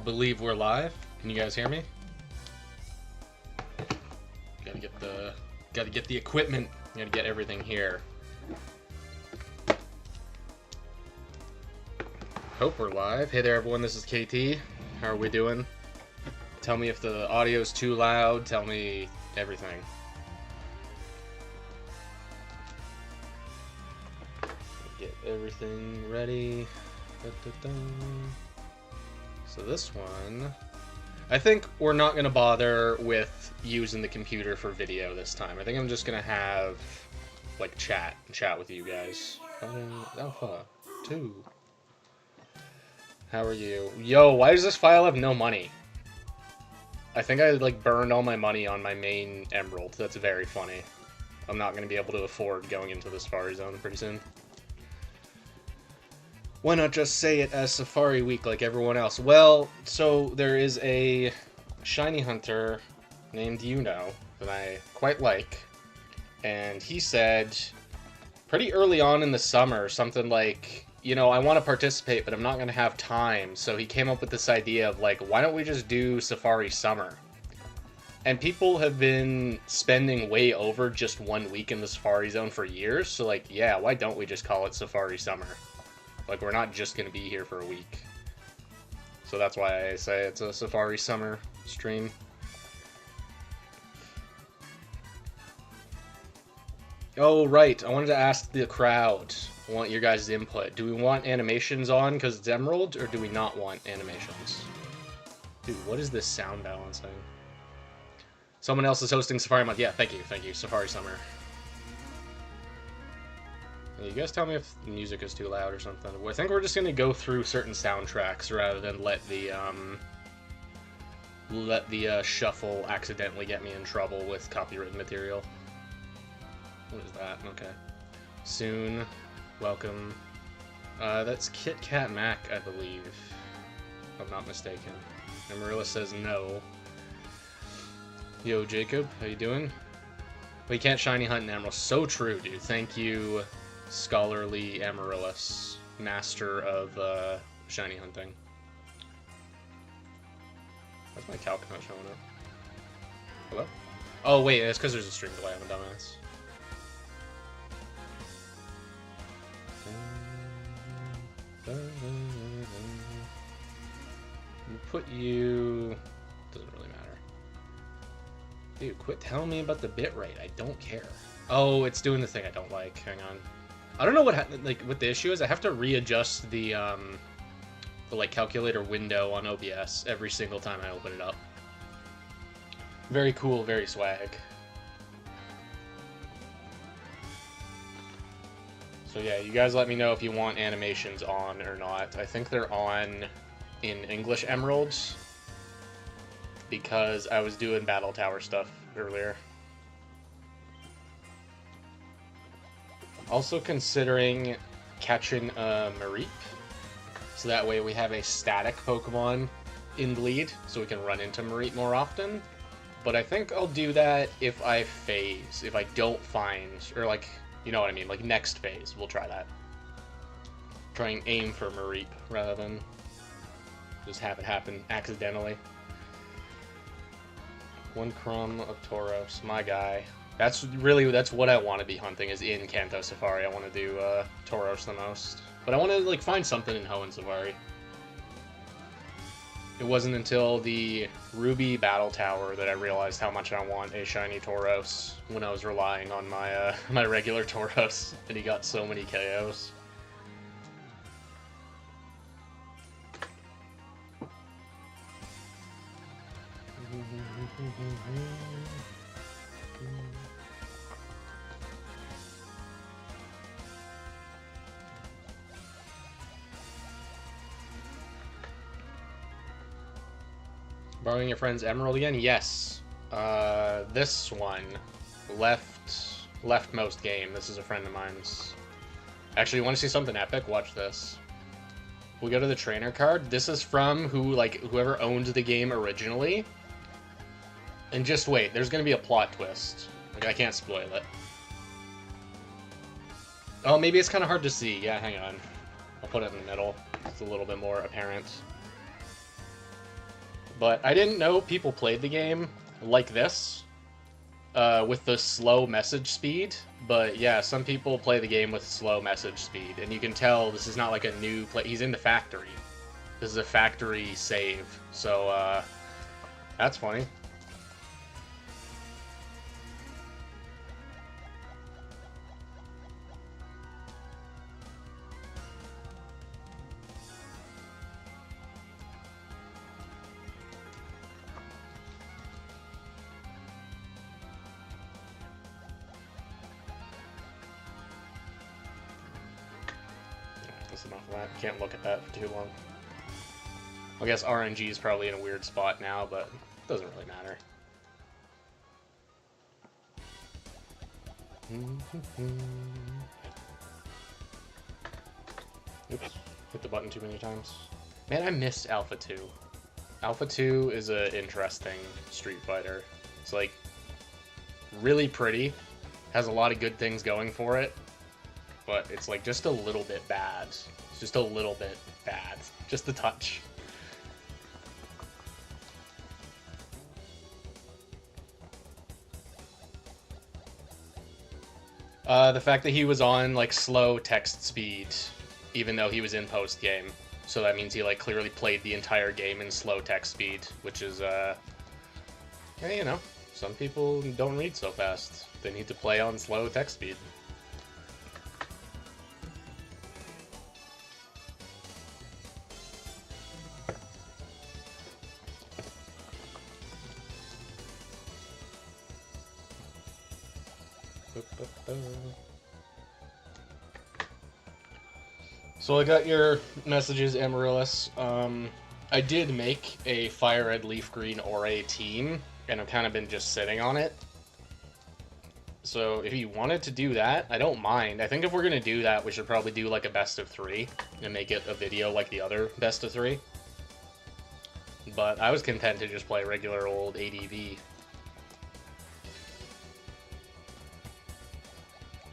believe we're live. Can you guys hear me? Gotta get the equipment. Gotta get everything here. Hope we're live. Hey there, everyone. This is KT. How are we doing? Tell me if the audio's too loud. Tell me everything. Get everything ready. Da-da-da. So this one, I think we're not going to bother with using the computer for video this time. I think I'm just going to have, like, chat with you guys. Alpha 2. How are you? Yo, why does this file have no money? I think I, like, burned all my money on my main emerald. That's very funny. I'm not going to be able to afford going into the Safari Zone pretty soon. Why not just say it as Safari Week like everyone else? Well, so there is a shiny hunter named Yuno that I quite like, and he said pretty early on in the summer something like, you know, I want to participate, but I'm not going to have time. So he came up with this idea of, like, why don't we just do Safari Summer? And people have been spending way over just 1 week in the Safari Zone for years. So, like, yeah, why don't we just call it Safari Summer? Like, we're not just going to be here for a week. So that's why I say it's a Safari Summer stream. Oh, right. I wanted to ask the crowd. I want your guys' input. Do we want animations on because it's Emerald, or do we not want animations? Dude, what is this sound balancing? Someone else is hosting Safari Month. Yeah, thank you. Safari Summer. You guys tell me if the music is too loud or something. I think we're just going to go through certain soundtracks rather than let the shuffle accidentally get me in trouble with copyrighted material. What is that? Okay. Soon. Welcome. That's Kit Kat Mac, I believe. If I'm not mistaken. And Marilla says no. Yo, Jacob, how you doing? We can't shiny hunt in Emerald. So true, dude. Thank you, Scholarly Amaryllis, master of shiny hunting. Why's my calc not showing up? Hello? Oh, wait, it's because there's a stream delay. I'm a dumbass. We'll put you... Doesn't really matter. Dude, quit telling me about the bitrate. I don't care. Oh, it's doing the thing I don't like. Hang on. I don't know what the issue is. I have to readjust the like calculator window on OBS every single time I open it up. Very cool, very swag. So yeah, you guys let me know if you want animations on or not. I think they're on in English Emeralds because I was doing Battle Tower stuff earlier. Also considering catching a Mareep, so that way we have a static Pokemon in the lead, so we can run into Mareep more often. But I think I'll do that if I phase, if I don't find, or like, you know what I mean, like next phase, we'll try that. Try and aim for Mareep rather than just have it happen accidentally. One crumb of Tauros, my guy. That's what I want to be hunting, is in Kanto Safari. I want to do Tauros the most. But I want to like find something in Hoenn Safari. It wasn't until the Ruby Battle Tower that I realized how much I want a shiny Tauros when I was relying on my my regular Tauros, and he got so many KOs. Borrowing your friend's emerald again? Yes. This one, leftmost game. This is a friend of mine's. Actually, you want to see something epic? Watch this. We go to the trainer card. This is from whoever owned the game originally. And just wait, there's gonna be a plot twist. Like, I can't spoil it. Oh, maybe it's kind of hard to see. Yeah, hang on. I'll put it in the middle. It's a little bit more apparent. But I didn't know people played the game like this, with the slow message speed. But yeah, some people play the game with slow message speed, and you can tell this is not like a new play. He's in the factory. This is a factory save, so that's funny. That's enough of that. Can't look at that for too long. I guess RNG is probably in a weird spot now, but it doesn't really matter. Oops, hit the button too many times. Man, I missed Alpha 2. Alpha 2 is an interesting Street Fighter. It's like really pretty, has a lot of good things going for it, but it's like just a little bit bad. It's just a little bit bad. Just a touch. The fact that he was on like slow text speed, even though he was in post game, so that means he like clearly played the entire game in slow text speed, which is yeah, you know, some people don't read so fast. They need to play on slow text speed. So I got your messages, Amaryllis. I did make a Fire Red Leaf Green Ore team, and I've kind of been just sitting on it. So if you wanted to do that, I don't mind. I think if we're going to do that, we should probably do like a best of 3 and make it a video like the other best of 3. But I was content to just play regular old ADV.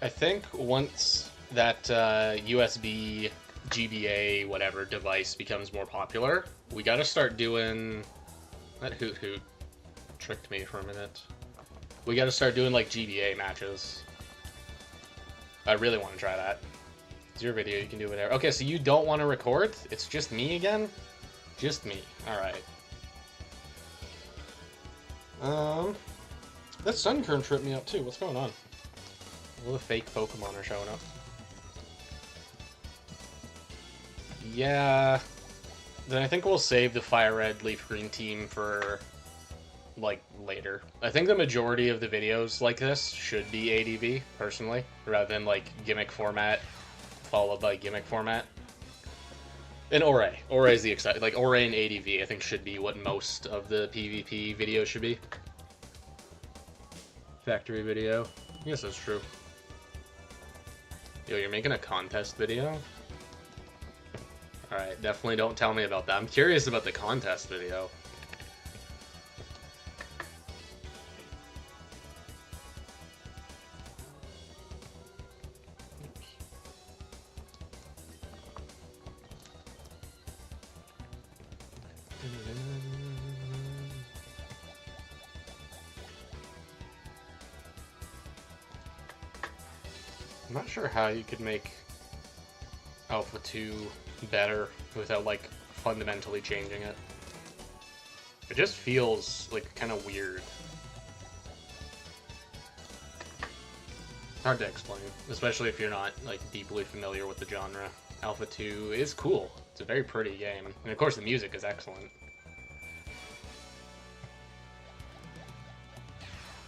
I think once that USB GBA whatever device becomes more popular, we got to start doing... That hoot hoot tricked me for a minute. We got to start doing like GBA matches. I really want to try that. It's your video, you can do whatever. Okay, so you don't want to record? It's just me again? Just me. Alright. That Sunkern tripped me up too. What's going on? All the fake Pokemon are showing up. Yeah. Then I think we'll save the Fire Red Leaf Green team for, like, later. I think the majority of the videos like this should be ADV, personally, rather than, like, gimmick format followed by gimmick format. And Ore. Ore is the exciting... Like, Ore and ADV, I think, should be what most of the PvP videos should be. Factory video. I guess that's true. Yo, you're making a contest video? Alright, definitely don't tell me about that. I'm curious about the contest video. I'm not sure how you could make Alpha 2 better without, like, fundamentally changing it. It just feels, like, kind of weird. Hard to explain, especially if you're not, like, deeply familiar with the genre. Alpha 2 is cool. It's a very pretty game. And, of course, the music is excellent.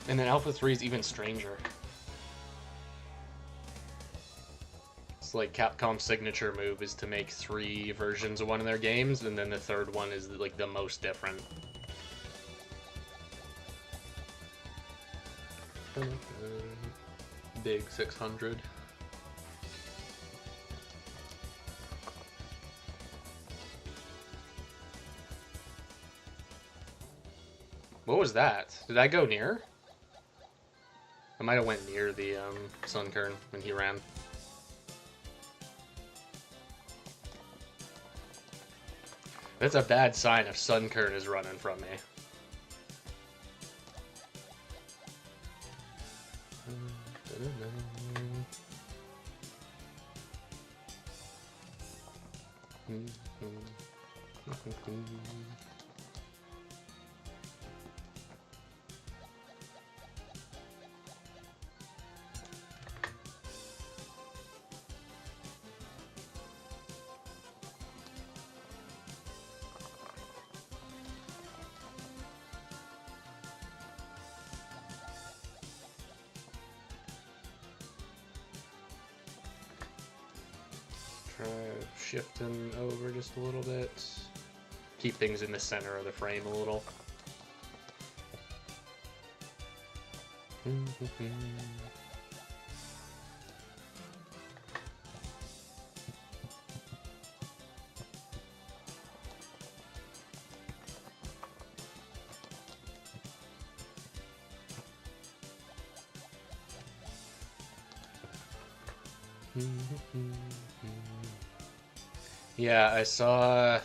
And then Alpha 3 is even stranger. Like Capcom's signature move is to make 3 versions of one of their games, and then the third one is like the most different. Big 600. What was that? Did I go near? I might have went near the Sunkern when he ran. That's a bad sign if Sunkern is running from me. Try shifting over just a little bit. Keep things in the center of the frame a little. Yeah, I saw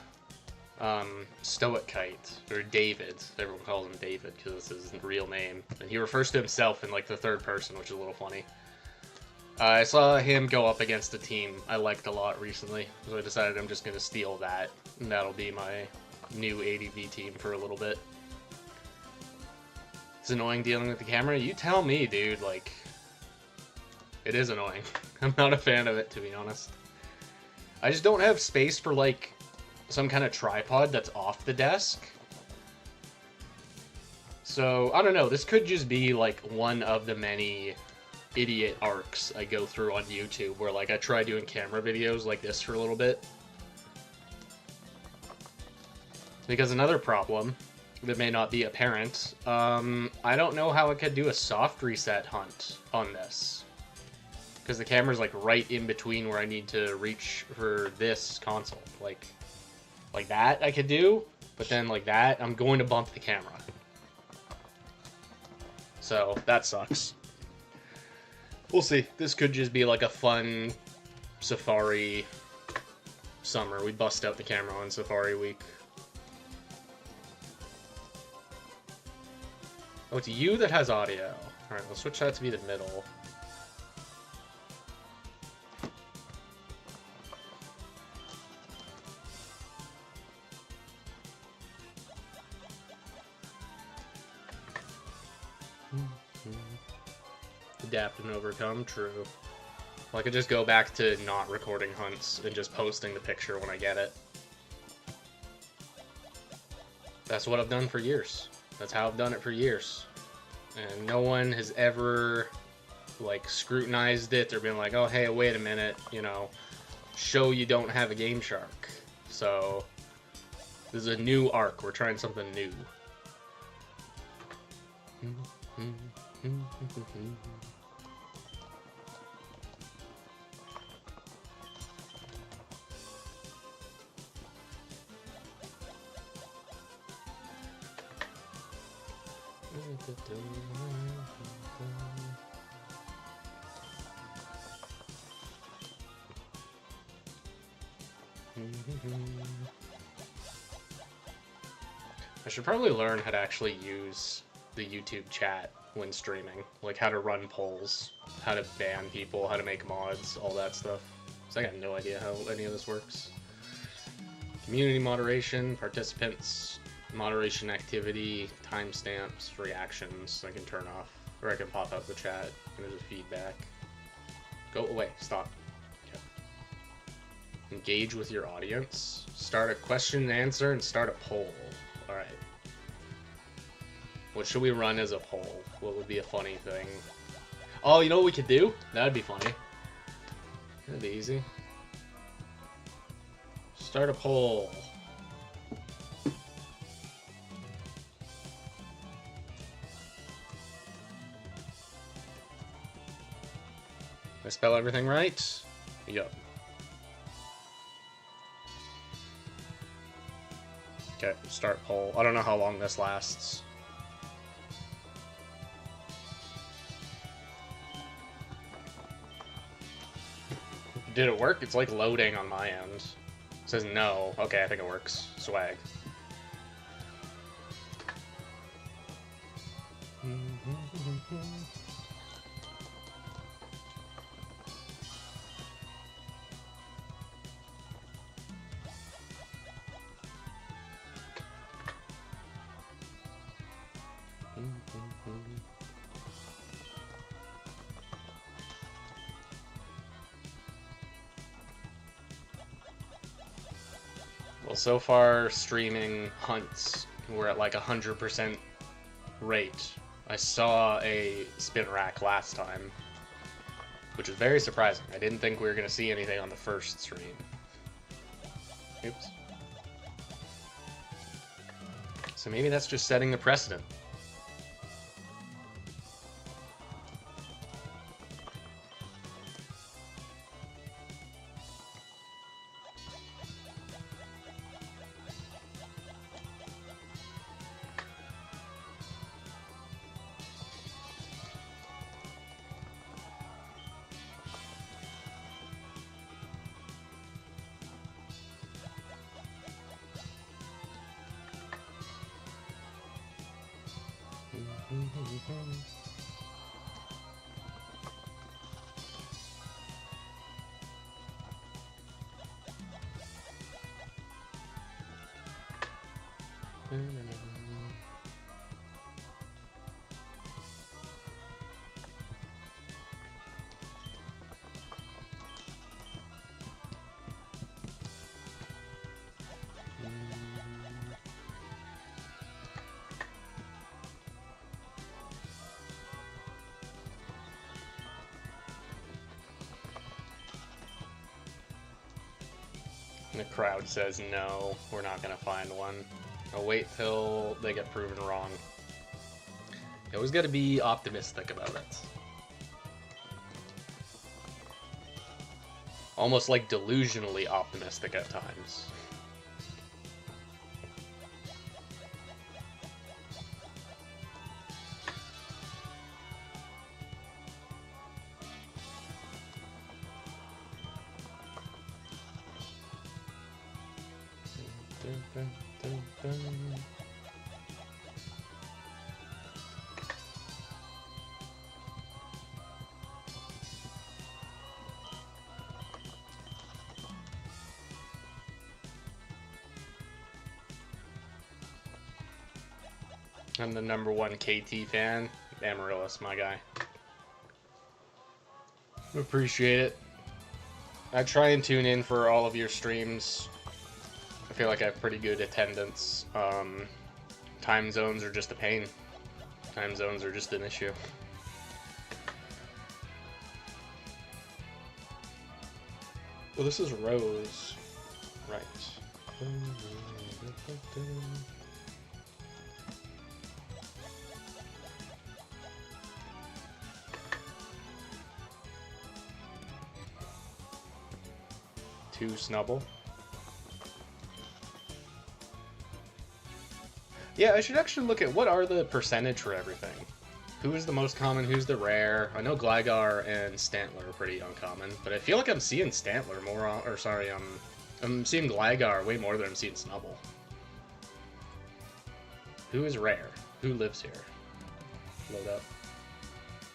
Stoic Kite, or David. Everyone calls him David because it's his real name. And he refers to himself in like the third person, which is a little funny. I saw him go up against a team I liked a lot recently, so I decided I'm just going to steal that, and that'll be my new ADV team for a little bit. It's annoying dealing with the camera? You tell me, dude, like, it is annoying. I'm not a fan of it, to be honest. I just don't have space for, like, some kind of tripod that's off the desk. So, I don't know, this could just be, like, one of the many idiot arcs I go through on YouTube where, like, I try doing camera videos like this for a little bit. Because another problem that may not be apparent, I don't know how I could do a soft reset hunt on this. Because the camera's, like, right in between where I need to reach for this console. Like that I could do, but then like that, I'm going to bump the camera. So, that sucks. We'll see. This could just be like a fun Safari summer. We bust out the camera on Safari week. Oh, it's you that has audio. Alright, we'll switch that to be the middle. Adapt and overcome, true. Well, I could just go back to not recording hunts and just posting the picture when I get it. That's what I've done for years. That's how I've done it for years. And no one has ever, like, scrutinized it or been like, oh, hey, wait a minute, you know, show you don't have a Game Shark. So, this is a new arc. We're trying something new. I should probably learn how to actually use the YouTube chat when streaming. Like how to run polls, how to ban people, how to make mods, all that stuff. So I got no idea how any of this works. Community moderation, participants, moderation activity, timestamps, reactions I can turn off. Or I can pop out the chat and there's a feedback. Go away, stop. Okay. Engage with your audience. Start a question and answer and start a poll. Alright. What should we run as a poll? What would be a funny thing? Oh, you know what we could do? That'd be funny. That'd be easy. Start a poll. Did I spell everything right? Yep. Okay, start poll. I don't know how long this lasts. Did it work? It's like loading on my end. says no. Okay, I think it works. Swag. Well, so far, streaming hunts, we're at like 100% rate. I saw a spin rack last time, which was very surprising. I didn't think we were going to see anything on the first stream. Oops. So maybe that's just setting the precedent. The crowd says no, we're not going to find one. I'll wait till they get proven wrong. You always got to be optimistic about it. Almost like delusionally optimistic at times. I'm the #1 KT fan. Amaryllis, my guy. Appreciate it. I try and tune in for all of your streams. I feel like I have pretty good attendance. Time zones are just a pain. Time zones are just an issue. Well, this is Rose. Right. Two Snubble. Yeah, I should actually look at what are the percentage for everything. Who is the most common, who's the rare? I know Gligar and Stantler are pretty uncommon, but I feel like I'm seeing Stantler more, or sorry, I'm seeing Gligar way more than I'm seeing Snubble. Who is rare? Who lives here? Load up.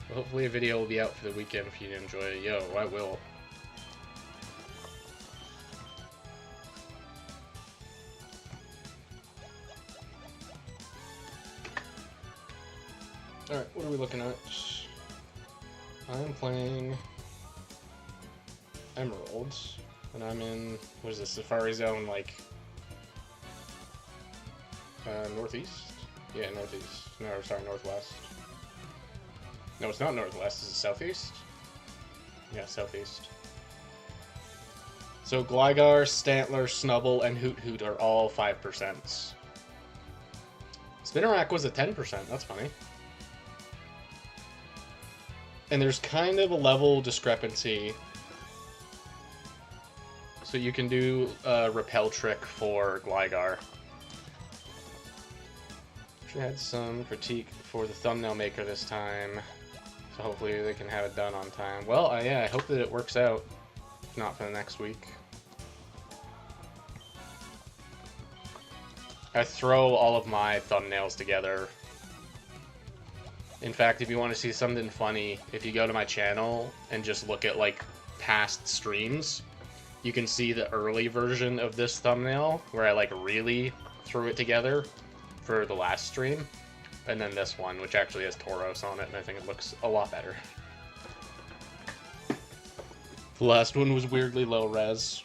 Well, hopefully a video will be out for the weekend if you enjoy it. Yo, I will. Alright, what are we looking at? I'm playing Emeralds, and I'm in, what is this, Safari Zone, like, northeast? Yeah, northeast. No, sorry, northwest. No, it's not northwest, is it southeast? Yeah, southeast. So Gligar, Stantler, Snubble, and Hoot Hoot are all 5%. Spinarak was a 10%, that's funny. And there's kind of a level discrepancy. So you can do a repel trick for Gligar. Actually had some critique for the thumbnail maker this time. So hopefully they can have it done on time. Well, yeah, I hope that it works out. If not for the next week. I throw all of my thumbnails together. In fact, if you want to see something funny, if you go to my channel and just look at, like, past streams, you can see the early version of this thumbnail, where I, like, really threw it together for the last stream. And then this one, which actually has Tauros on it, and I think it looks a lot better. The last one was weirdly low res.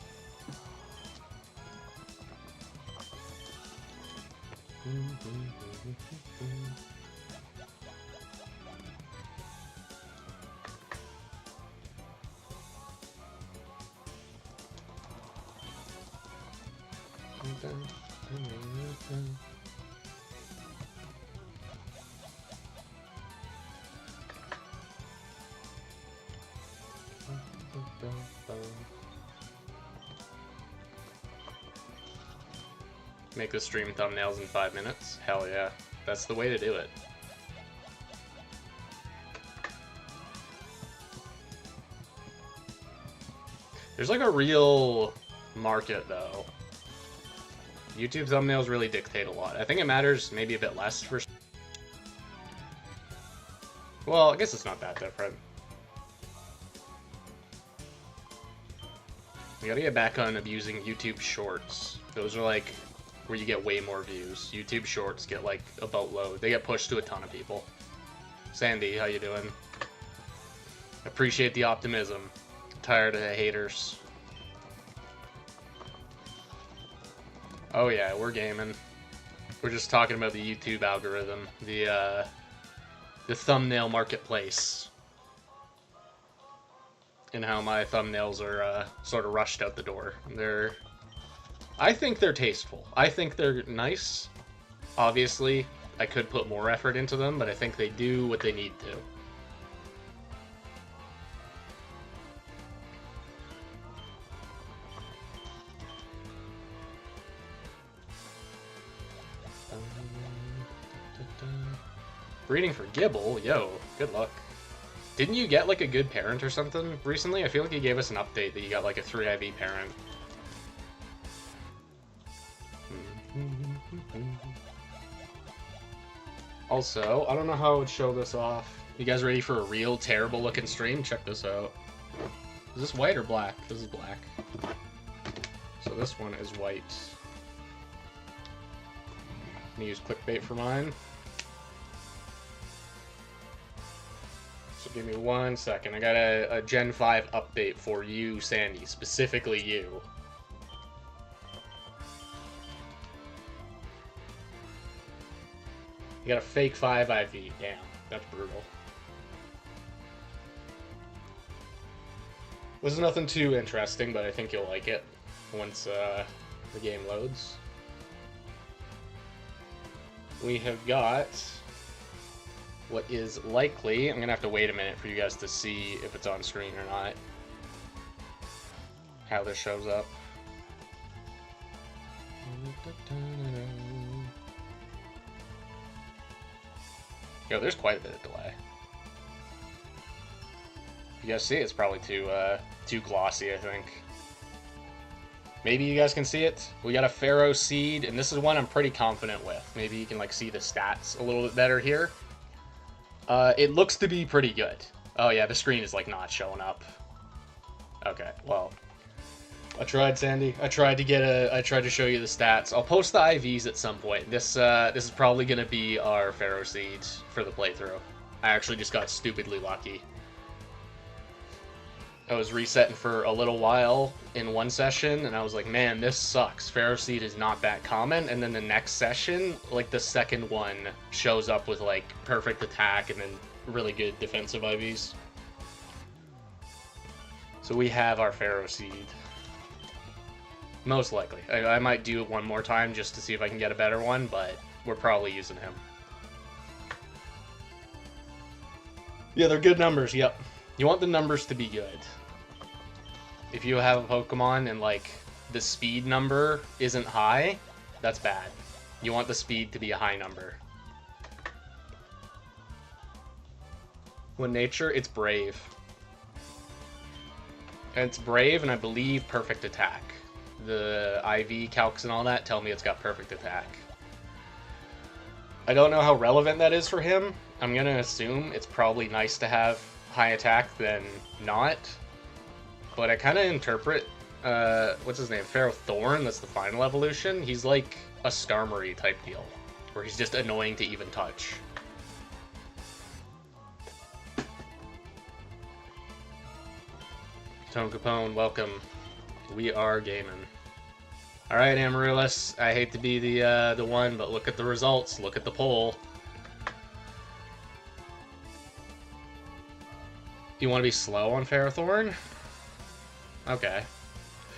Make the stream thumbnails in 5 minutes? Hell yeah. That's the way to do it. There's like a real market though. YouTube thumbnails really dictate a lot. I think it matters maybe a bit less for... Well, I guess it's not that different. You gotta get back on abusing YouTube Shorts. Those are like where you get way more views. YouTube Shorts get like a boatload. They get pushed to a ton of people. Sandy, how you doing? Appreciate the optimism. Tired of the haters. Oh yeah, we're gaming. We're just talking about the YouTube algorithm, the thumbnail marketplace, and how my thumbnails are sort of rushed out the door. I think they're tasteful. I think they're nice. Obviously, I could put more effort into them, but I think they do what they need to. Breeding for Gibble? Yo, good luck. Didn't you get like a good parent or something recently? I feel like you gave us an update that you got like a 3IV parent. Also, I don't know how I would show this off. You guys ready for a real terrible looking stream? Check this out. Is this white or black? This is black. So this one is white. I'm gonna use clickbait for mine. So give me 1 second. I got a Gen 5 update for you, Sandy. Specifically you. You got a fake 5 IV. Damn, that's brutal. Was nothing too interesting, but I think you'll like it once the game loads. We have got what is likely... I'm going to have to wait a minute for you guys to see if it's on screen or not. How this shows up. Yo, there's quite a bit of delay. You guys see it? It's probably too glossy, I think. Maybe you guys can see it. We got a Pharaoh Seed, and this is one I'm pretty confident with. Maybe you can like see the stats a little bit better here. It looks to be pretty good. Oh yeah, the screen is like not showing up. Okay, well, I tried, Sandy. I tried to show you the stats. I'll post the IVs at some point. This is probably gonna be our Pharaoh Seeds for the playthrough. I actually just got stupidly lucky. I was resetting for a little while in one session, and I was like, man, this sucks. Pharaoh Seed is not that common. And then the next session, like the second one, shows up with like perfect attack and then really good defensive IVs. So we have our Pharaoh Seed. Most likely. I might do it one more time just to see if I can get a better one, but we're probably using him. Yeah, they're good numbers, yep. You want the numbers to be good. If you have a Pokemon and, like, the speed number isn't high, that's bad. You want the speed to be a high number. What nature? It's Brave. And it's Brave, and I believe perfect attack. The IV calcs and all that tell me it's got perfect attack. I don't know how relevant that is for him. I'm gonna assume it's probably nice to have high attack than not. But I kind of interpret, what's his name? Pharaoh Thorn, that's the final evolution. He's like a Skarmory type deal, where he's just annoying to even touch. Tone Capone, welcome. We are gaming. Alright, Amaryllis, I hate to be the one, but look at the results. Look at the poll. You want to be slow on Ferrothorn? Okay.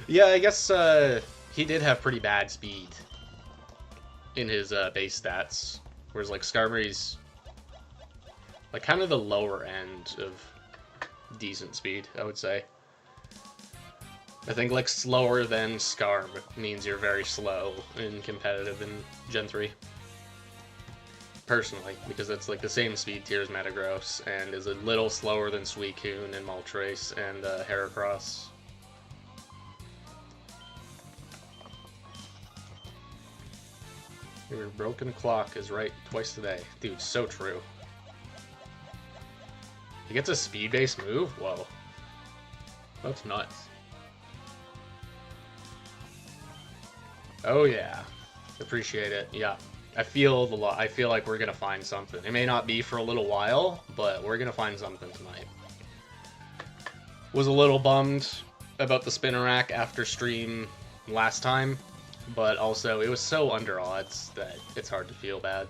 Yeah, I guess he did have pretty bad speed in his base stats. Whereas, like, Skarmory's like kind of the lower end of decent speed, I would say. I think, like, slower than Skarm means you're very slow and competitive in Gen 3. Personally, because it's, like, the same speed tier as Metagross, and is a little slower than Suicune and Moltres and Heracross. Your broken clock is right twice a day. Dude, so true. He gets a speed-based move? Whoa. That's nuts. Oh yeah, appreciate it. Yeah, I feel like we're gonna find something. It may not be for a little while, but we're gonna find something tonight. Was a little bummed about the Spinnerack after stream last time, but also it was so under odds that it's hard to feel bad.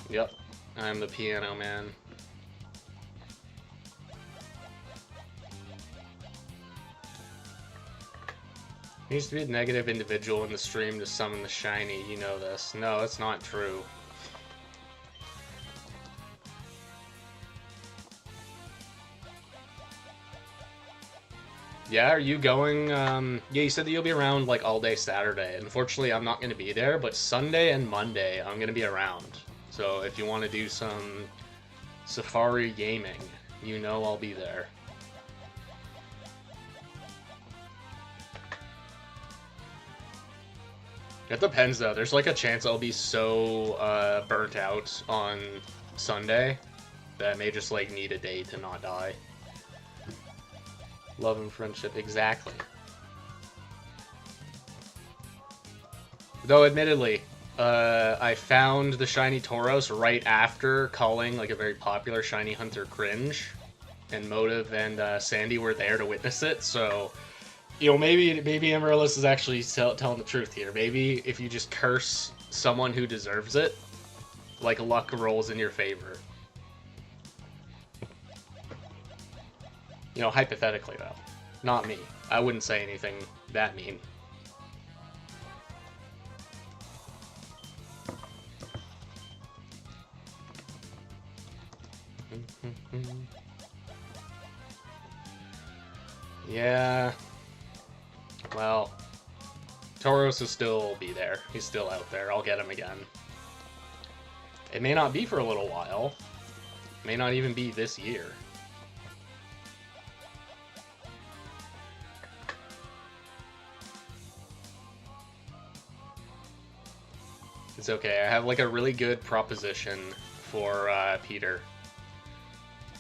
Yep, I'm the piano man. Needs to be a negative individual in the stream to summon the shiny, you know this. No, that's not true. Yeah, are you going, yeah, you said that you'll be around, like, all day Saturday. Unfortunately, I'm not going to be there, but Sunday and Monday, I'm going to be around. So if you want to do some Safari gaming, you know I'll be there. It depends, though. There's, like, a chance I'll be so, burnt out on Sunday that I may just, like, need a day to not die. Love and friendship, exactly. Though, admittedly, I found the shiny Tauros right after calling, like, a very popular shiny hunter cringe, and Motive and Sandy were there to witness it, so, you know, maybe Amaryllis is actually telling the truth here. Maybe if you just curse someone who deserves it, like, luck rolls in your favor. You know, hypothetically, though. Not me. I wouldn't say anything that mean. Yeah. Well, Tauros will still be there. He's still out there. I'll get him again. It may not be for a little while. It may not even be this year. It's okay. I have, like, a really good proposition for Peter.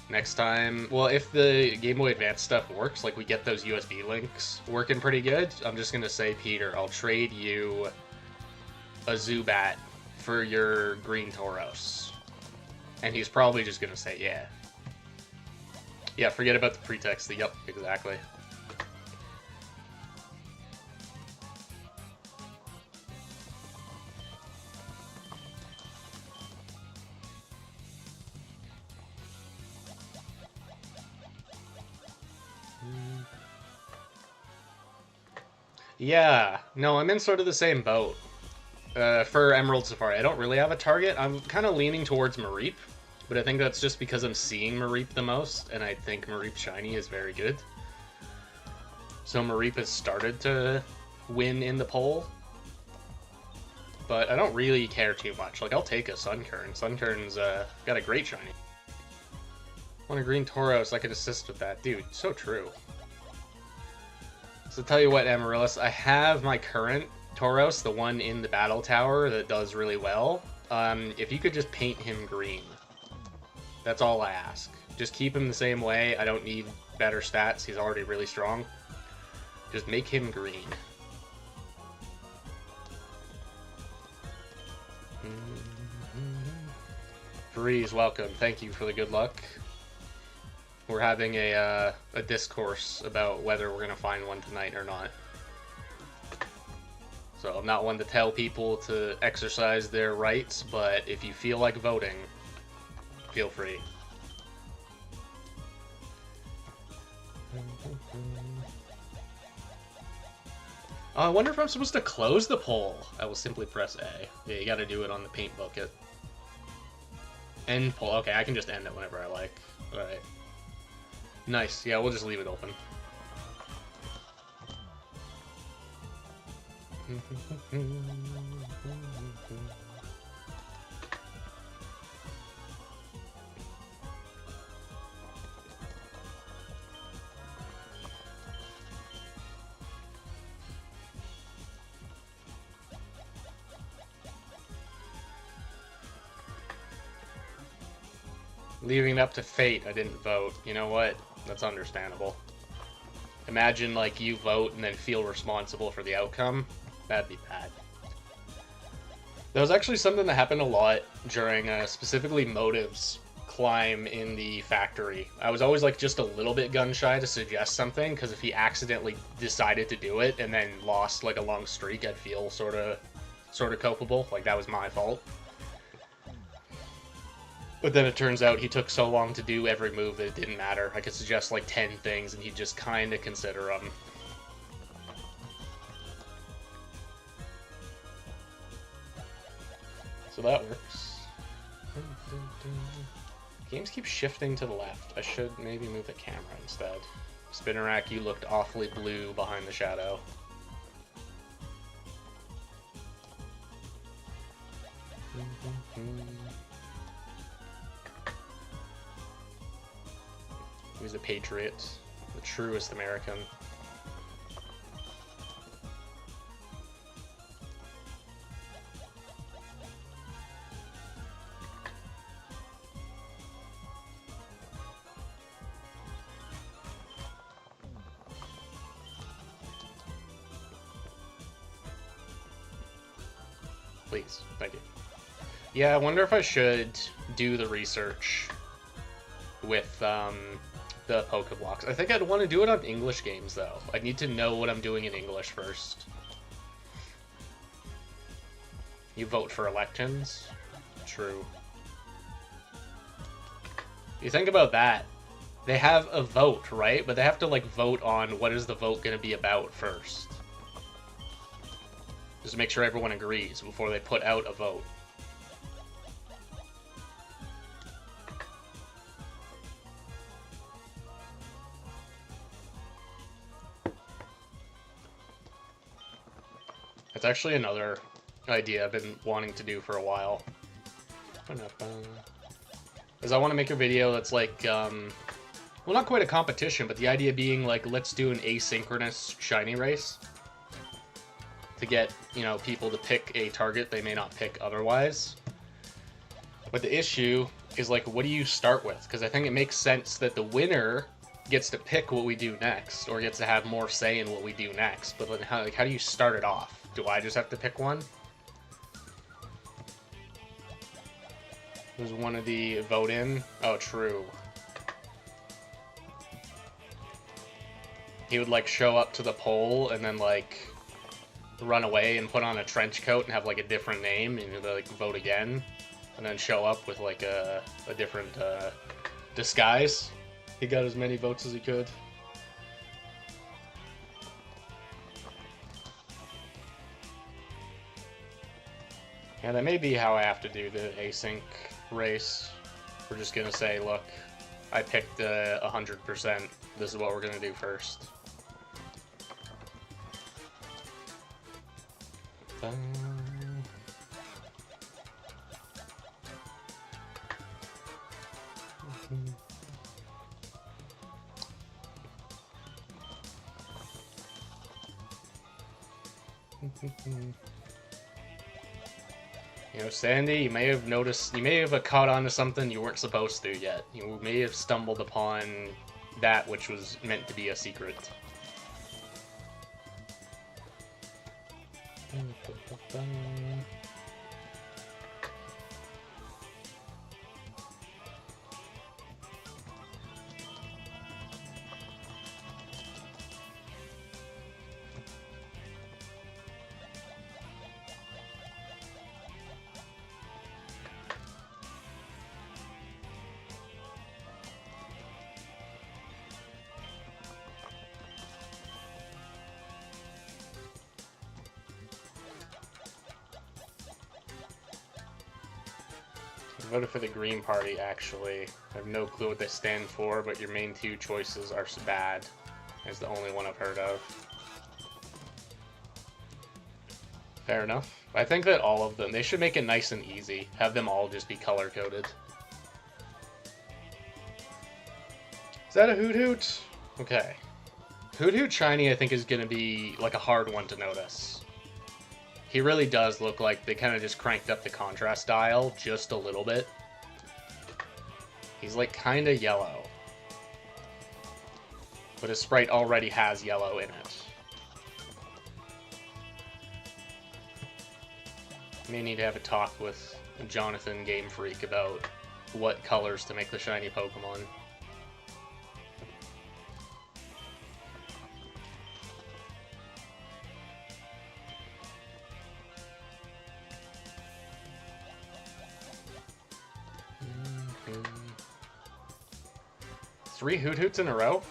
Next time, well, if the Game Boy Advance stuff works, like we get those USB links working pretty good, I'm just gonna say, Peter, I'll trade you a Zubat for your green Tauros. And he's probably just gonna say, yeah. Yeah, forget about the pretext. Yep, exactly. Yeah, no, I'm in sort of the same boat. For Emerald Safari, I don't really have a target. I'm kind of leaning towards Mareep, But I think that's just because I'm seeing Mareep the most, and I think Mareep Shiny is very good. So Mareep has started to win in the poll, but I don't really care too much. Like, I'll take a Sunkern. Sunkern's got a great shiny. Want a green Tauros, I could assist with that. Dude, so true. So tell you what, Amaryllis, I have my current Tauros, the one in the battle tower that does really well. If you could just paint him green. That's all I ask. Just keep him the same way. I don't need better stats. He's already really strong. Just make him green. Breeze, welcome. Thank you for the good luck. We're having a discourse about whether we're going to find one tonight or not. So I'm not one to tell people to exercise their rights, but if you feel like voting, feel free. Oh, I wonder if I'm supposed to close the poll. I will simply press A. Yeah, you gotta do it on the paint bucket. End poll. Okay, I can just end it whenever I like. Alright. Nice. Yeah, we'll just leave it open. Leaving it up to fate, I didn't vote. You know what? That's understandable. Imagine, like, you vote and then feel responsible for the outcome. That'd be bad. That was actually something that happened a lot during, specifically Motive's climb in the factory. I was always, like, just a little bit gun-shy to suggest something, because if he accidentally decided to do it and then lost, like, a long streak, I'd feel sort of culpable. Like, that was my fault. But then it turns out he took so long to do every move that it didn't matter. I could suggest like 10 things and he'd just kind of consider them. So that works. Games keep shifting to the left. I should maybe move the camera instead. Spinnerack, you looked awfully blue behind the shadow. He's a patriot, the truest American. Please, thank you. Yeah, I wonder if I should do the research with the Pokeblocks. I think I'd want to do it on English games, though. I need to know what I'm doing in English first. You vote for elections? True. You think about that. They have a vote, right? But they have to, like, vote on what is the vote going to be about first. Just to make sure everyone agrees before they put out a vote. It's actually another idea I've been wanting to do for a while. Is I want to make a video that's like, well, not quite a competition, but the idea being like, let's do an asynchronous shiny race to get, you know, people to pick a target they may not pick otherwise. But the issue is like, what do you start with? Because I think it makes sense that the winner gets to pick what we do next, or gets to have more say in what we do next. But how do you start it off? Do I just have to pick one? There's one of the vote in. Oh, true. He would like show up to the poll and then like run away and put on a trench coat and have like a different name and like vote again, and then show up with like a different disguise. He got as many votes as he could. Yeah, that may be how I have to do the async race. We're just gonna say, look, I picked 100%. This is what we're gonna do first. You know, Sandy, you may have noticed, you may have caught on to something you weren't supposed to yet. You may have stumbled upon that which was meant to be a secret. I voted for the Green Party, actually. I have no clue what they stand for, but your main two choices are bad. It's the only one I've heard of. Fair enough. I think that all of them, they should make it nice and easy. Have them all just be color-coded. Is that a Hoot Hoot? Okay. Hoot Hoot Shiny, I think, is going to be like a hard one to notice. He really does look like they kind of just cranked up the contrast dial just a little bit. He's like kind of yellow. But his sprite already has yellow in it. May need to have a talk with Jonathan Game Freak about what colors to make the shiny Pokemon. Three Hoot Hoots in a row?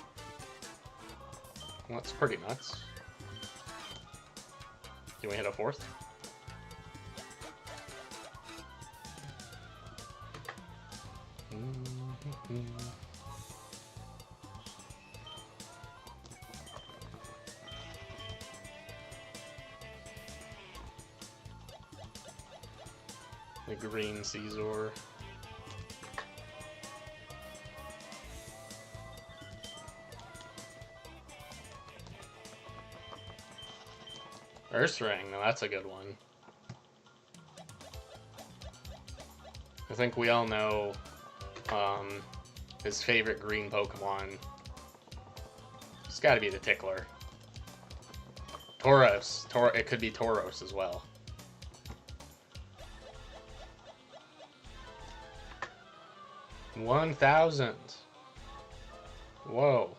Well, that's pretty nuts. Can we hit a fourth? The green Caesar. Earth Ring, now that's a good one. I think we all know his favorite green Pokemon. It's gotta be the Tickler. Tauros. It could be Tauros as well. $1,000. Whoa.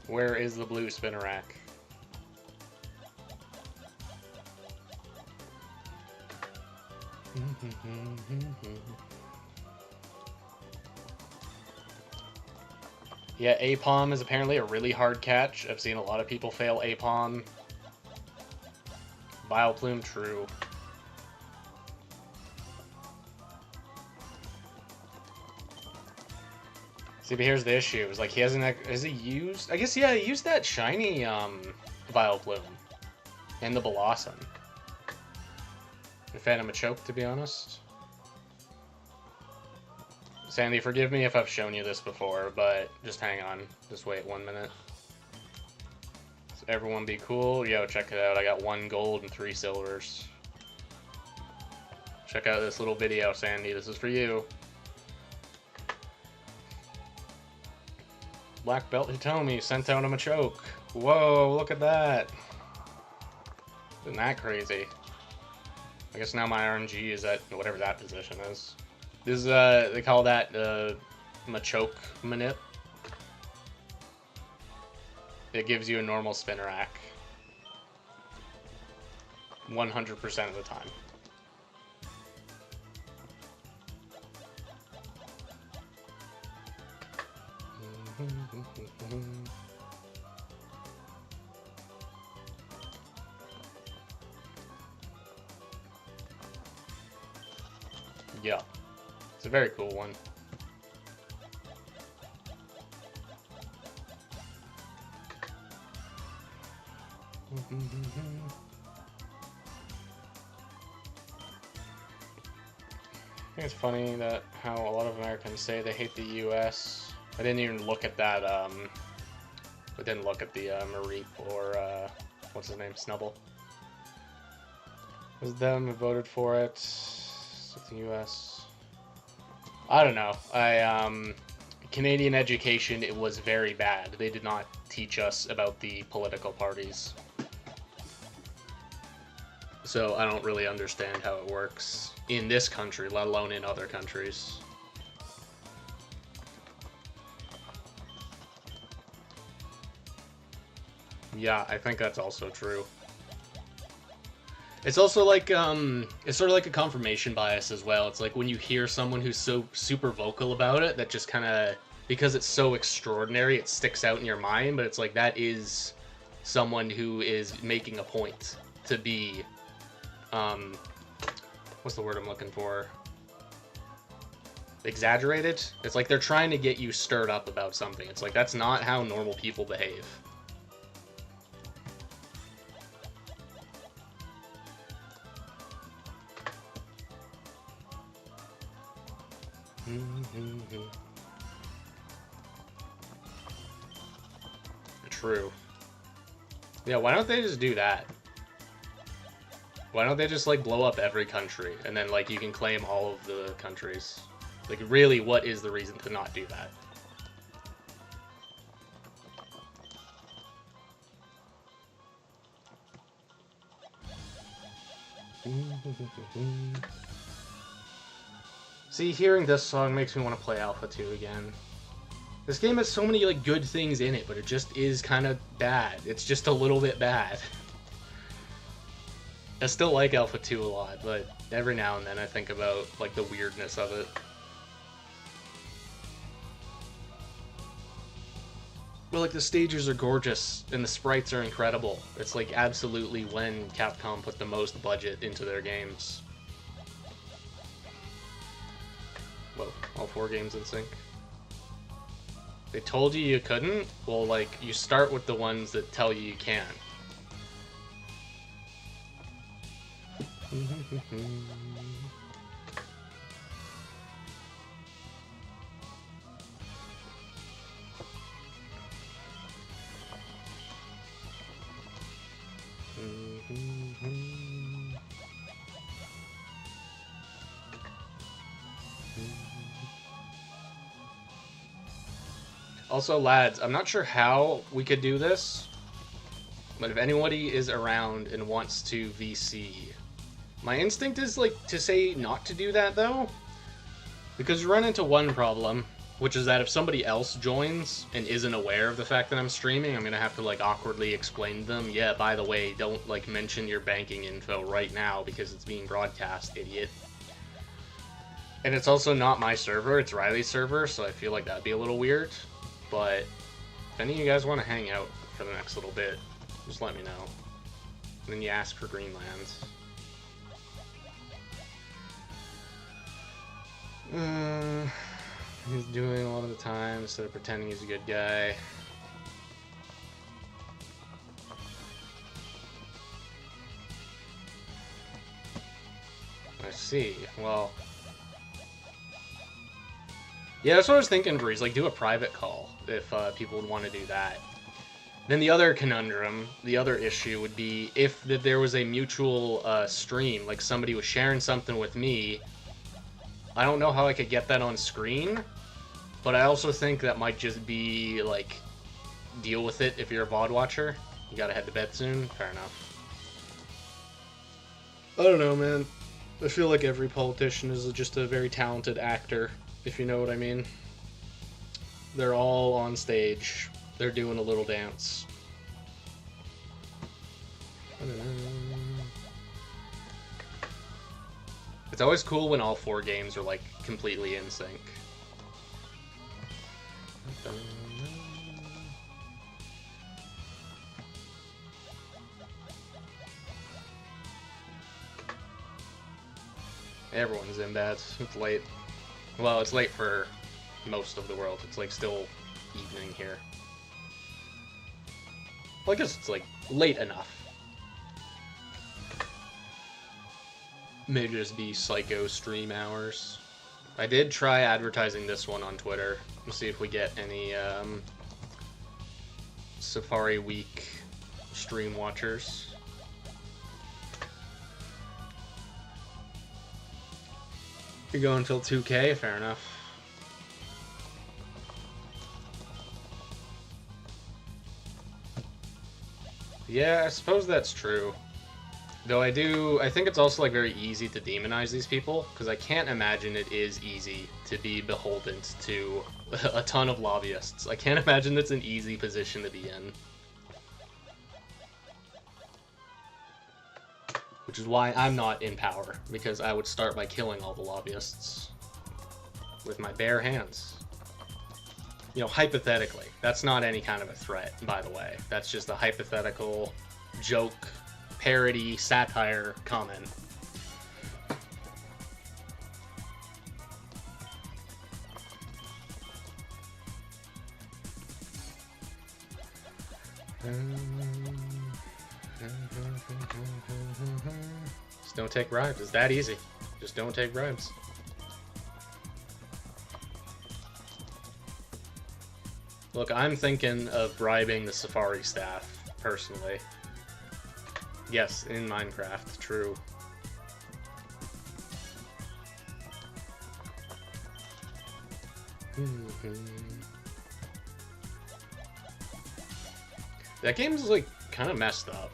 Where is the blue Spinnerack? Yeah, Apom is apparently a really hard catch. I've seen a lot of people fail Apom. Bioplume, true. See, but here's the issue. Is like he hasn't. Has he used? I guess yeah, he used that shiny Vileplume and the Blossom. A fan of Machoke, to be honest. Sandy, forgive me if I've shown you this before, but just hang on. Just wait 1 minute. So everyone be cool. Yo, check it out. I got 1 gold and 3 silvers. Check out this little video, Sandy. This is for you. Black Belt Hitomi sent out a Machoke. Whoa, look at that. Isn't that crazy? I guess now my RNG is at whatever that position is. This is, they call that, Machoke Manip. It gives you a normal Spinnerack. 100% of the time. Yeah, it's a very cool one. I think it's funny that how a lot of Americans say they hate the U.S. I didn't even look at that. I didn't look at the Mareep or what's his name, Snubble. It was them who voted for it. It's the U.S. I don't know. Canadian education, it was very bad. They did not teach us about the political parties. So I don't really understand how it works in this country, let alone in other countries. Yeah, I think that's also true. It's also like, it's sort of like a confirmation bias as well. It's like when you hear someone who's so super vocal about it, that just kind of, because it's so extraordinary, it sticks out in your mind, but it's like that is someone who is making a point to be, what's the word I'm looking for? Exaggerated? It's like they're trying to get you stirred up about something. It's like that's not how normal people behave. True. Yeah, why don't they just do that? Why don't they just, like, blow up every country, and then, like, you can claim all of the countries? Like, really, what is the reason to not do that? See, hearing this song makes me want to play Alpha 2 again. This game has so many, like, good things in it, but it just is kind of bad. It's just a little bit bad. I still like Alpha 2 a lot, but every now and then I think about, like, the weirdness of it. Well, like, the stages are gorgeous, and the sprites are incredible. It's, like, absolutely when Capcom put the most budget into their games. Whoa, all 4 games in sync. They told you couldn't? Well, like, you start with the ones that tell you can. Also, lads, I'm not sure how we could do this, but if anybody is around and wants to VC, my instinct is, like, to say not to do that, though, because you run into one problem, which is that if somebody else joins and isn't aware of the fact that I'm streaming, I'm gonna have to, like, awkwardly explain to them, yeah, by the way, don't, like, mention your banking info right now because it's being broadcast, idiot. And it's also not my server, it's Riley's server, so I feel like that'd be a little weird. But if any of you guys want to hang out for the next little bit, just let me know. And then you ask for Greenland. He's doing a lot of the time instead of pretending he's a good guy. I see. Well... yeah, that's what I was thinking, Breeze. Like, do a private call if people would want to do that. Then the other conundrum, the other issue would be if there was a mutual stream, like somebody was sharing something with me. I don't know how I could get that on screen, but I also think that might just be, like, deal with it if you're a VOD watcher. You gotta head to bed soon? Fair enough. I don't know, man. I feel like every politician is just a very talented actor, if you know what I mean. They're all on stage. They're doing a little dance. It's always cool when all 4 games are, like, completely in sync. Everyone's in bed. It's late. Well, it's late for most of the world. It's like still evening here. Well, I guess it's like late enough. Maybe just be psycho stream hours. I did try advertising this one on Twitter. Let's see if we get any Safari Week stream watchers. You go until 2K, fair enough. Yeah, I suppose that's true. Though I think it's also like very easy to demonize these people, because I can't imagine it is easy to be beholden to a ton of lobbyists. I can't imagine that's an easy position to be in. Which is why I'm not in power, because I would start by killing all the lobbyists with my bare hands. You know, hypothetically. That's not any kind of a threat, by the way. That's just a hypothetical joke, parody, satire comment. Just don't take bribes. It's that easy. Just don't take bribes. Look, I'm thinking of bribing the Safari staff, personally. Yes, in Minecraft, true. That game's, like, kind of messed up.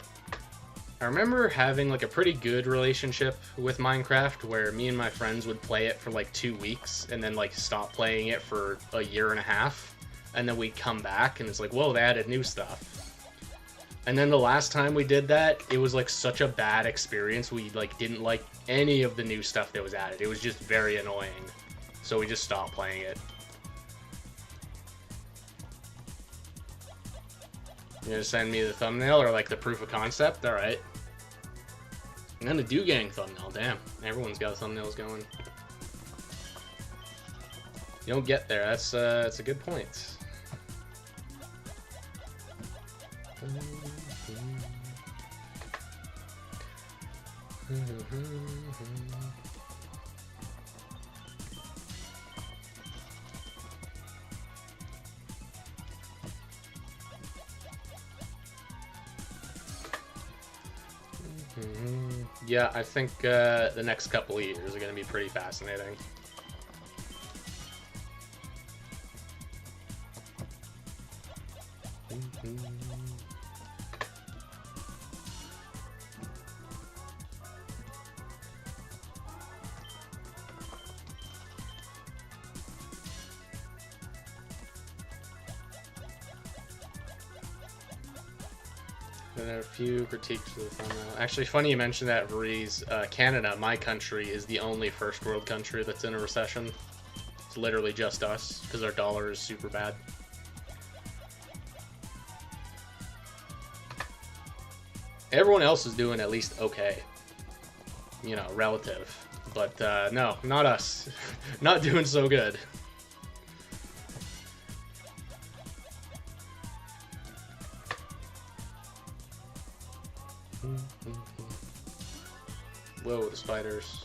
I remember having, like, a pretty good relationship with Minecraft, where me and my friends would play it for, like, 2 weeks, and then, like, stop playing it for a year and a half. And then we'd come back, and it's like, whoa, they added new stuff. And then the last time we did that, it was, like, such a bad experience. We, like, didn't like any of the new stuff that was added. It was just very annoying. So we just stopped playing it. You gonna send me the thumbnail or like the proof of concept? Alright. And then the Do Gang thumbnail, damn. Everyone's got thumbnails going. You don't get there, that's a good point. Yeah, I think the next couple of years are going to be pretty fascinating. There are a few critiques of the thumbnail. Actually, funny you mentioned that, Veriz. Canada, my country, is the only first world country that's in a recession. It's literally just us, because our dollar is super bad. Everyone else is doing at least okay. You know, relative. But, no, not us. Not doing so good. Whoa, the spiders.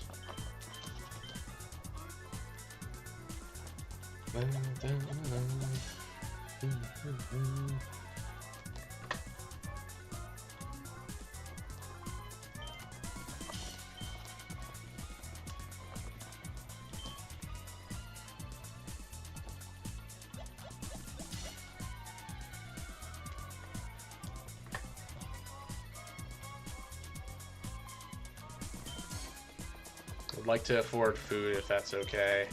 I'd like to afford food if that's okay.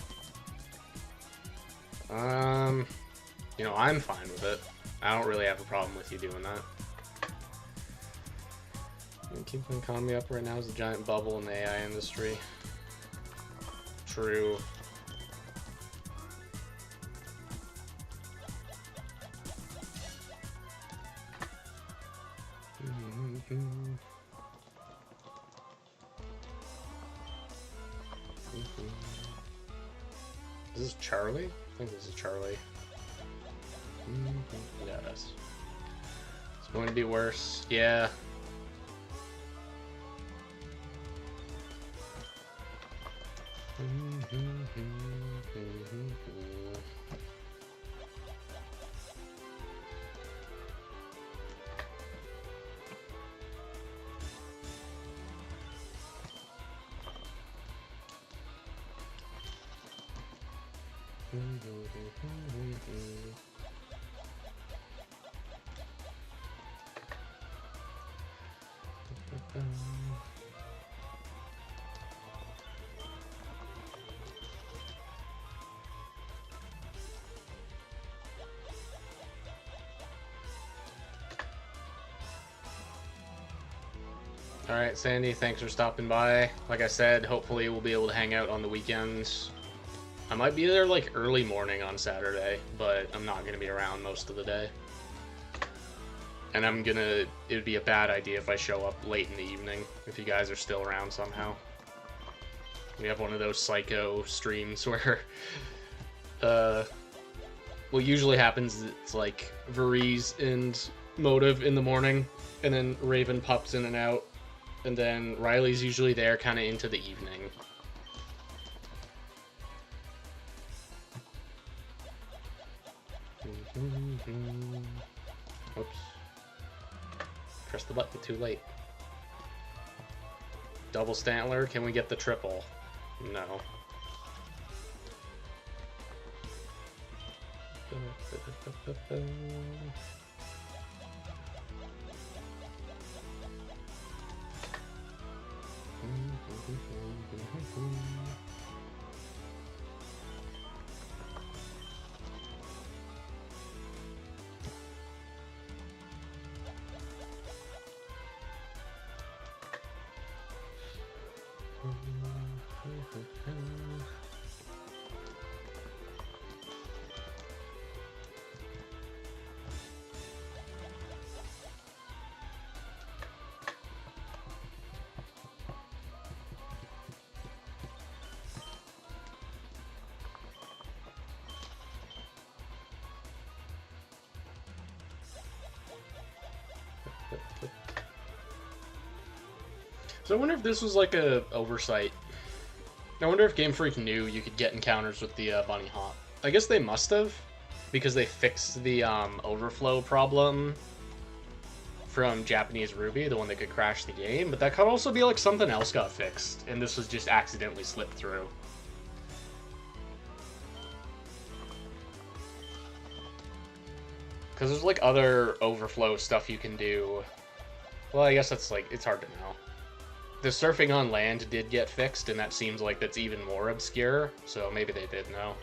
You know, I'm fine with it. I don't really have a problem with you doing that. Keeping the economy up right now is a giant bubble in the AI industry. True. Is this Charlie? I think this is Charlie. Yeah, it is. It's going to be worse. Yeah. Alright, Sandy, thanks for stopping by. Like I said, hopefully we'll be able to hang out on the weekends. I might be there like early morning on Saturday, but I'm not going to be around most of the day. And it would be a bad idea if I show up late in the evening, if you guys are still around somehow. We have one of those psycho streams where, what usually happens is it's like Varese and Motive in the morning, and then Raven pops in and out, and then Riley's usually there kind of into the evening. Oops. Press the button too late. Double Stantler, can we get the triple? No. So I wonder if this was like a oversight. I wonder if Game Freak knew you could get encounters with the bunny hop. I guess they must have, because they fixed the overflow problem from Japanese Ruby, the one that could crash the game. But that could also be like something else got fixed, and this was just accidentally slipped through. Because there's like other overflow stuff you can do. Well, I guess that's like, it's hard to know. The surfing on land did get fixed, and that seems like that's even more obscure, so maybe they did know.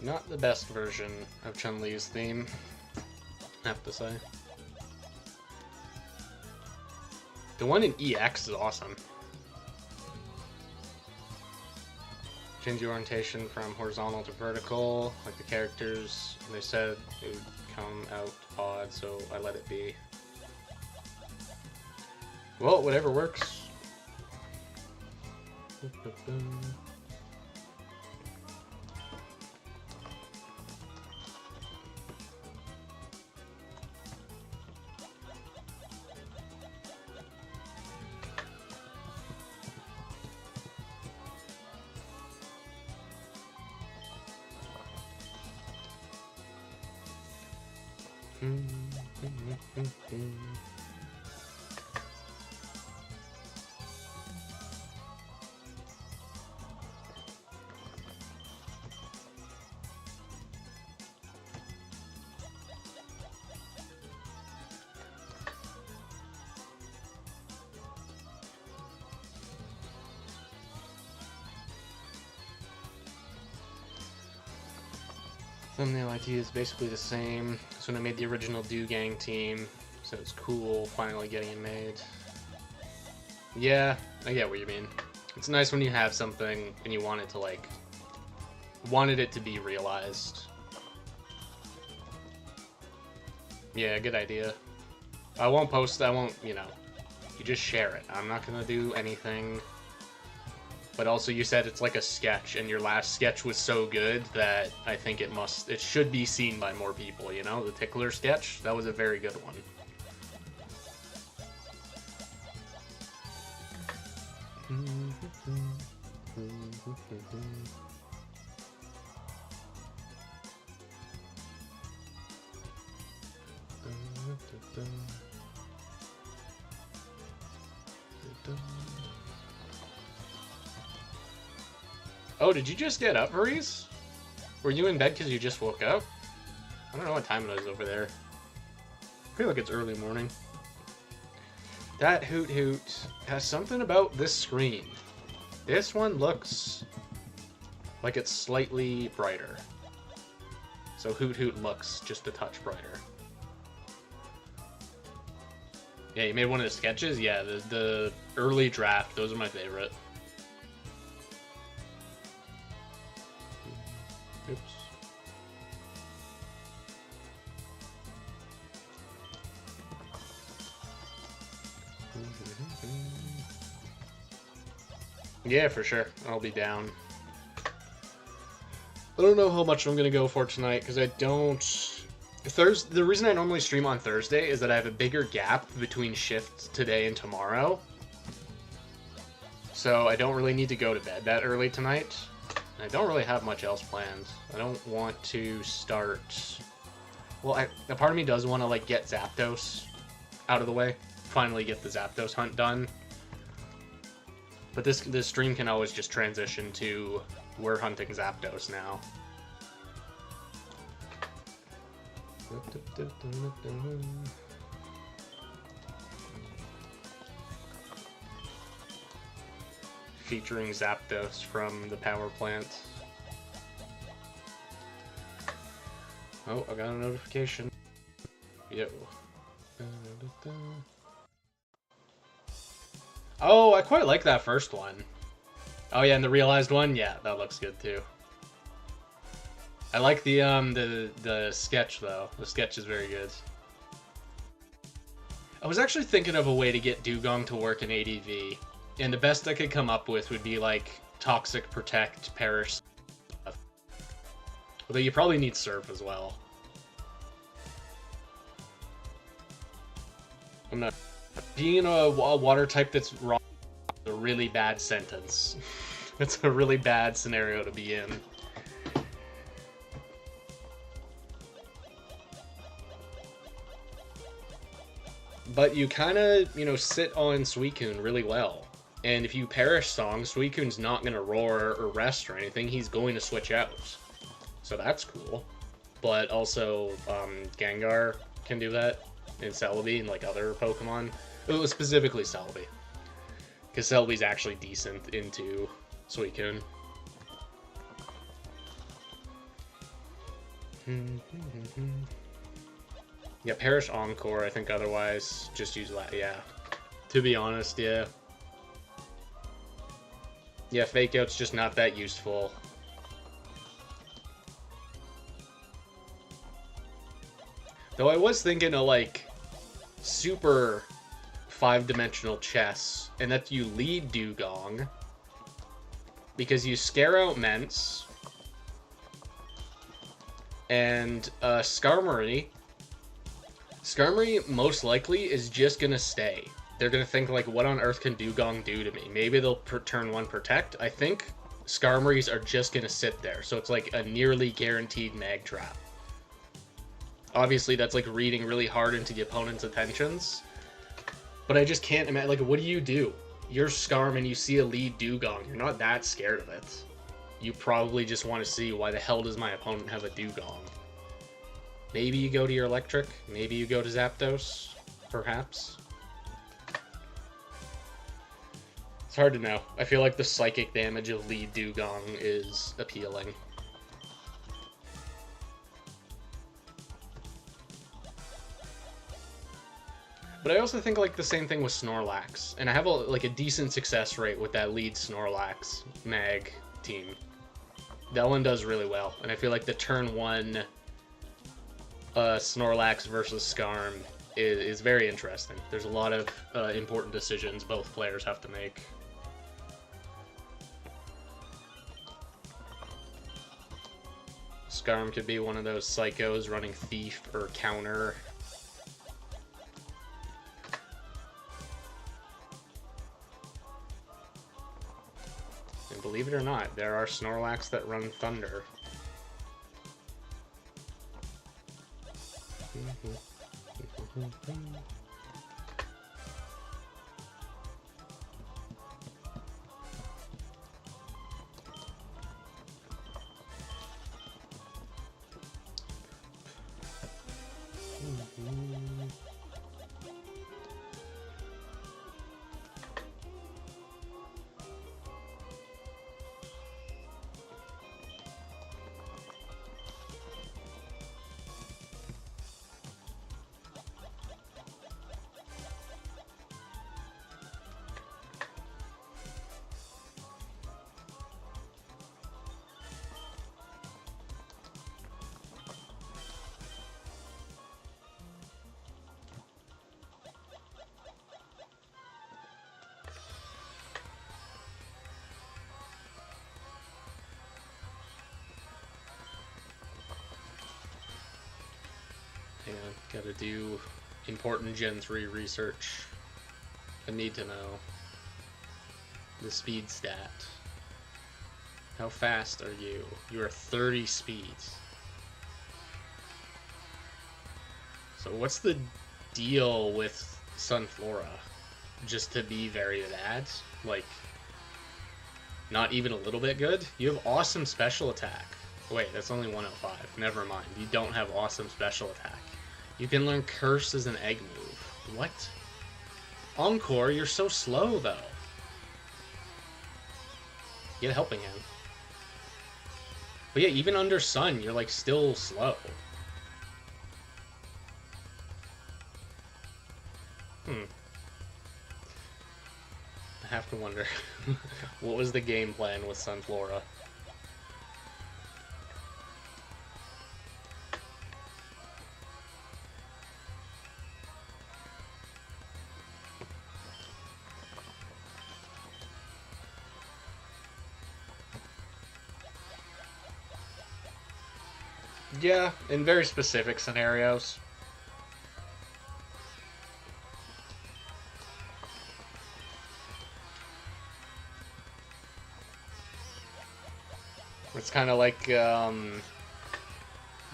Not the best version of Chun-Li's theme, I have to say. The one in EX is awesome. Change the orientation from horizontal to vertical, like the characters. They said it would come out odd, so I let it be. Well, whatever works. Thumbnail idea is basically the same. So when I made the original Gang team, so it's cool finally getting it made. Yeah, I get what you mean. It's nice when you have something and you want it to wanted it to be realized. Yeah, good idea. I won't post, you just share it. I'm not gonna do anything. But also you said it's like a sketch, and your last sketch was so good that I think it should be seen by more people, you know? The tickler sketch, that was a very good one. Oh, did you just get up, Maurice? Were you in bed because you just woke up? I don't know what time it is over there. I feel like it's early morning. That Hoot Hoot has something about this screen. This one looks like it's slightly brighter. So Hoot Hoot looks just a touch brighter. Yeah, you made one of the sketches? Yeah, the early draft, those are my favorite. Oops. Yeah, for sure. I'll be down. I don't know how much I'm gonna go for tonight, because I don't... The reason I normally stream on Thursday is that I have a bigger gap between shifts today and tomorrow. So I don't really need to go to bed that early tonight. I don't really have much else planned. I don't want to start... Well, a part of me does want to, get Zapdos out of the way. Finally get the Zapdos hunt done. But this stream can always just transition to we're hunting Zapdos now. Featuring Zapdos from the power plant. Oh, I got a notification. Yo. Oh, I quite like that first one. Oh yeah, and the realized one? Yeah, that looks good too. I like the sketch though. The sketch is very good. I was actually thinking of a way to get Dugong to work in ADV, and the best I could come up with would be Toxic, Protect, Perish. Although you probably need Surf as well. I'm not... Being a water type that's wrong is a really bad sentence. It's a really bad scenario to be in. But you kind of, sit on Suicune really well. And if you Perish Song, Suicune's not going to roar or rest or anything. He's going to switch out. So that's cool. But also, Gengar can do that. And Celebi and other Pokemon. It was specifically Celebi. Because Celebi's actually decent into Suicune. Yeah, Perish Encore, I think otherwise. Just use that, yeah. To be honest, yeah. Yeah, Fake Out's just not that useful. Though I was thinking of, super 5-dimensional chess, and that you lead Dugong, because you scare out Mence, and Skarmory most likely is just gonna stay. They're gonna think, what on earth can Dugong do to me? Maybe they'll turn 1 Protect. I think Skarmories are just gonna sit there, so it's a nearly guaranteed Mag Trap. Obviously, that's reading really hard into the opponent's attentions. But I just can't imagine, what do you do? You're Skarm and you see a lead Dugong. You're not that scared of it. You probably just want to see, why the hell does my opponent have a Dugong? Maybe you go to your Electric. Maybe you go to Zapdos. Perhaps. It's hard to know. I feel like the psychic damage of lead Dugong is appealing. But I also think like the same thing with Snorlax, and I have a decent success rate with that lead Snorlax mag team. That one does really well, and I feel like the turn 1 Snorlax versus Skarm is very interesting. There's a lot of important decisions both players have to make. Skarm could be one of those psychos running Thief or Counter. And believe it or not, there are Snorlax that run Thunder. Yeah, gotta do important Gen 3 research. I need to know the speed stat. How fast are you? You are 30 speeds. So what's the deal with Sunflora? Just to be very bad? Like, not even a little bit good? You have awesome special attack. Wait, that's only 105. Never mind. You don't have awesome special attack. You can learn Curse as an egg move. What? Encore, you're so slow, though. Get a helping hand. But yeah, even under Sun, you're, like, still slow. I have to wonder. What was the game plan with Sunflora? Yeah, in very specific scenarios. It's kind of like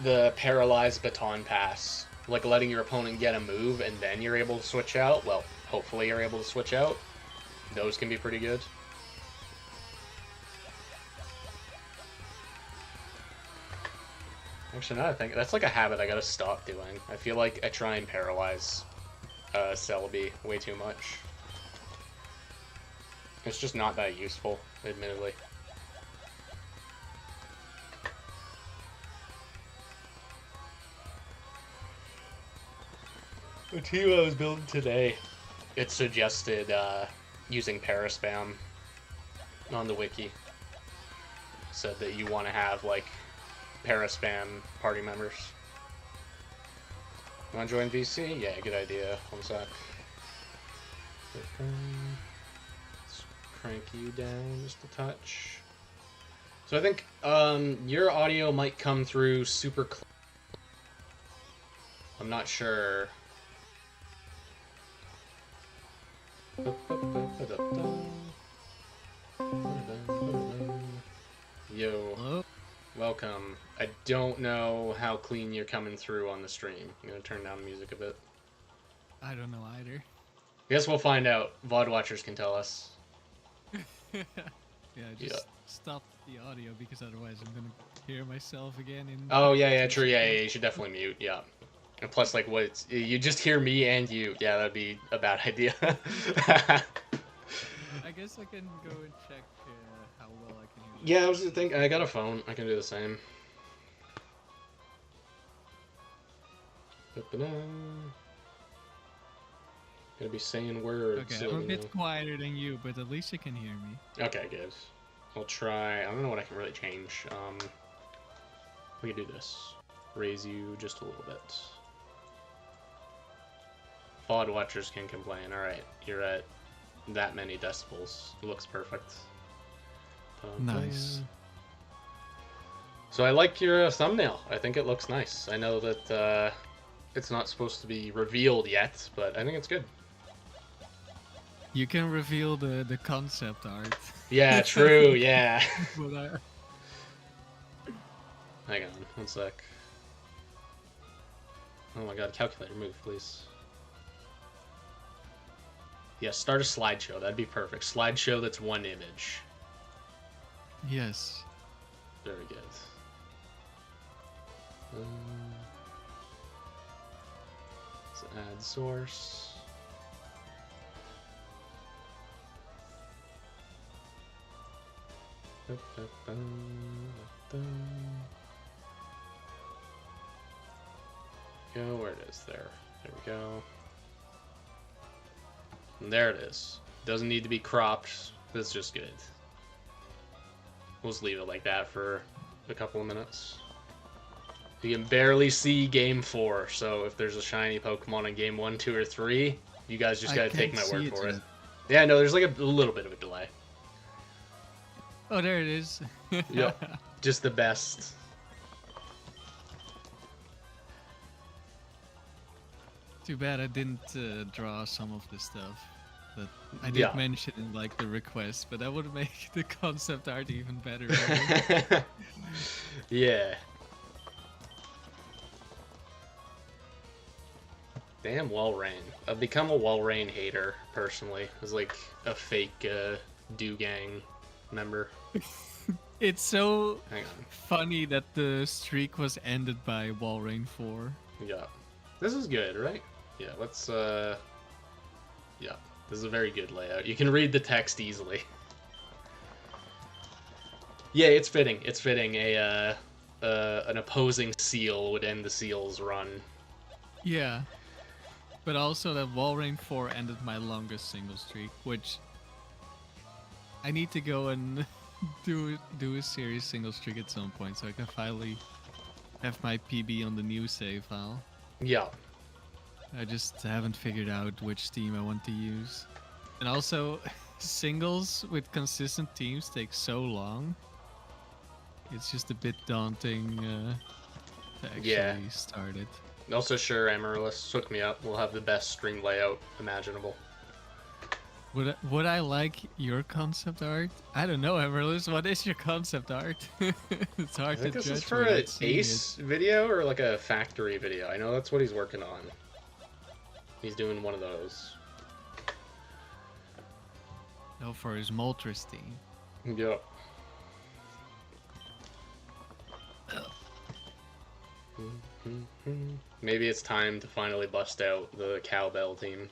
the paralyzed baton pass. Like letting your opponent get a move and then you're able to switch out. Well, hopefully you're able to switch out. Those can be pretty good. Actually, now I think that's like a habit I gotta stop doing. I feel like I try and paralyze Celebi way too much. It's just not that useful, admittedly. The team I was building today, it suggested using Paraspam on the wiki. Said that you want to have like Paraspam party members. Want to join VC? Yeah, good idea. One sec. Let's crank you down just a touch. So I think your audio might come through super clear. I'm not sure. Yo. Hello? Welcome. I don't know how clean you're coming through on the stream. I'm gonna turn down the music a bit. I don't know either. I guess we'll find out. VOD watchers can tell us. Yeah, just stop the audio because otherwise I'm gonna hear myself again in... Oh, yeah, true. Yeah, you should definitely mute, yeah. And plus, like, you just hear me and you. Yeah, that'd be a bad idea. I guess I can go and check how well I can hear you. Yeah, I was thinking, I got a phone. I can do the same. Gonna be saying words. Okay, so I'm a let me bit quieter than you, but at least you can hear me. know. Okay, good. I'll try. I don't know what I can really change. We can do this. Raise you just a little bit. VOD watchers can complain. Alright, you're at that many decibels. It looks perfect. Nice. So I like your thumbnail. I think it looks nice. I know that it's not supposed to be revealed yet, but I think it's good. You can reveal the concept art. Yeah, true, yeah. But Hang on, one sec. Oh my god, calculator, move, please. Yeah, start a slideshow. That'd be perfect. Slideshow that's one image. yes. Very good. Let's add source. Go where it is there. There we go. And there it is. Doesn't need to be cropped. That's just good. We'll just leave it like that for a couple of minutes. You can barely see game 4, so if there's a shiny Pokemon in game 1, 2, or 3, you guys just gotta take my word for it. Yeah, no, there's like a little bit of a delay. Oh, there it is. Yep. Just the best. Too bad I didn't draw some of this stuff. But I did mention in like the request, but that would make the concept art even better. Right? Yeah. Damn Walrein. I've become a Walrein hater, personally. As like a fake Do Gang member. It's so Hang on. funny that the streak was ended by Walrein 4. Yeah. This is good, right? Yeah, let's yeah. This is a very good layout. You can read the text easily. Yeah, it's fitting. It's fitting. An opposing seal would end the seal's run. Yeah. But also that Walrein 4 ended my longest single streak, which I need to go and do a serious single streak at some point so I can finally have my PB on the new save file. Yeah. I just haven't figured out which team I want to use. And also, singles with consistent teams take so long. It's just a bit daunting to actually start it. Also, sure, Amaryllis, hook me up. We'll have the best stream layout imaginable. Would I like your concept art? I don't know, Amaryllis. What is your concept art? It's hard to judge. This is for an Ace video or like a factory video. I know that's what he's working on. He's doing one of those. Oh, for his Moltres team. Yep. Maybe it's time to finally bust out the cowbell team.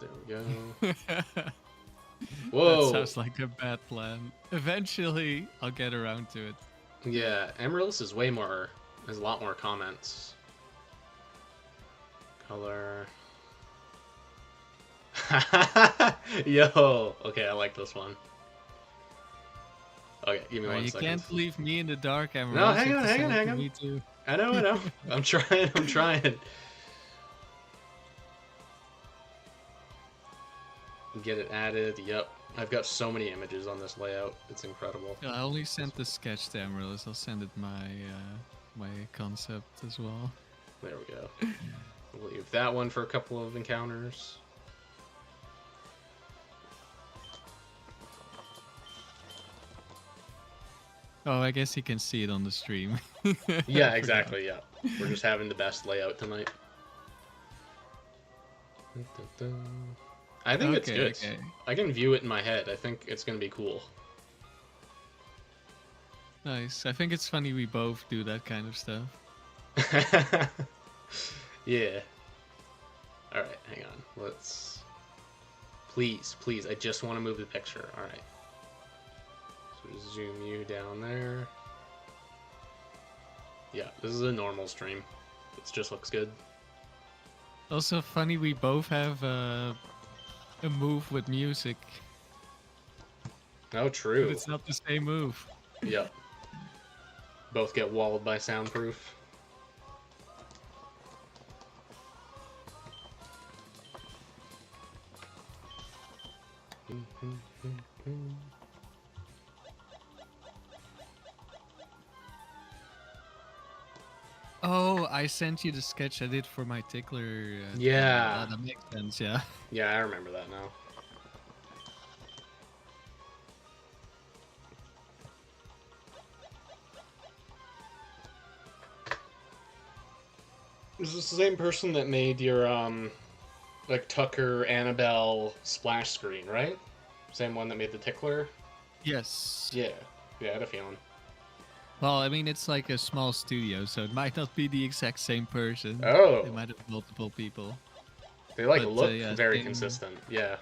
There we go. Whoa! That sounds like a bad plan. Eventually, I'll get around to it. Yeah, Amaryllis is way more... has a lot more comments. Color... Yo! Okay, I like this one. Okay, give me 1 second. You can't leave me in the dark, Amaryllis. No, hang on. Me too. I know. I'm trying. Get it added. Yep. I've got so many images on this layout. It's incredible. Yeah, I only sent the sketch to Amaryllis. I'll send it my concept as well. There we go. We'll leave that one for a couple of encounters. Oh, I guess you can see it on the stream. Yeah, exactly, yeah. We're just having the best layout tonight. I think it's good. Okay. I can view it in my head. I think it's going to be cool. Nice. I think it's funny we both do that kind of stuff. Yeah. Alright, hang on. Let's... Please, I just want to move the picture. Alright. So zoom you down there. Yeah, this is a normal stream. It just looks good. Also funny, we both have a move with music, Oh, but true. it's not the same move. Yep. Both get walled by soundproof. Oh, I sent you the sketch I did for my tickler. Yeah. That makes sense, yeah. Yeah, I remember that now. Is this the same person that made your, like, Tucker Annabelle splash screen, right? Same one that made the tickler? Yes. Yeah. Yeah, I had a feeling. Well, I mean, it's like a small studio, so it might not be the exact same person. Oh. They might have multiple people. They, like, But, look yeah, very same- consistent. Yeah.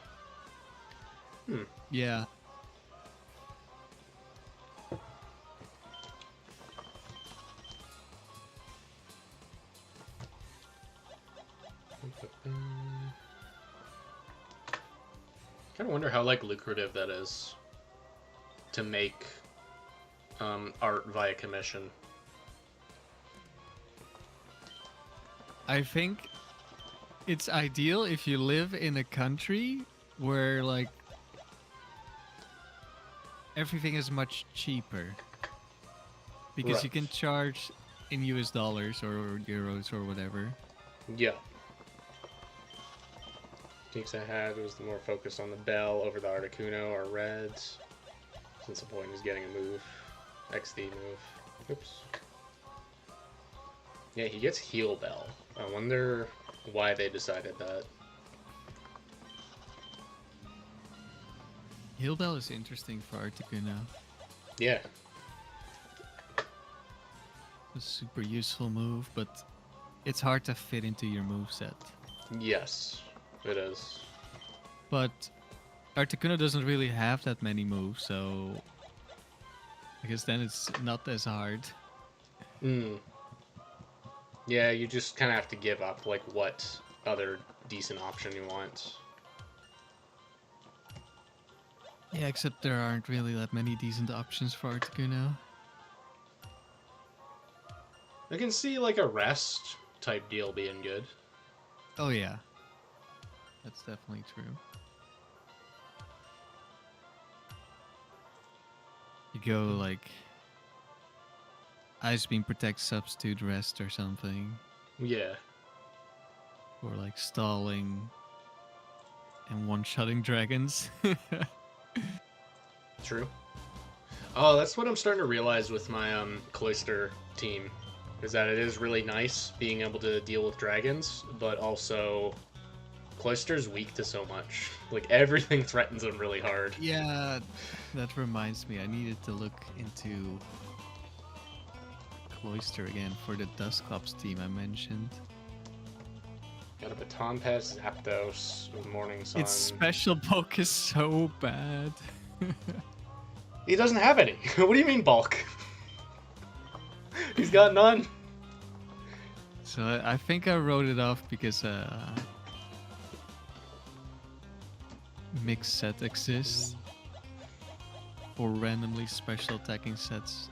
Hmm. Yeah. Kind of wonder how, like, lucrative that is to make art via commission. I think it's ideal if you live in a country where, like, everything is much cheaper. Because Right. you can charge in US dollars or euros or whatever. Yeah. Techniques I had was the more focus on the bell over the Articuno or reds. Since the point is getting a move. XD move. Oops. Yeah, he gets heal bell. I wonder why they decided that. Hillbell is interesting for Articuno. Yeah. A super useful move, but it's hard to fit into your moveset. Yes, it is. But Articuno doesn't really have that many moves, so I guess then it's not as hard. Hmm. Yeah, you just kind of have to give up, like, what other decent option you want. Yeah, except there aren't really that many decent options for Articuno. I can see, like, a rest type deal being good. Oh yeah. That's definitely true. You go like Ice Beam Protect Substitute Rest or something. Yeah. Or like stalling and one-shotting dragons. True. Oh, that's what I'm starting to realize with my Cloister team, is that it is really nice being able to deal with dragons, but also Cloister's weak to so much. Like, everything threatens him really hard. Yeah, that reminds me. I needed to look into Cloister again for the Dusclops team I mentioned. Got a Baton Pass, Zapdos, with Morning Sun. Its special bulk is so bad. He doesn't have any. What do you mean bulk? He's got none. So I think I wrote it off because mixed set exists. Or randomly special attacking sets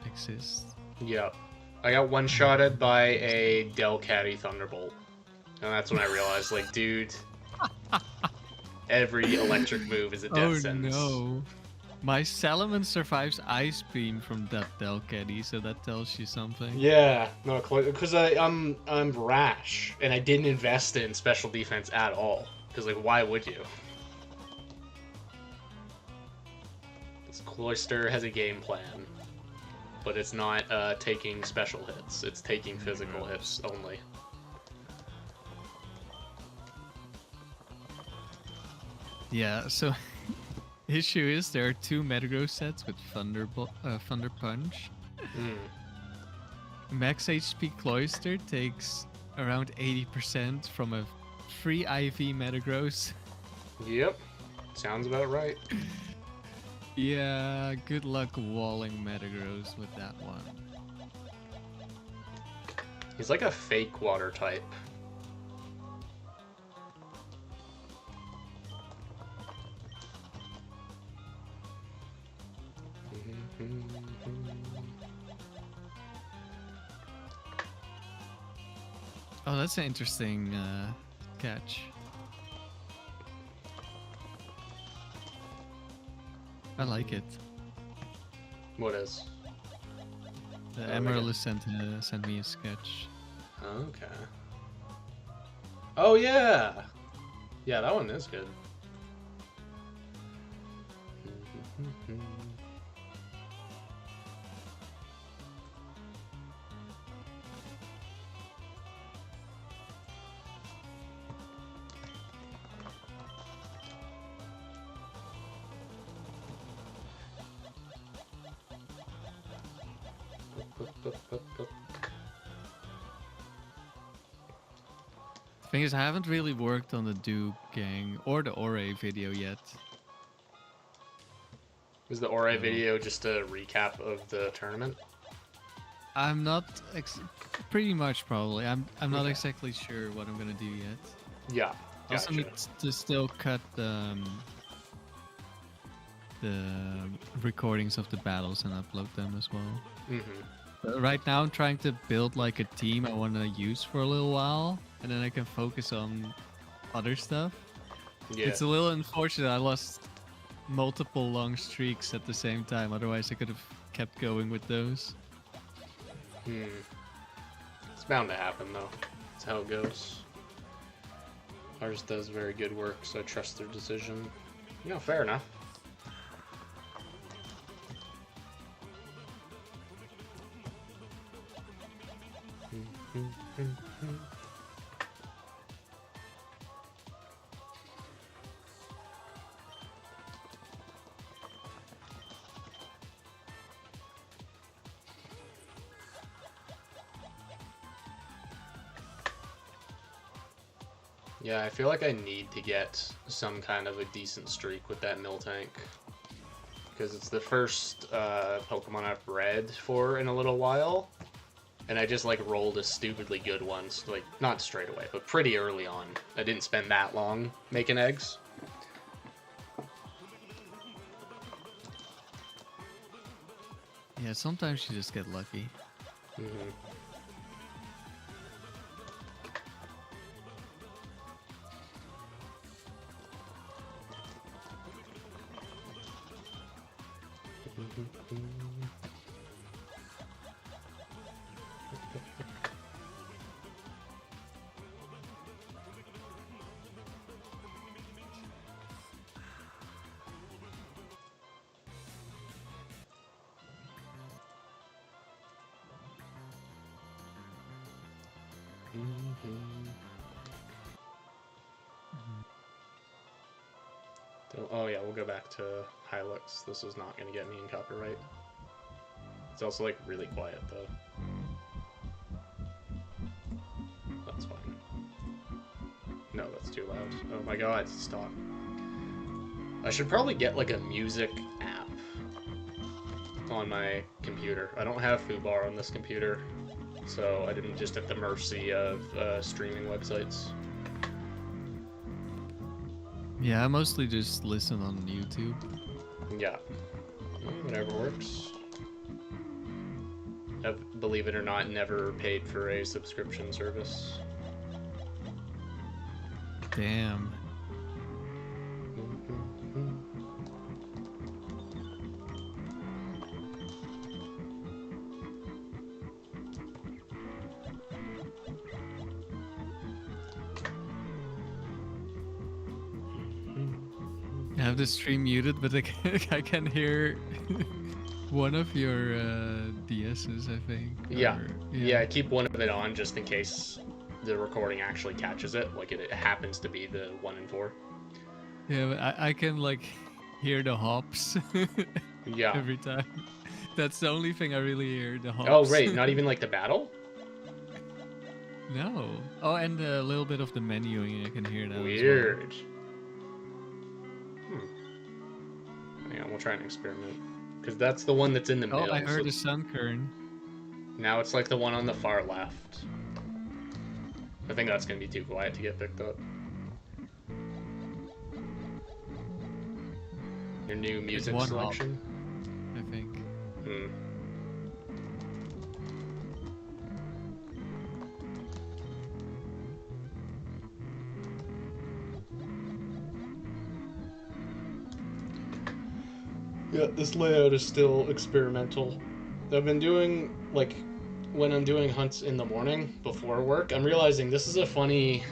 exist. Yep. I got one-shotted by a Delcatty Thunderbolt. And that's when I realized, like, dude, every electric move is a death sentence. No. My Salamence survives Ice Beam from that Delcatty, so that tells you something. Yeah, no, because I'm rash, and I didn't invest in special defense at all. Because, like, why would you? This Cloister has a game plan, but it's not taking special hits. It's taking physical hits only. Yeah, so issue is there are two Metagross sets with Thunder Punch. Mm. Max HP Cloister takes around 80% from a free IV Metagross. Yep, sounds about right. Yeah, good luck walling Metagross with that one. He's like a fake water type. Oh, that's an interesting catch. I like it. What is? The Oh, Emerald sent me a sketch. Okay. Oh yeah, yeah, that one is good. Thing is, I haven't really worked on the Duke gang or the Ore video yet. Was the Ore video just a recap of the tournament? I'm not pretty much probably. I'm not Okay. exactly sure what I'm gonna do yet. Yeah. I also Gotcha. need to still cut the recordings of the battles and upload them as well. But right now I'm trying to build like a team I want to use for a little while, and then I can focus on other stuff. Yeah. It's a little unfortunate I lost multiple long streaks at the same time, otherwise I could have kept going with those. It's bound to happen though. That's how it goes. Ours does very good work, so I trust their decision. You know, fair enough. Yeah, I feel like I need to get some kind of a decent streak with that mill tank. Because it's the first Pokemon I've bred for in a little while. And I just like rolled a stupidly good one, like not straight away, but pretty early on. I didn't spend that long making eggs. Yeah, sometimes you just get lucky. Oh yeah, we'll go back to Hilux. This is not going to get me in copyright. It's also like really quiet though. That's fine. No, that's too loud. Oh my god, stop. I should probably get like a music app on my computer. I don't have Fubar on this computer, so I didn't just at the mercy of streaming websites. Yeah, I mostly just listen on YouTube. Yeah. Whatever works. I've, believe it or not, never paid for a subscription service. Damn. I have the stream muted, but I can hear one of your DSs, I think. Yeah. Yeah, I keep one of it on just in case the recording actually catches it, like it happens to be the 1 in 4. Yeah, but I can like hear the hops Yeah. every time. That's the only thing I really hear, the hops. Oh, right, not even like the battle? No. Oh, and a little bit of the menuing, I can hear that. Weird. Hang on, we'll try an experiment. Because that's the one that's in the middle. Oh, I heard so a sun kern. now it's like the one on the far left. I think that's going to be too quiet to get picked up. Your new It's music one hop, selection? I think. Hmm. Yeah, this layout is still experimental. I've been doing, like, when I'm doing hunts in the morning before work, I'm realizing this is a funny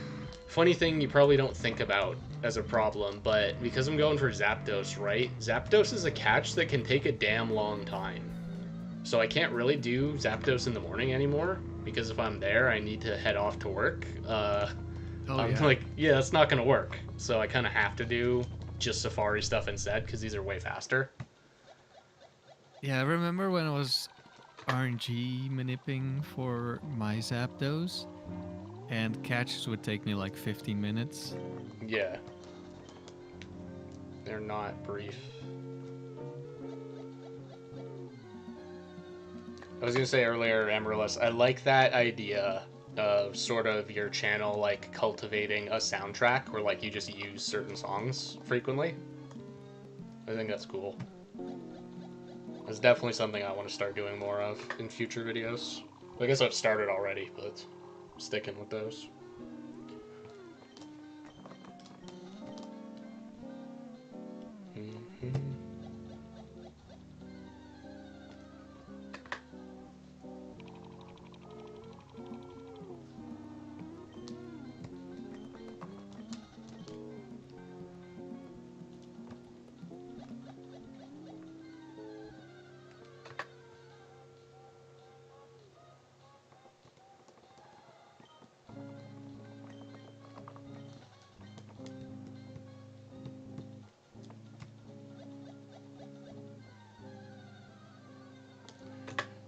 thing you probably don't think about as a problem, but because I'm going for Zapdos, right? Zapdos is a catch that can take a damn long time. So I can't really do Zapdos in the morning anymore because if I'm there, I need to head off to work. Oh I'm yeah. like, yeah, that's not going to work. So I kind of have to do just Safari stuff instead because these are way faster. Yeah, I remember when I was RNG maniping for my Zapdos, and catches would take me like 15 minutes. Yeah, they're not brief. I was gonna say earlier, Amaryllis, I like that idea of sort of your channel like cultivating a soundtrack where like you just use certain songs frequently. I think that's cool. It's definitely something I want to start doing more of in future videos. I guess I've started already, but sticking with those. Mm-hmm.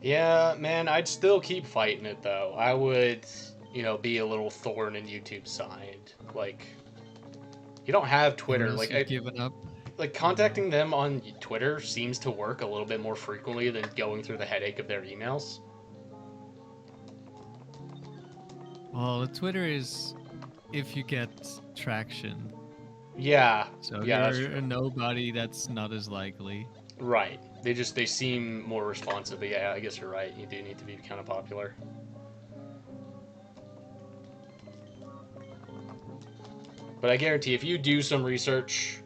Yeah, man, I'd still keep fighting it though. I would, be a little thorn in YouTube's side. Like, you don't have Twitter. Unless you've given up. Like contacting them on Twitter seems to work a little bit more frequently than going through the headache of their emails. Well, Twitter is if you get traction. Yeah, So if yeah, that's you're true. a nobody, that's not as likely. Right. They seem more responsive. But yeah, I guess you're right. You do need to be kind of popular. But I guarantee if you do some research,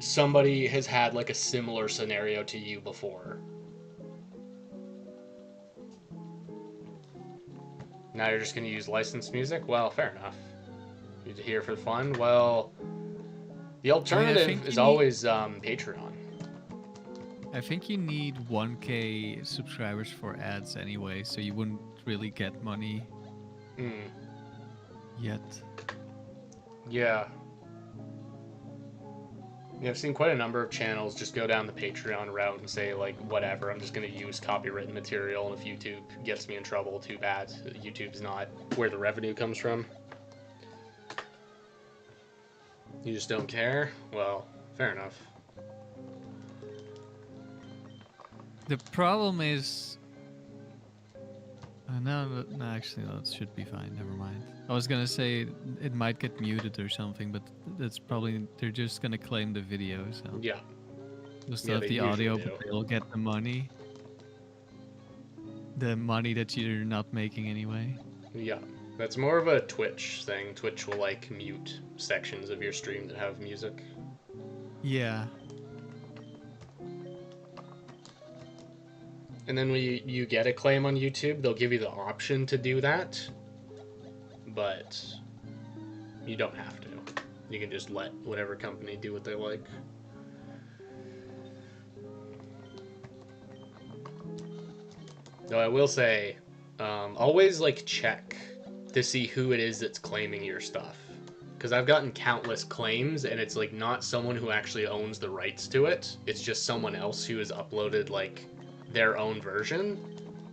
somebody has had like a similar scenario to you before. Now you're just going to use licensed music? Well, fair enough. You're here for fun? Well, the I mean, alternative is always Patreon. I think you need 1K subscribers for ads anyway, so you wouldn't really get money Hmm. yet. Yeah. Yeah, I've seen quite a number of channels just go down the Patreon route and say, like, whatever, I'm just going to use copywritten material, and if YouTube gets me in trouble, too bad. YouTube's not where the revenue comes from. You just don't care? Well, fair enough. The problem is, no, actually, that should be fine. Never mind. I was gonna say it might get muted or something, but that's probably they're just gonna claim the video, so Yeah. you'll still Yeah, have they the usually audio, but do. they'll get the money that you're not making anyway. Yeah. That's more of a Twitch thing. Twitch will, like, mute sections of your stream that have music. Yeah. And then when you get a claim on YouTube, they'll give you the option to do that, but you don't have to. You can just let whatever company do what they like. Though I will say, always like check to see who it is that's claiming your stuff. Because I've gotten countless claims, and it's like not someone who actually owns the rights to it. It's just someone else who has uploaded like their own version,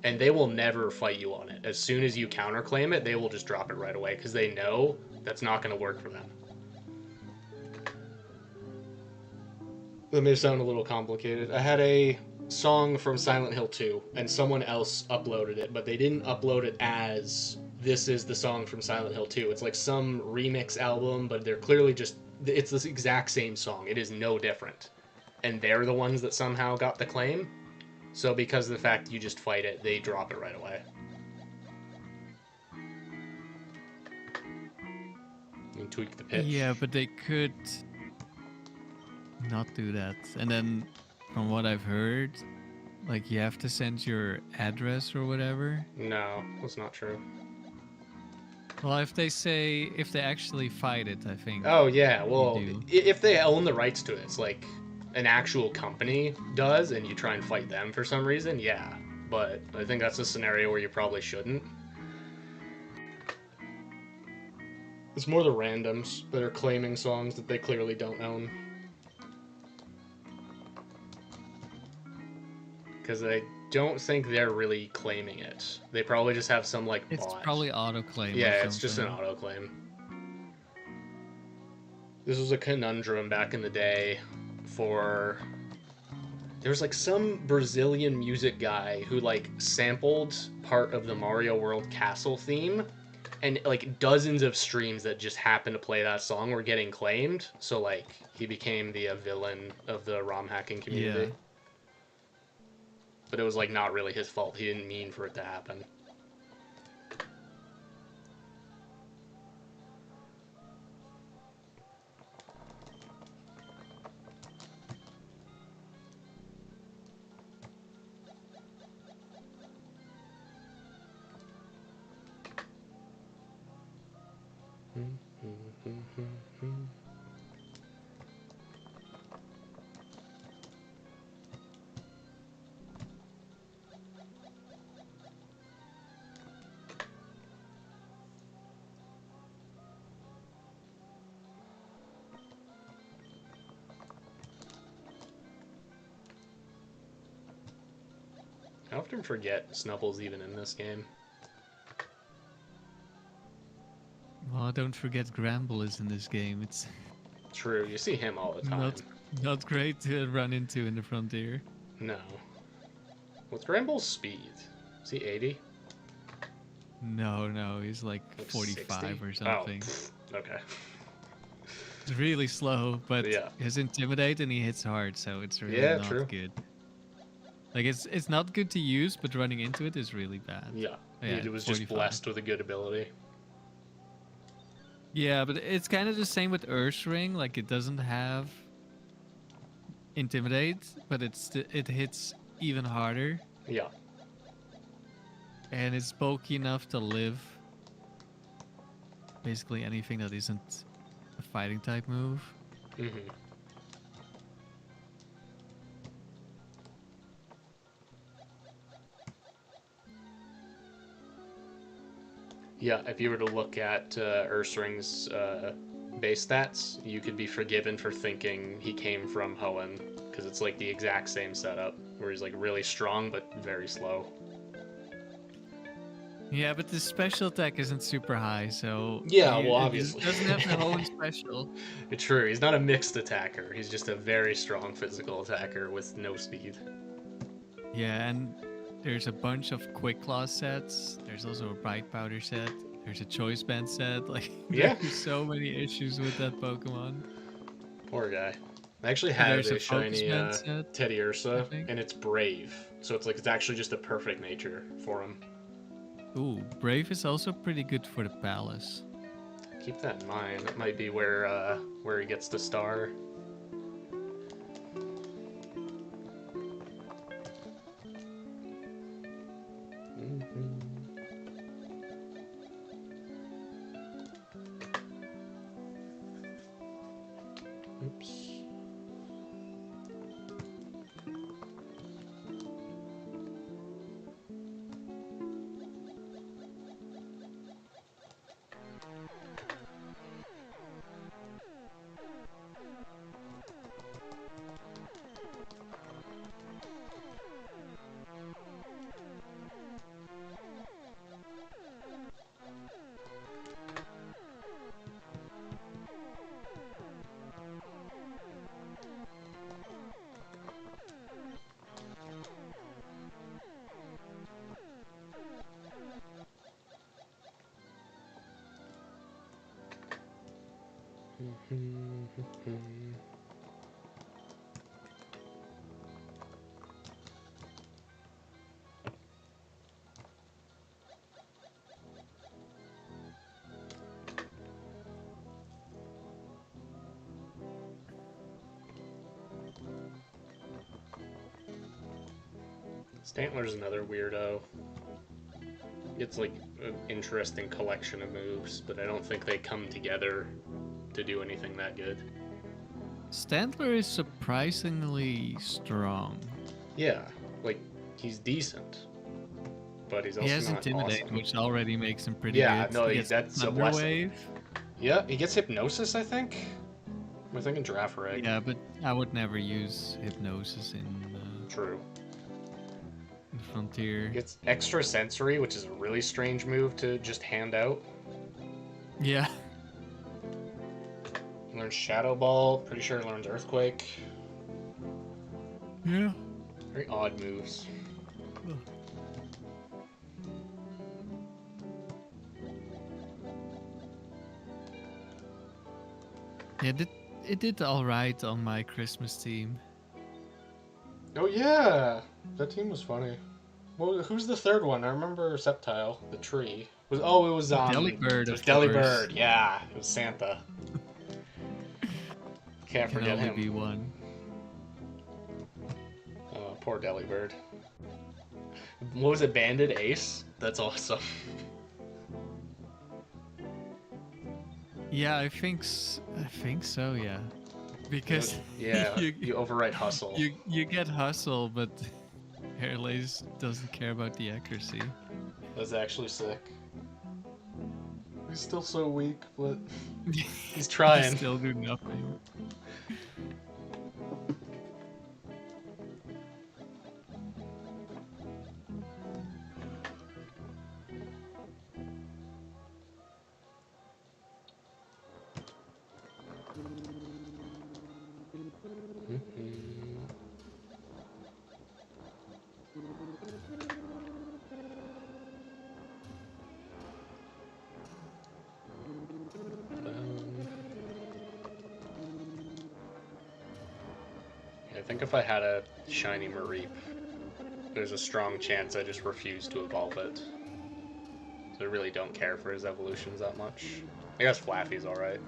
and they will never fight you on it. As soon as you counterclaim it, they will just drop it right away because they know that's not going to work for them. That may sound a little complicated. I had a song from Silent Hill 2, and someone else uploaded it, but they didn't upload it as this is the song from Silent Hill 2. It's like some remix album, but they're clearly just it's this exact same song. It is no different. And they're the ones that somehow got the claim. So because of the fact you just fight it, they drop it right away. You tweak the pitch. Yeah, but they could not do that. And then, from what I've heard, like you have to send your address or whatever. No, that's not true. Well, if they actually fight it, I think. Oh yeah, you well, do. if they own the rights to it, it's like an actual company does, and you try and fight them for some reason, yeah. But I think that's a scenario where you probably shouldn't. It's more the randoms that are claiming songs that they clearly don't own. Because I don't think they're really claiming it. They probably just have some like It's bot. probably autoclaim. Yeah, or it's just an something. auto claim. This was a conundrum back in the day for there was like some Brazilian music guy who like sampled part of the Mario World castle theme, and like dozens of streams that just happened to play that song were getting claimed. So like he became the villain of the ROM hacking community. Yeah. But it was like not really his fault. He didn't mean for it to happen. I often forget Snubble's even in this game. Well, don't forget Gramble is in this game. It's True, you see him all the time. not great to run into in the frontier. No. What's Gramble's speed? Is he 80? No, he's like 45 60? or something. Oh, okay. It's really slow, but Yeah. his intimidate and he hits hard, so it's really Yeah, not true. good. Like it's not good to use, but running into it is really bad. Yeah. Yeah, He was just 45. blessed with a good ability. Yeah, but it's kind of the same with Ring. Like it doesn't have intimidate, but it hits even harder, Yeah. and it's bulky enough to live basically anything that isn't a fighting type move. Mm-hmm. Yeah, if you were to look at Ursaring's base stats, you could be forgiven for thinking he came from Hoenn, because it's like the exact same setup, where he's like really strong but very slow. Yeah, but the special attack isn't super high, so Yeah, it well, obviously. doesn't have the whole special. It's true, he's not a mixed attacker, he's just a very strong physical attacker with no speed. Yeah, and there's a bunch of quick claw sets. There's also a bright powder set. There's a choice band set. Like, Yeah. there's so many issues with that Pokemon. Poor guy. I actually And have there's a a shiny focus band set, Teddy Ursa, I think. and it's Brave. So it's like it's actually just a perfect nature for him. Ooh, Brave is also pretty good for the Palace. Keep that in mind. That might be where he gets the star. Oops. Stantler's another weirdo. It's like an interesting collection of moves, but I don't think they come together to do anything that good. Stantler is surprisingly strong. Yeah, like he's decent, but he's He also has not Intimidate, awesome. which already makes him pretty Yeah, good. no, He gets that's a Thunder blessing. Wave. Yeah, he gets Hypnosis, I think. We're thinking Giraffe Rig. Yeah, but I would never use Hypnosis in True. Frontier. He gets Extra Sensory, which is a really strange move to just hand out. Yeah. He learns Shadow Ball. Pretty sure he learns Earthquake. Yeah. Very odd moves. Yeah, it did all right on my Christmas team. Oh yeah, that team was funny. Well, who's the third one? I remember Sceptile, the tree. It was Delibird, it was of course. Delibird. Yeah, it was Santa. Can't Can forget only him. be one. Oh, poor Delibird. What was it, Banded Ace? That's awesome. Yeah, I think so. Yeah, because Yeah, you overwrite Hustle. you get Hustle, but Hairlace doesn't care about the accuracy. That's actually sick. He's still so weak, but he's trying. You still do nothing. I think if I had a shiny Mareep, there's a strong chance I just refuse to evolve it. So I really don't care for his evolutions that much. I guess Flaffy's alright.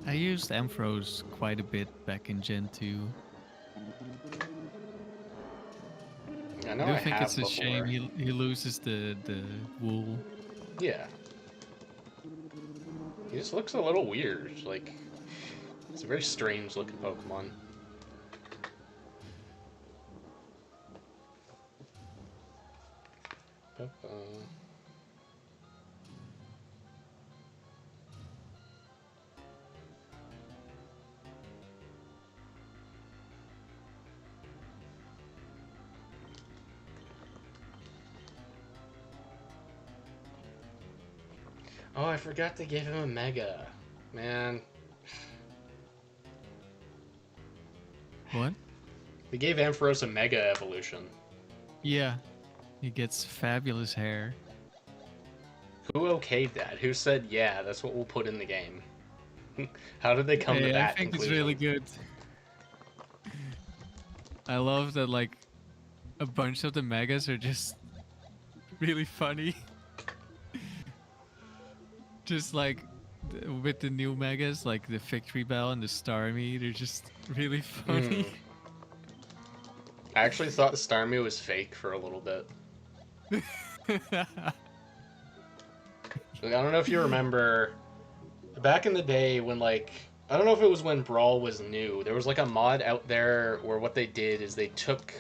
I used Ampharos quite a bit back in Gen 2. I know I do I think have it's a before. shame he loses the wool. Yeah. He just looks a little weird. Like, it's a very strange looking Pokemon. Oh, I forgot to give him a Mega. Man. What? They gave Ampharos a Mega evolution. Yeah, he gets fabulous hair. Who okayed that? Who said, yeah, that's what we'll put in the game? How did they come to that I think conclusion? it's really good. I love that, like, a bunch of the megas are just really funny. Just like with the new megas, like the Victory Bell and the Starmie, they're just really funny. I actually thought Starmie was fake for a little bit. I don't know if you remember, back in the day when, like, I don't know if it was when Brawl was new, there was like a mod out there where what they did is they took,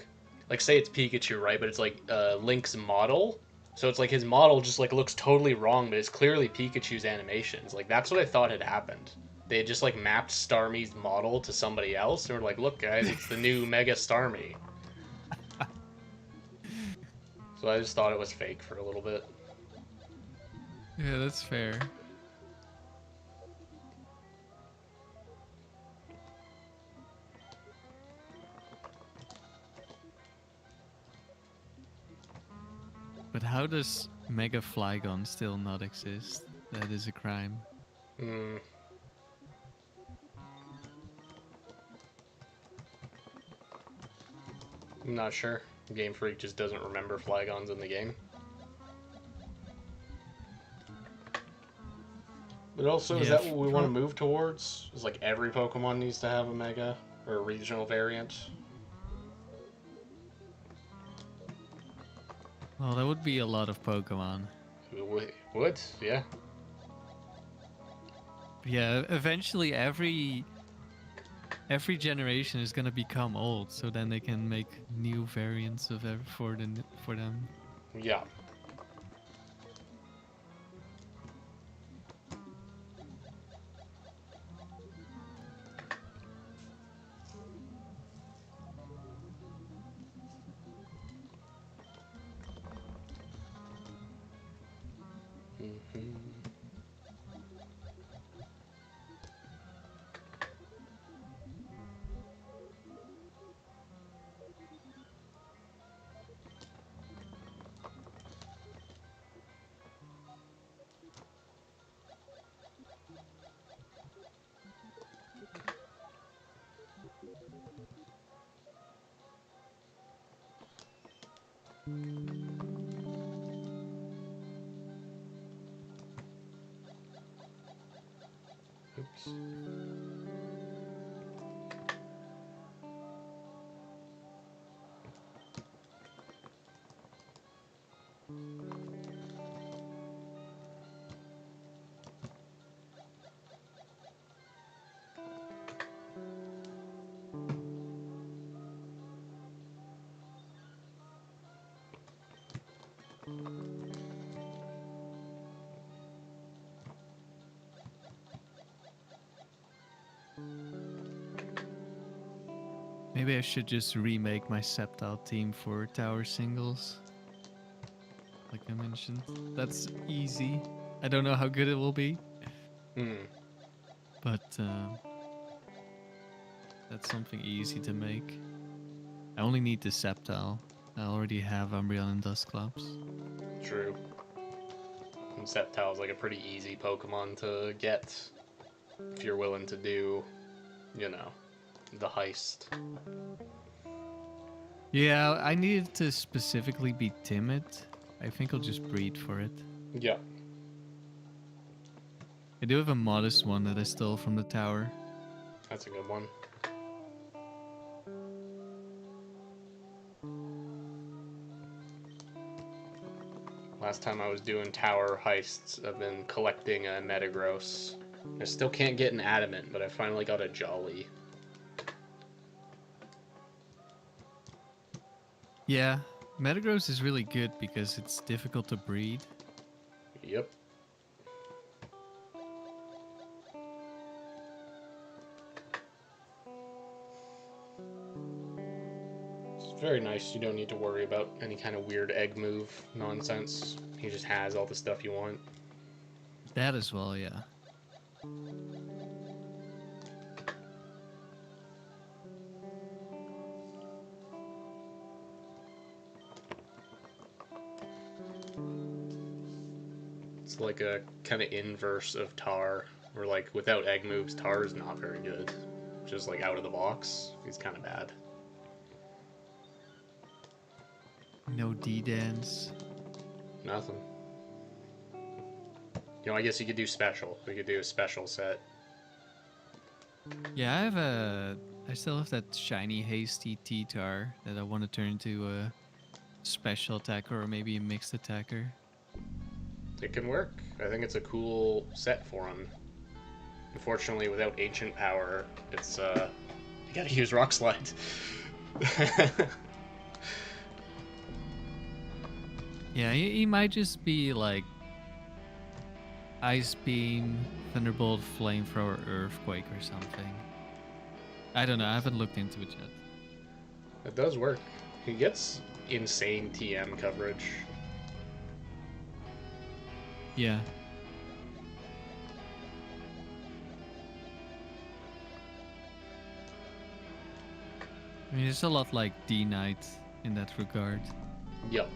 like, say it's Pikachu, right, but it's like Link's model, so it's like his model just like looks totally wrong, but it's clearly Pikachu's animations. Like, that's what I thought had happened. They had just like mapped Starmie's model to somebody else and were like, look guys, it's the new Mega Starmie. So I just thought it was fake for a little bit. Yeah, that's fair. But how does Mega Flygon still not exist? That is a crime. Hmm. I'm not sure. Game Freak just doesn't remember Flygons in the game. But also, is Yeah, that what we want to move towards? Is like every Pokemon needs to have a Mega or a regional variant? well, that would be a lot of Pokemon. Would? Yeah. Yeah, eventually every generation is gonna become old, so then they can make new variants of for them. Yeah. Hmm. Oops. Maybe I should just remake my Sceptile team for Tower Singles, like I mentioned. That's easy. I don't know how good it will be, Hmm. but that's something easy to make. I only need the Sceptile. I already have Umbreon and Dusclops. True. And Sceptile's like a pretty easy Pokemon to get if you're willing to do, you know, the heist. Yeah, I needed to specifically be timid. I think I'll just breed for it. Yeah. I do have a modest one that I stole from the tower. That's a good one. Last time I was doing tower heists, I've been collecting a Metagross. I still can't get an Adamant, but I finally got a Jolly. Yeah, Metagross is really good because it's difficult to breed. Yep. It's very nice. You don't need to worry about any kind of weird egg move nonsense. He just has all the stuff you want. That as well, yeah. It's like a kind of inverse of Tar, where like without egg moves, Tar is not very good. Just like out of the box, he's kind of bad. No D-Dance. Nothing. You know, I guess you could do special. We could do a special set. Yeah, I still have that shiny hasty T-Tar that I want to turn into a special attacker or maybe a mixed attacker. It can work. I think it's a cool set for him. Unfortunately, without ancient power, it's you gotta use Rock Slide. Yeah, he might just be like Ice Beam, Thunderbolt, Flamethrower, Earthquake or something. I don't know, I haven't looked into it yet. It does work. He gets insane TM coverage. Yeah. I mean, it's a lot like D-Knight in that regard. Yep.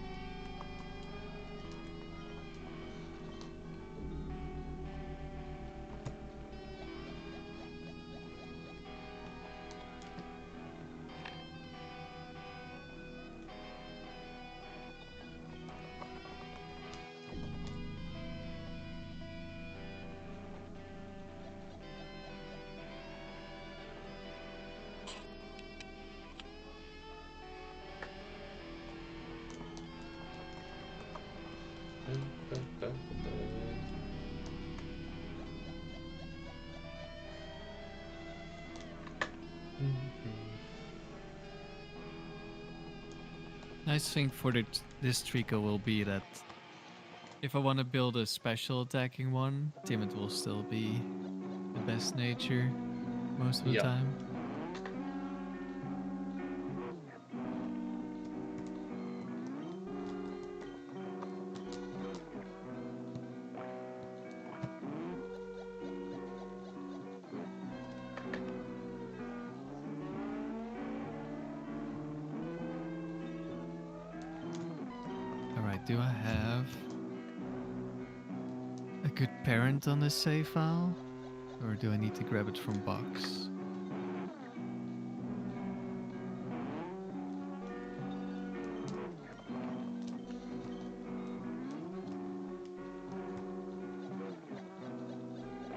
Nice thing for this Trico will be that if I want to build a special attacking one, Timid will still be the best nature most of the Yep. time. Alright, do I have a good parent on this save file? Or do I need to grab it from box?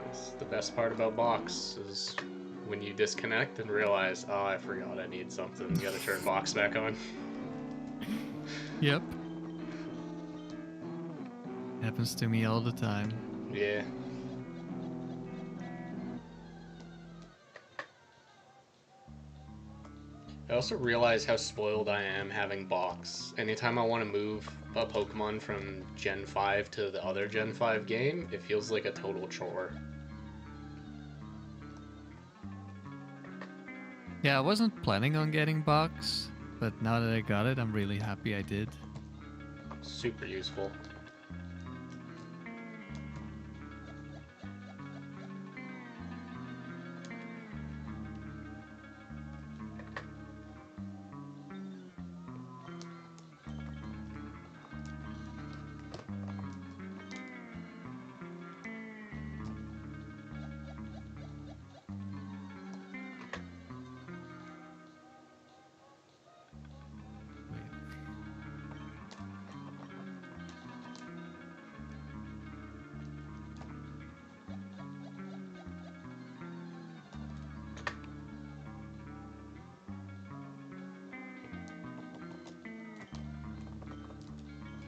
It's the best part about box is when you disconnect and realize, oh, I forgot I need something. You gotta turn box back on. Yep. Happens to me all the time. Yeah. I also realize how spoiled I am having box. Anytime I want to move a Pokemon from Gen 5 to the other Gen 5 game, it feels like a total chore. Yeah, I wasn't planning on getting box, but now that I got it, I'm really happy I did. Super useful.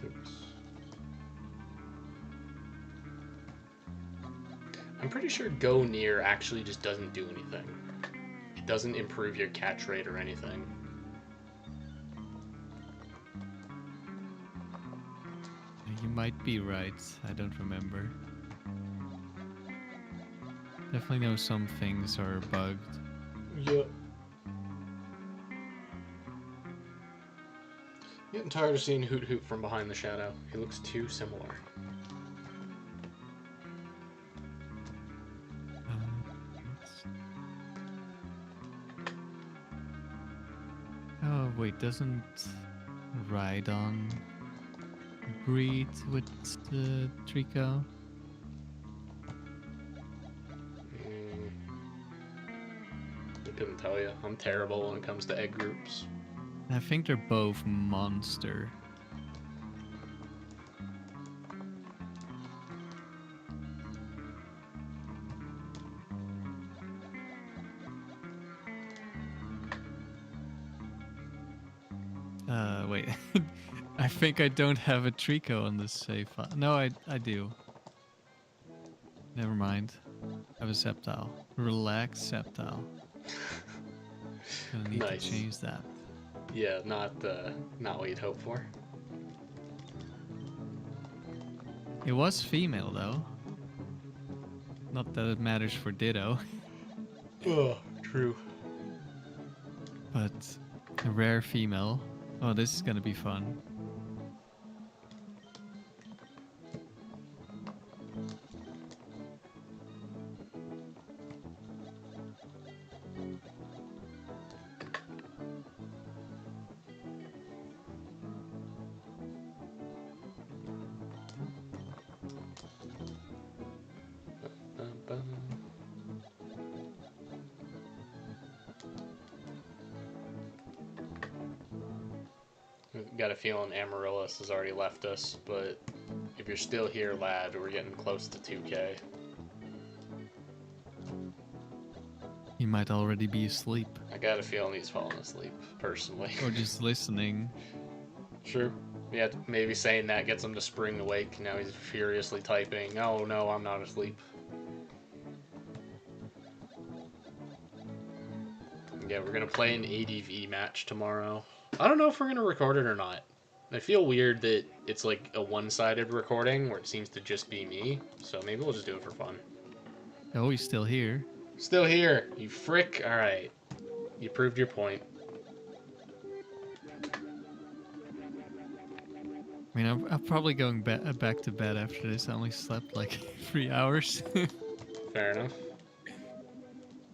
Oops. I'm pretty sure Go Near actually just doesn't do anything. It doesn't improve your catch rate or anything. You might be right. I don't remember. Definitely know some things are bugged. Yep. Getting tired of seeing Hoot Hoot from behind the shadow. He looks too similar. Oh wait, doesn't Rhydon breed with the Trico? I couldn't tell you. I'm terrible when it comes to egg groups. I think they're both monster. Wait. I think I don't have a Trico on this save file. No, I do. Never mind. I have a Sceptile. Relax Sceptile. Gonna need Nice. to change that. Yeah, not what you'd hope for. It was female though. Not that it matters for Ditto. Oh, true. But a rare female. Oh, this is gonna be fun. Got a feeling Amaryllis has already left us, but if you're still here, lad, we're getting close to 2K. He might already be asleep. I got a feeling he's falling asleep, personally. Or just listening. True. Yeah, maybe saying that gets him to spring awake. Now he's furiously typing, oh no, I'm not asleep. Yeah, we're gonna play an ADV match tomorrow. I don't know if we're gonna record it or not. I feel weird that it's like a one-sided recording where it seems to just be me. So maybe we'll just do it for fun. Oh, he's still here. Still here, you frick. All right, you proved your point. I mean, I'm probably going back to bed after this. I only slept like 3 hours. Fair enough.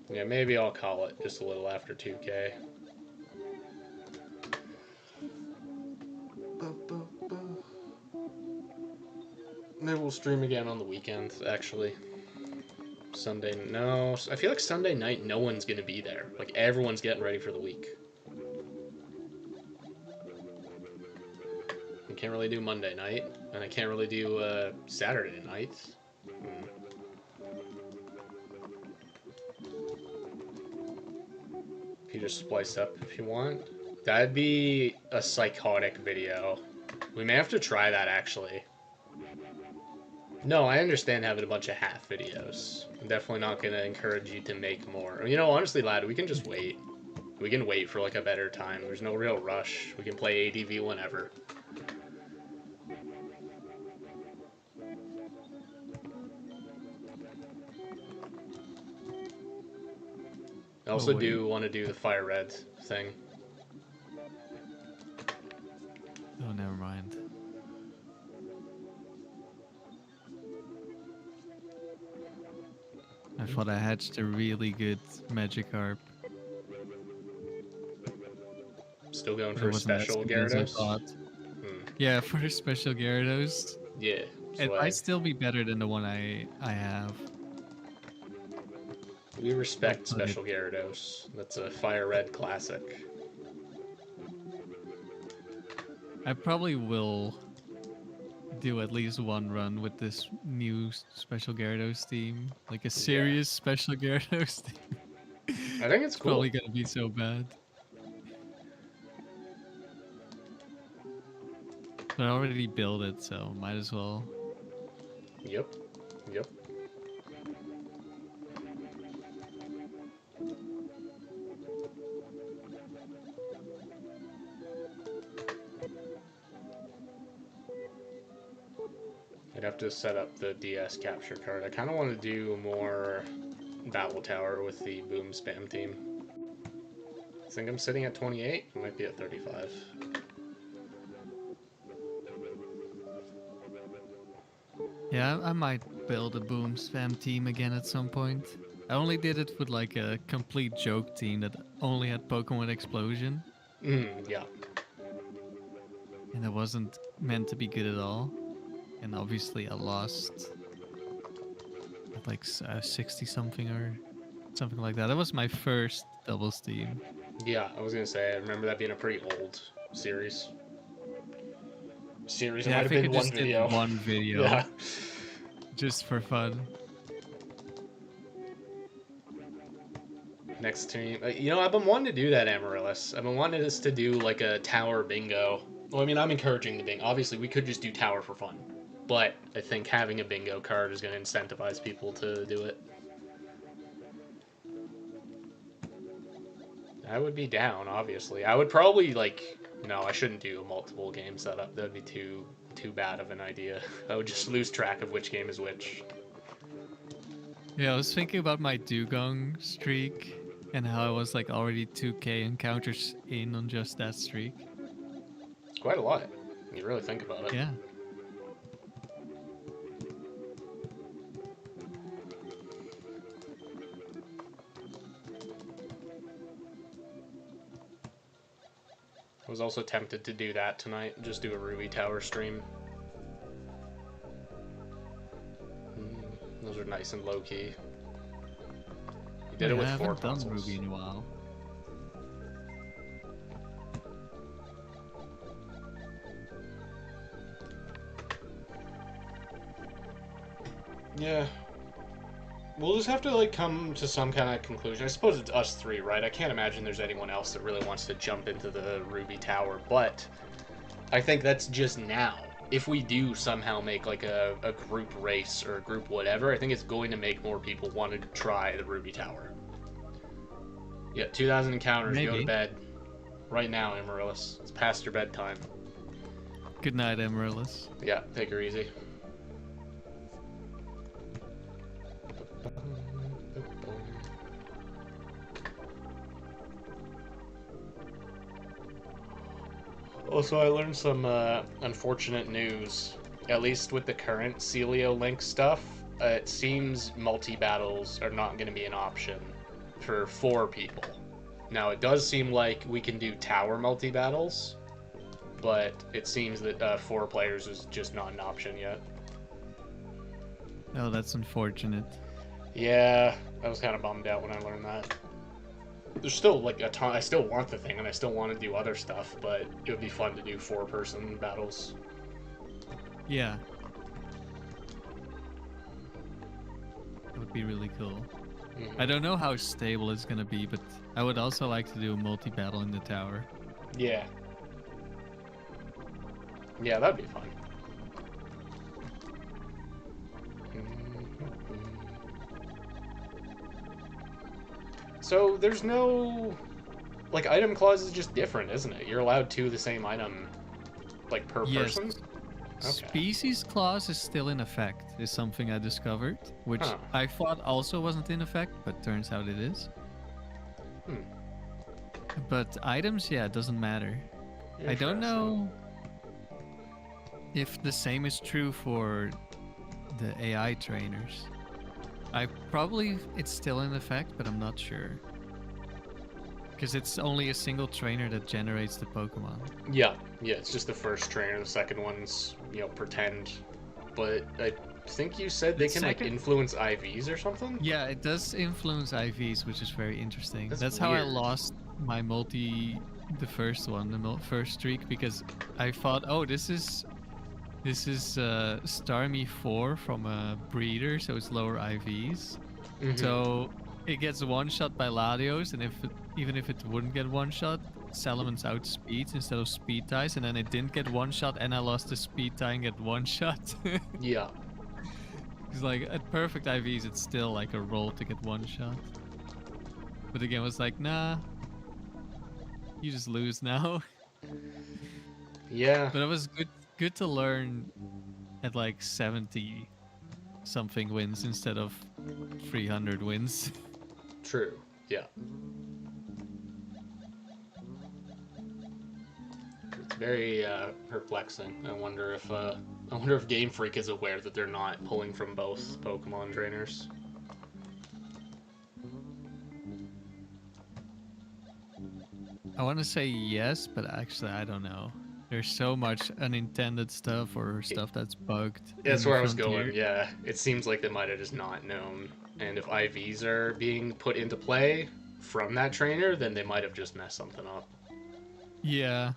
Yeah, maybe I'll call it just a little after 2K. Maybe we'll stream again on the weekend, actually. Sunday, no. I feel like Sunday night, no one's gonna be there. Like, everyone's getting ready for the week. I can't really do Monday night, and I can't really do Saturday night. You just splice up if you want. That'd be a psychotic video. We may have to try that, actually. No, I understand having a bunch of half videos. I'm definitely not going to encourage you to make more. You know, honestly, lad, we can just wait. We can wait for, like, a better time. There's no real rush. We can play ADV whenever. I also do want to do the Fire Red thing. Oh, never mind. I thought I hatched a really good Magikarp. Still going for a special Gyarados? Yeah, for a special Gyarados. Yeah. It might still be better than the one I have. We respect special Gyarados. That's a Fire Red classic. I probably will do at least one run with this new special Gyarados team. Like a serious special Gyarados team. I think it's cool. Probably gonna be so bad. But I already built it, so might as well. Yep. Yep. I'd have to set up the DS capture card. I kind of want to do more Battle Tower with the Boom Spam team. I think I'm sitting at 28. I might be at 35. Yeah, I might build a Boom Spam team again at some point. I only did it with like a complete joke team that only had Pokemon Explosion. Yeah. And it wasn't meant to be good at all. And obviously I lost like 60 something or something like that. That was my first doubles team. Yeah, I was gonna say, I remember that being a pretty old series. It Yeah, might I have think been I just did one video. Yeah. Just for fun. Next team. You know, I've been wanting to do that, Amaryllis. I've been wanting us to do like a tower bingo. Well, I mean, I'm encouraging the bingo. Obviously, we could just do tower for fun. But I think having a bingo card is going to incentivize people to do it. I would be down, obviously. I would probably, like... No, I shouldn't do a multiple game setup. That would be too bad of an idea. I would just lose track of which game is which. Yeah, I was thinking about my Dugong streak and how I was like already 2k encounters in on just that streak. It's quite a lot. When you really think about it. Yeah. I was also tempted to do that tonight, just do a Ruby Tower stream. Those are nice and low-key. You did it with 4 consoles. I haven't done Ruby in a while. Yeah. We'll just have to, like, come to some kind of conclusion. I suppose it's us three, right? I can't imagine there's anyone else that really wants to jump into the Ruby Tower, but I think that's just now. If we do somehow make, like, a group race or a group whatever, I think it's going to make more people want to try the Ruby Tower. Yeah, 2,000 encounters, Maybe. go to bed. right now, Amaryllis. It's past your bedtime. Good night, Amaryllis. Yeah, take her easy. Also, I learned some unfortunate news. At least with the current Celio Link stuff, it seems multi-battles are not going to be an option for 4 people. Now, it does seem like we can do tower multi-battles, but it seems that 4 players is just not an option yet. Oh, that's unfortunate. Yeah, I was kind of bummed out when I learned that. There's still like a ton. I still want the thing, and I still want to do other stuff, but it would be fun to do 4-person battles. Yeah. That would be really cool. Mm-hmm. I don't know how stable it's gonna be, but I would also like to do a multi-battle in the tower. Yeah. Yeah, that'd be fun. So there's no, like, item clause is just different, isn't it? You're allowed 2 of the same item, like, per person? Okay. Species clause is still in effect, is something I discovered, which I thought also wasn't in effect, but turns out it is. But items, yeah, it doesn't matter. I don't know if the same is true for the AI trainers. It's still in effect, but I'm not sure. Because it's only a single trainer that generates the Pokemon. Yeah, it's just the first trainer. The second one's, pretend. But I think you said they can, like, influence IVs or something? Yeah, it does influence IVs, which is very interesting. That's how I lost my the first one, the first streak, because I thought, oh, this is Starmie 4 from a breeder, so it's lower IVs. Mm-hmm. So it gets one-shot by Latios, and even if it wouldn't get one-shot, Salamence outspeeds instead of speed ties, and then it didn't get one-shot, and I lost the speed tie and get one-shot. Yeah. Because, like, at perfect IVs, it's still, like, a roll to get one-shot. But the game was like, nah, you just lose now. Yeah. But it was good to learn at, like, 70-something wins instead of 300 wins. True. Yeah. It's very perplexing. I wonder if Game Freak is aware that they're not pulling from both Pokemon trainers. I want to say yes, but actually I don't know. There's so much unintended stuff or stuff that's bugged. That's where I was going, yeah. It seems like they might have just not known. And if IVs are being put into play from that trainer, then they might have just messed something up. Yeah.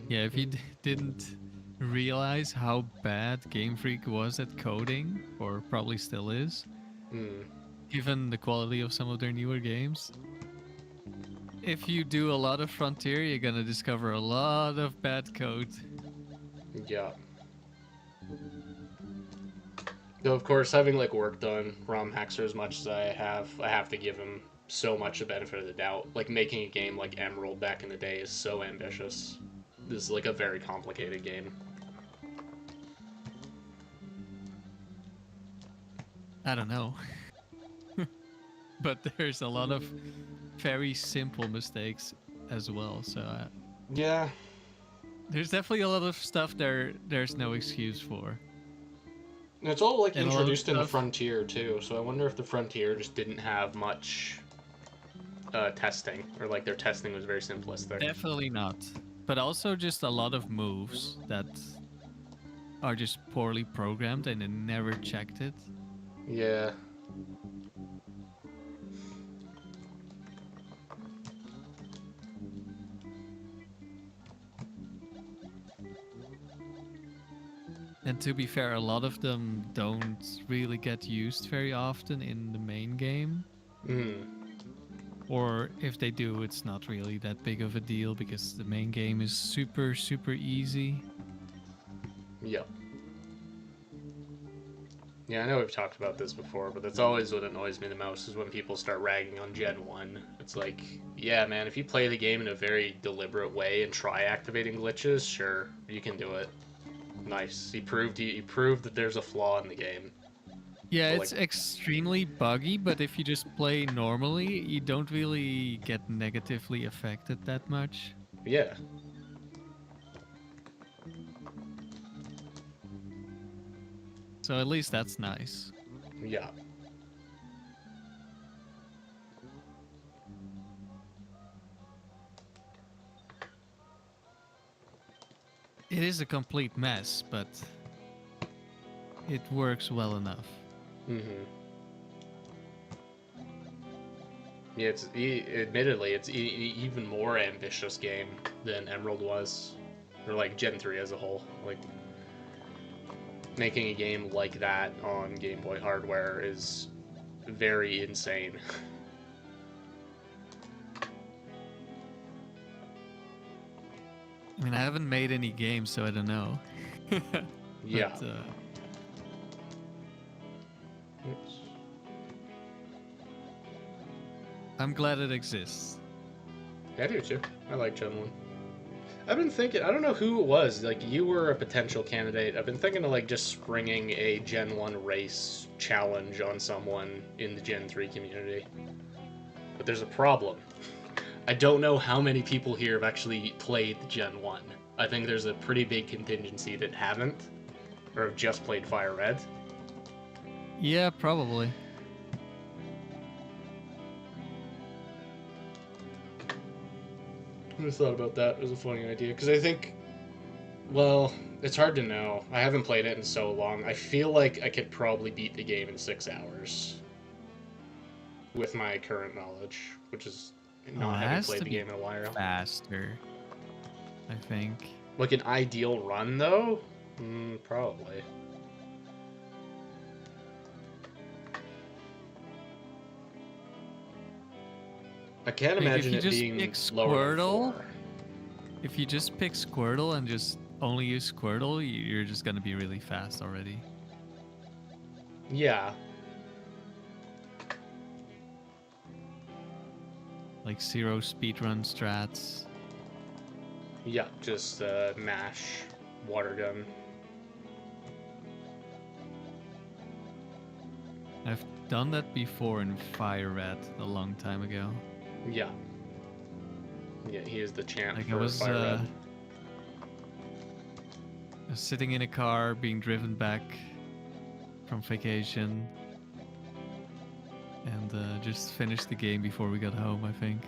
Yeah, if you didn't realize how bad Game Freak was at coding, or probably still is, given the quality of some of their newer games, if you do a lot of Frontier, you're gonna discover a lot of bad code. Yeah. Though, of course, having, like, worked on ROM Haxer as much as I have to give him so much the benefit of the doubt. Like, making a game like Emerald back in the day is so ambitious. This is, like, a very complicated game. I don't know. But there's a lot of very simple mistakes as well, so... yeah. There's definitely a lot of stuff there's no excuse for. And it's all, like, introduced in the Frontier, too, so I wonder if the Frontier just didn't have much testing, or, like, their testing was very simplistic. Definitely not. But also just a lot of moves that are just poorly programmed and they never checked it. Yeah. And to be fair, a lot of them don't really get used very often in the main game. Or if they do, it's not really that big of a deal because the main game is super, super easy. Yep. Yeah, I know we've talked about this before, but that's always what annoys me the most is when people start ragging on Gen 1. It's like, yeah, man, if you play the game in a very deliberate way and try activating glitches, sure, you can do it. Nice. He proved that there's a flaw in the game. Yeah, But like, it's extremely buggy, but if you just play normally, you don't really get negatively affected that much. yeah. So at least that's nice. Yeah. It is a complete mess, but it works well enough. Mm-hmm. Yeah, admittedly, it's even more ambitious game than Emerald was, or like Gen 3 as a whole. Like, making a game like that on Game Boy hardware is very insane. I mean, I haven't made any games, so I don't know. Yeah. But, Oops. I'm glad it exists. Yeah, I do too. I like Gen 1. I've been thinking, I don't know who it was, like, you were a potential candidate. I've been thinking of, like, just springing a Gen 1 race challenge on someone in the Gen 3 community. But there's a problem. I don't know how many people here have actually played Gen 1. I think there's a pretty big contingency that haven't, or have just played Fire Red. Yeah, probably. I just thought about that. It was a funny idea. Because I think, well, it's hard to know. I haven't played it in so long. I feel like I could probably beat the game in 6 hours with my current knowledge, which is Oh, not it having has played to the be game in a while. faster, I think. Like an ideal run, though? Probably. I can't Like, if imagine you it just being pick lower than Squirtle, 4. if you just pick Squirtle and just only use Squirtle, you're just gonna be really fast already. Yeah. Like zero speedrun strats. Yeah, just mash, water gun. I've done that before in Fire Red a long time ago. Yeah. Yeah, he is the champ Like for I was Fire Red. sitting in a car being driven back from vacation and just finished the game before we got home, I think.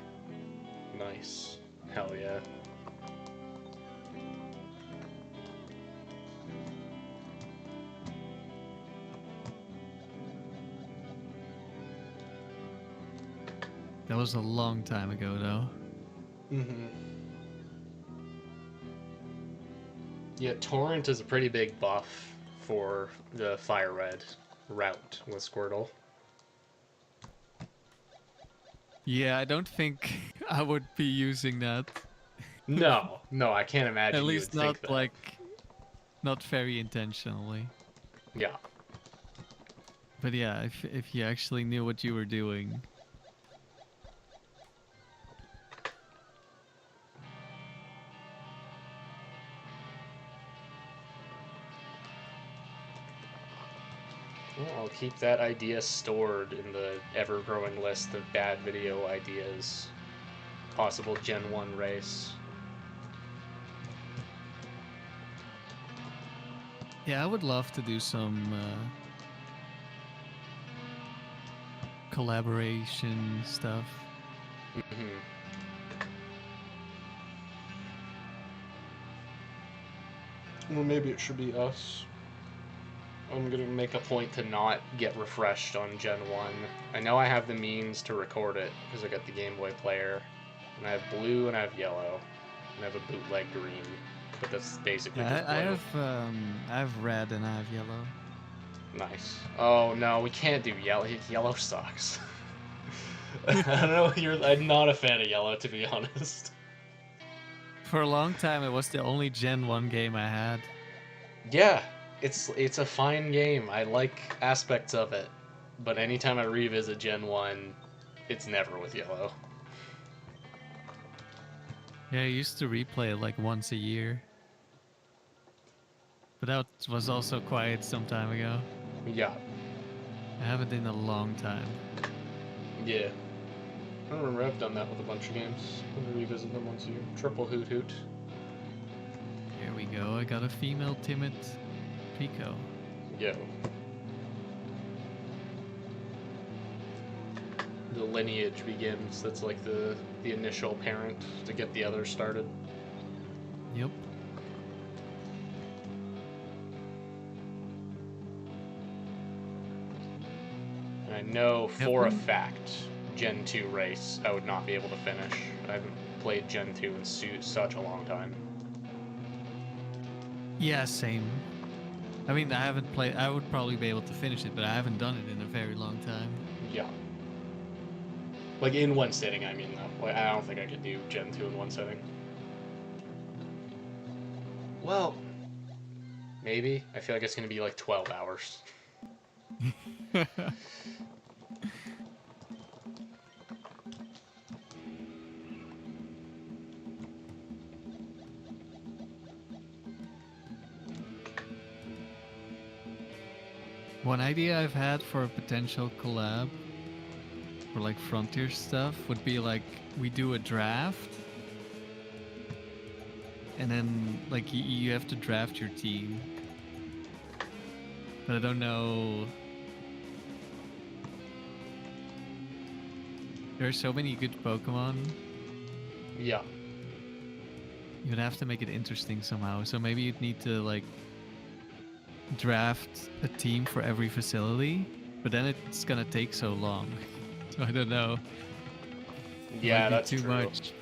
Nice. Hell yeah. That was a long time ago though. Mm-hmm. Yeah, Torrent is a pretty big buff for the Fire Red route with Squirtle. Yeah, I don't think I would be using that. No, no, I can't imagine At you least would think not that. like, not very intentionally. Yeah. But yeah, if you actually knew what you were doing. Well, I'll keep that idea stored in the ever-growing list of bad video ideas. Possible Gen 1 race. Yeah, I would love to do some collaboration stuff. Mm-hmm. Well, maybe it should be us. I'm gonna make a point to not get refreshed on Gen 1. I know I have the means to record it because I got the Game Boy player. And I have blue and I have yellow. And I have a bootleg green. But that's basically just Yeah, blue. I have red and I have yellow. Nice. Oh no, we can't do yellow. Yellow sucks. I don't know. I'm not a fan of yellow, to be honest. For a long time, it was the only Gen 1 game I had. Yeah, it's a fine game. I like aspects of it, but anytime I revisit Gen 1, it's never with yellow. Yeah, I used to replay it like once a year, but that was also quite some time ago. Yeah, I haven't in a long time. yeah. I remember I've done that with a bunch of games. I'm gonna revisit them once a year. Triple Hoot Hoot. Here we go. I got a female timid Pico. Yo. The lineage begins. That's like the initial parent to get the others started. Yep. And I know Yep. for a fact Gen 2 race I would not be able to finish. I haven't played Gen 2 in such a long time. Yeah, same. I mean, I haven't played. I would probably be able to finish it, but I haven't done it in a very long time. Yeah. Like in one sitting, I mean, though. Like, I don't think I could do Gen 2 in one sitting. Well, maybe. I feel like it's going to be like 12 hours. One idea I've had for a potential collab for like Frontier stuff would be like we do a draft and then like you have to draft your team. But I don't know. There are so many good Pokemon. Yeah. You'd have to make it interesting somehow. So maybe you'd need to like draft a team for every facility, but then it's gonna take so long. So I don't know. It Yeah, might be that's too true. much.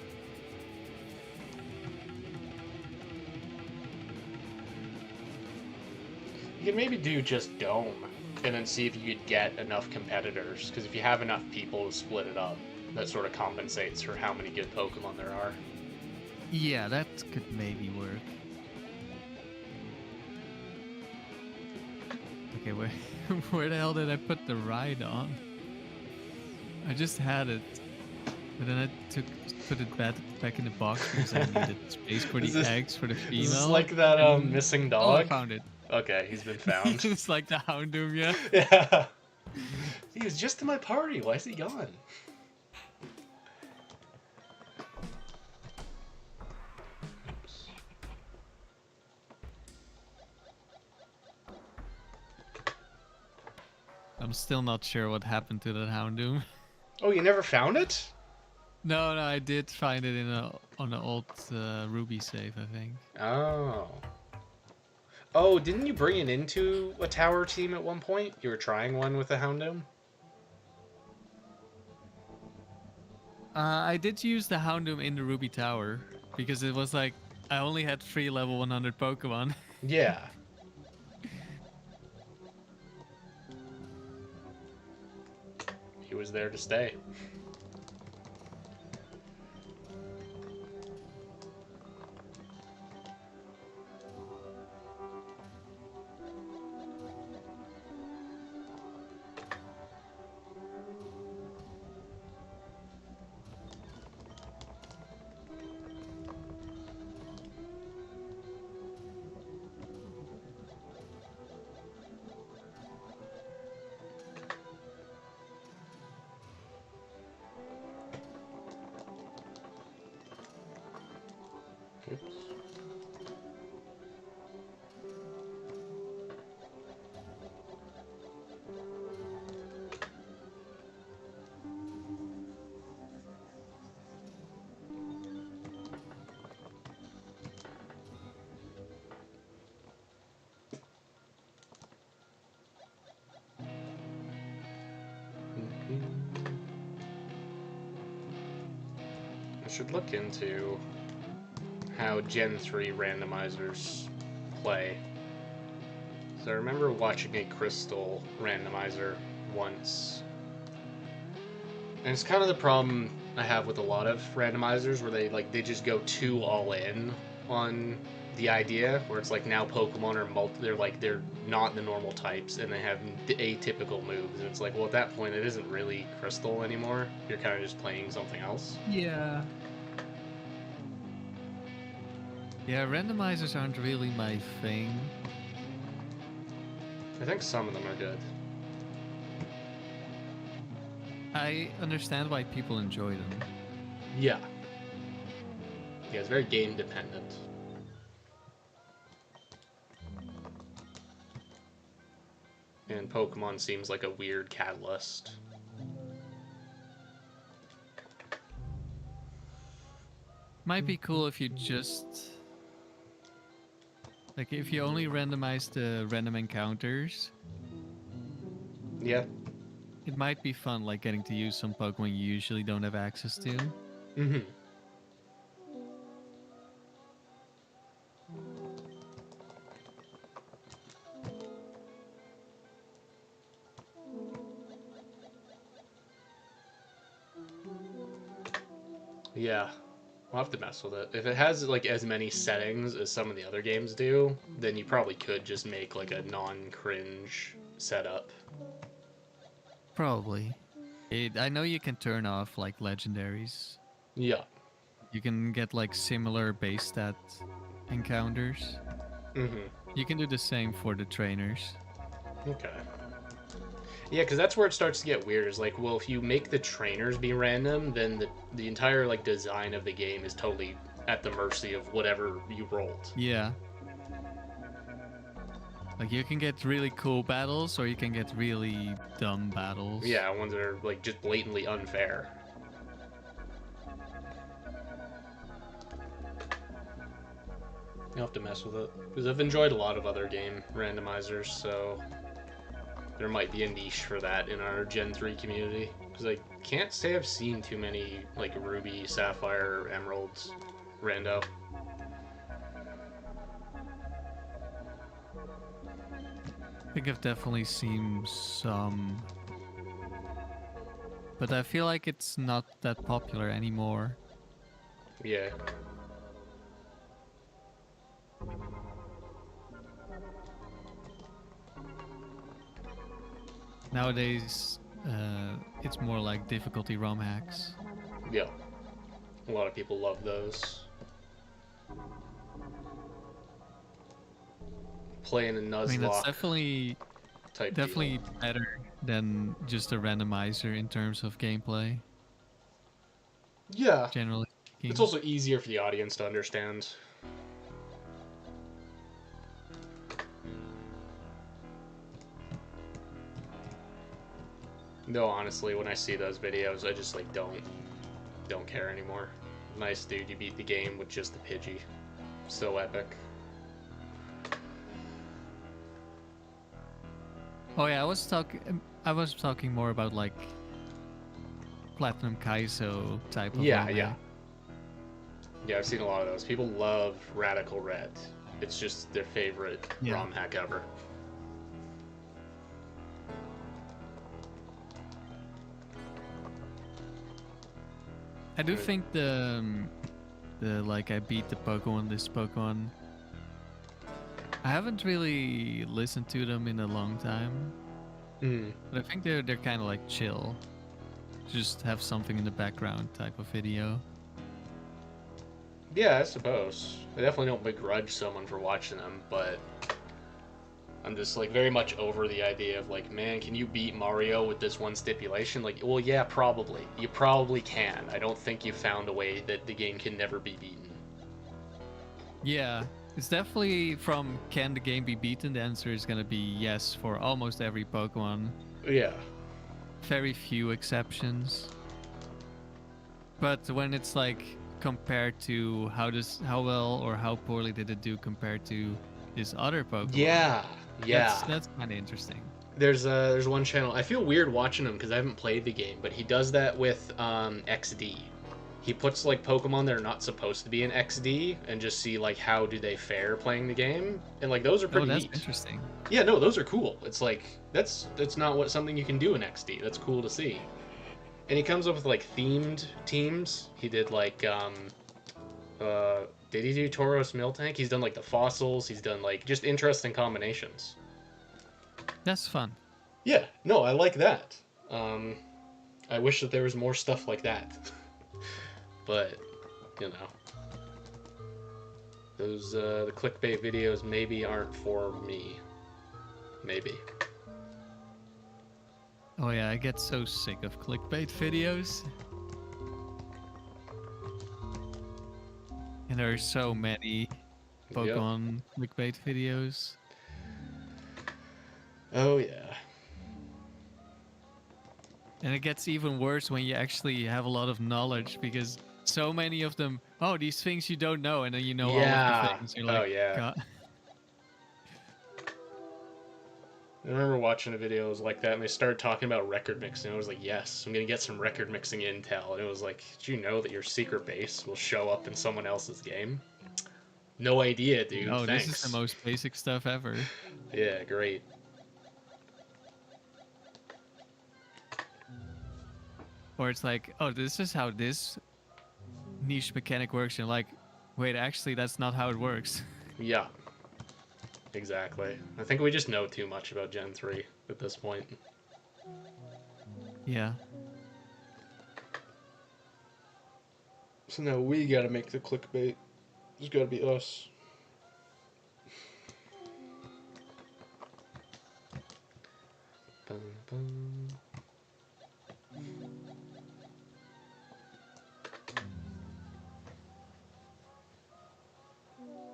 You could maybe do just Dome and then see if you could get enough competitors. Because if you have enough people to split it up, that sort of compensates for how many good Pokemon there are. Yeah, that could maybe work. Okay, where the hell did I put the ride on? I just had it, but then I put it back in the box because I needed space for the eggs for the female. Is this like that missing dog? Oh, I found it. Okay, he's been found. It's like the Houndoom, yeah. Yeah. He was just in my party. Why is he gone? I'm still not sure what happened to that Houndoom. Oh, you never found it? No, I did find it on an old Ruby save, I think. Oh. Oh, didn't you bring it into a tower team at one point? You were trying one with a Houndoom? I did use the Houndoom in the Ruby Tower because it was like I only had 3 level 100 Pokemon. Yeah. He was there to stay. Oops. I should look into how Gen 3 randomizers play. So I remember watching a Crystal randomizer once. And it's kind of the problem I have with a lot of randomizers where they just go too all in on the idea where it's like now Pokemon are they're not the normal types and they have atypical moves, and it's like, well, at that point it isn't really Crystal anymore. You're kind of just playing something else. Yeah. Yeah, randomizers aren't really my thing. I think some of them are good. I understand why people enjoy them. Yeah. Yeah, it's very game dependent. And Pokemon seems like a weird catalyst. Might be cool if you just... Like, if you only randomize the random encounters, Yeah. it might be fun, like getting to use some Pokemon you usually don't have access to. Mm-hmm. Yeah. We'll have to mess with it. If it has like as many settings as some of the other games do, then you probably could just make like a non-cringe setup. Probably. I know you can turn off, like, legendaries. Yeah. You can get, like, similar base stat encounters. Mm-hmm. You can do the same for the trainers. Okay. Yeah, because that's where it starts to get weird. Is like, well, if you make the trainers be random, then the entire like design of the game is totally at the mercy of whatever you rolled. Yeah. Like, you can get really cool battles, or you can get really dumb battles. Yeah, ones that are like just blatantly unfair. You'll have to mess with it because I've enjoyed a lot of other game randomizers, so there might be a niche for that in our Gen 3 community. Because I can't say I've seen too many like Ruby, Sapphire, Emeralds, rando. I think I've definitely seen some. But I feel like it's not that popular anymore. Yeah. Nowadays, it's more like difficulty ROM hacks. Yeah. A lot of people love those. Playing a Nuzlocke I mean, that's type definitely deal. better than just a randomizer in terms of gameplay, Yeah. generally speaking. It's also easier for the audience to understand. No, honestly, when I see those videos, I just like don't care anymore. Nice dude, you beat the game with just the Pidgey. So epic. Oh yeah, I was talking more about like Platinum Kaizo type of Yeah, ROM yeah. hack. Yeah, I've seen a lot of those. People love Radical Red. It's just their favorite Yeah. ROM hack ever. I do think the like I beat the Pokemon, this Pokemon. I haven't really listened to them in a long time, Mm. but I think they're kind of like chill. Just have something in the background type of video. Yeah, I suppose. I definitely don't begrudge someone for watching them, but I'm just like very much over the idea of like, man, can you beat Mario with this one stipulation? Like, well, yeah, probably. You probably can. I don't think you found a way that the game can never be beaten. Yeah, it's definitely from can the game be beaten? The answer is gonna be yes for almost every Pokemon. Yeah. Very few exceptions. But when it's like compared to how well or how poorly did it do compared to this other Pokemon? Yeah. Yeah. That's kind of interesting. There's one channel. I feel weird watching him because I haven't played the game, but he does that with XD. He puts like Pokemon that are not supposed to be in XD and just see like how do they fare playing the game, and like those are pretty that's neat. interesting. Yeah, no, those are cool. It's like that's not something you can do in XD. That's cool to see. And he comes up with like themed teams. He did like Did he do Tauros Miltank? He's done like the fossils. He's done like just interesting combinations. That's fun. Yeah, no, I like that. Um, I wish that there was more stuff like that, but you know, those the clickbait videos maybe aren't for me. Maybe. Oh yeah, I get so sick of clickbait videos. And there are so many Yep. Pokemon clickbait videos. Oh yeah. And it gets even worse when you actually have a lot of knowledge because so many of them, oh, these things you don't know, and then you know all of the Yeah. things. You're Oh like, yeah. God. I remember watching the videos like that, and they started talking about record mixing. I was like, yes, I'm gonna get some record mixing intel. And it was like, did you know that your secret base will show up in someone else's game? No idea, dude. No, this is the Thanks. most basic stuff ever. Yeah, great. Or it's like, oh, this is how this niche mechanic works. And like, wait, actually, that's not how it works. Yeah, exactly. I think we just know too much about Gen 3 at this point. Yeah. So now we gotta make the clickbait. It's gotta be us. Bum, bum.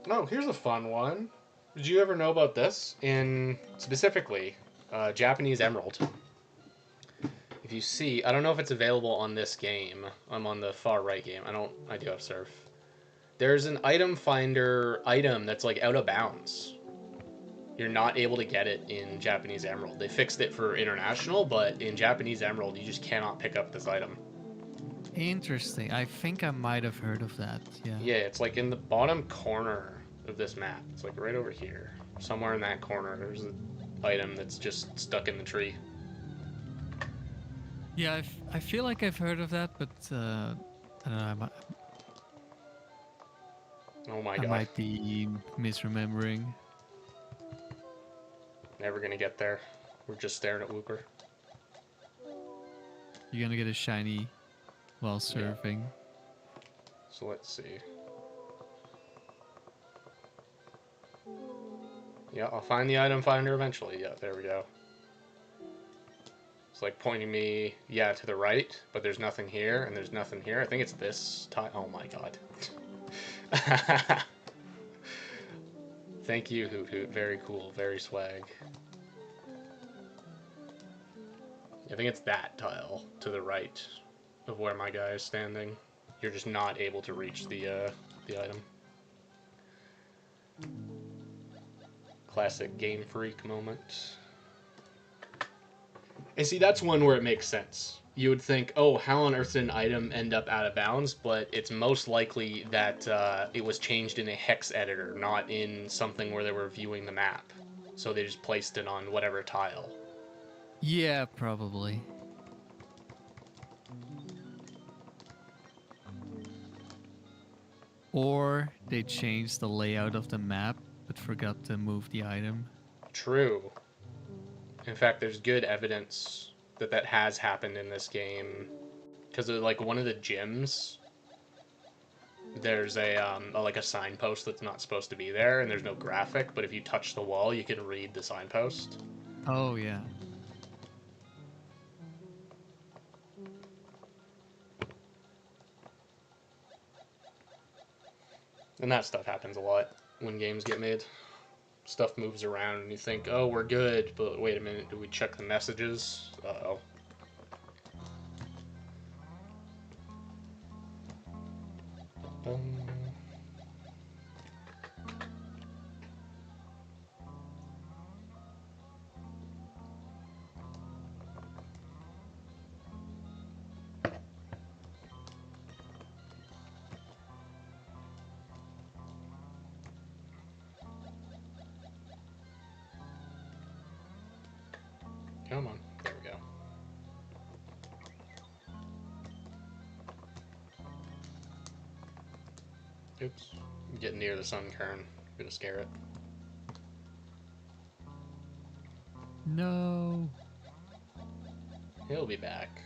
Oh, here's a fun one. Did you ever know about this? In specifically, Japanese Emerald. If you see, I don't know if it's available on this game. I'm on the far right game. I do have Surf. There's an item finder item that's like out of bounds. You're not able to get it in Japanese Emerald. They fixed it for international, but in Japanese Emerald, you just cannot pick up this item. Interesting. I think I might have heard of that. Yeah. Yeah, it's like in the bottom corner of this map. It's like right over here. Somewhere in that corner, there's an item that's just stuck in the tree. Yeah, I feel like I've heard of that, but I don't know. Oh my I god. might be misremembering. Never gonna get there. We're just staring at Wooper. You're gonna get a shiny while Yeah. surfing. So let's see. Yeah, I'll find the item finder eventually. Yeah, there we go. It's like pointing me, yeah, to the right, but there's nothing here, and there's nothing here. I think it's this time. Oh my god. Thank you, Hoot Hoot. Very cool. Very swag. I think it's that tile to the right of where my guy is standing. You're just not able to reach the item. Classic Game Freak moment. And see, that's one where it makes sense. You would think, oh, how on earth did an item end up out of bounds? But it's most likely that it was changed in a hex editor, not in something where they were viewing the map. So they just placed it on whatever tile. Yeah, probably. Or they changed the layout of the map but forgot to move the item. True. In fact, there's good evidence that that has happened in this game. Because like one of the gyms, there's a like a signpost that's not supposed to be there, and there's no graphic. But if you touch the wall, you can read the signpost. Oh, yeah. And that stuff happens a lot when games get made. Stuff moves around, and you think, "Oh, we're good," but wait a minute, do we check the messages? Uh-oh. Bum. Come on, there we go. Oops. Getting near the sun kern. Gonna scare it. No. He'll be back.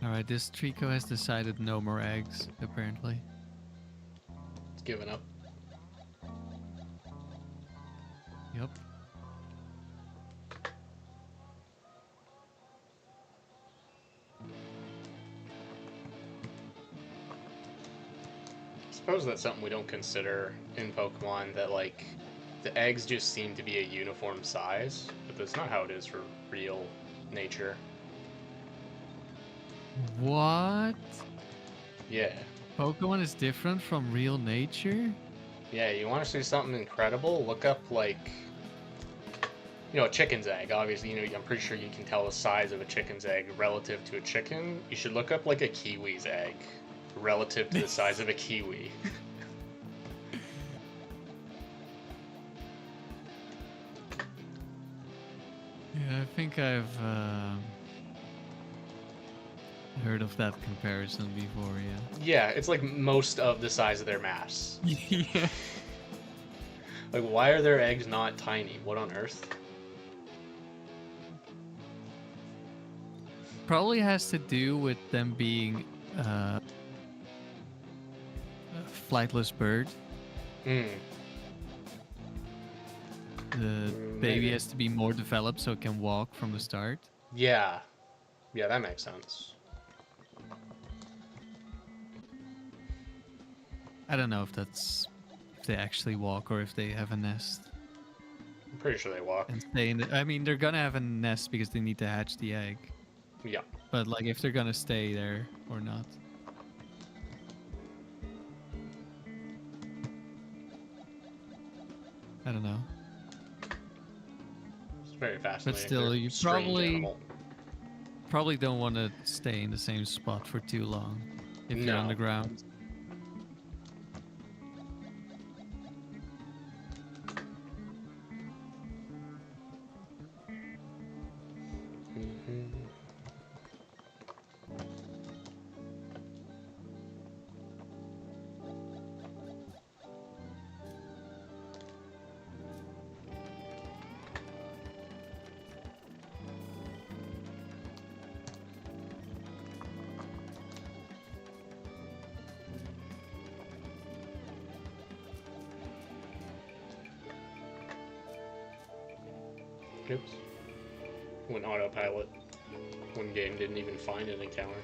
Alright, this Trico has decided no more eggs, apparently. It's giving up. Yep. I suppose that's something we don't consider in Pokemon, that like the eggs just seem to be a uniform size, but that's not how it is for real nature. What? Yeah. Pokemon is different from real nature? Yeah, you want to see something incredible? Look up, like, a chicken's egg. Obviously, I'm pretty sure you can tell the size of a chicken's egg relative to a chicken. You should look up, like, a kiwi's egg relative to the size of a kiwi. Yeah, I think I've heard of that comparison before, yeah. Yeah, it's like most of the size of their mass. Yeah. Like, why are their eggs not tiny? What on earth? Probably has to do with them being a flightless bird. Hmm. The baby has to be more developed so it can walk from the start. Yeah. Yeah, that makes sense. I don't know if they actually walk or if they have a nest I'm pretty sure they walk. and stay in I mean, they're gonna have a nest because they need to hatch the egg. Yeah. But like, if they're gonna stay there or not. I don't know. It's very fascinating. But still, They're you a strange animal. probably don't want to stay in the same spot for too long if you're No. on the ground. Mhm. Oops. Went autopilot. One game didn't even find an encounter.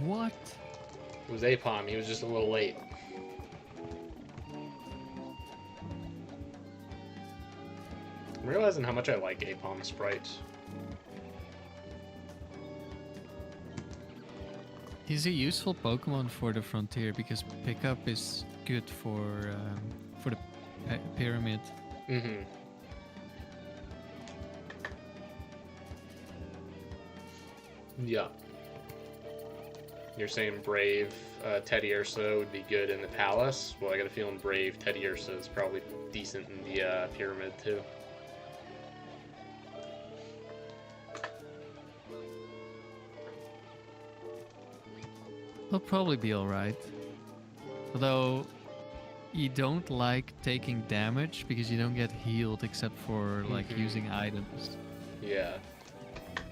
What? It was Apom. He was just a little late. I'm realizing how much I like Apom sprites. He's a useful Pokemon for the frontier because pickup is good for the pyramid. Mm-hmm. Yeah. You're saying Brave Teddiursa would be good in the Palace? Well, I got a feeling Brave Teddiursa is probably decent in the Pyramid, too. He'll probably be alright. Although, you don't like taking damage because you don't get healed except for like using items. Yeah.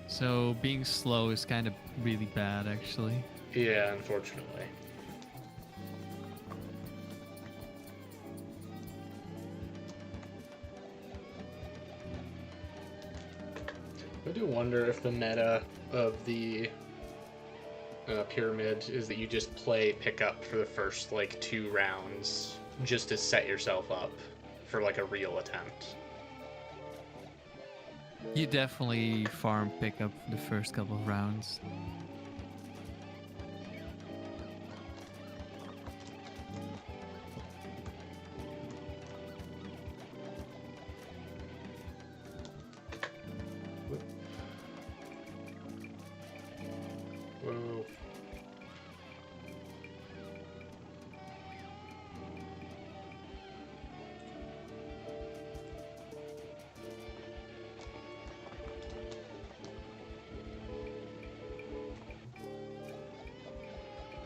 So being slow is kind of really bad, actually. Yeah, unfortunately. I do wonder if the meta of the Pyramid is that you just play pickup for the first, like, 2 rounds just to set yourself up for, like, a real attempt. You definitely farm pickup the first couple of rounds.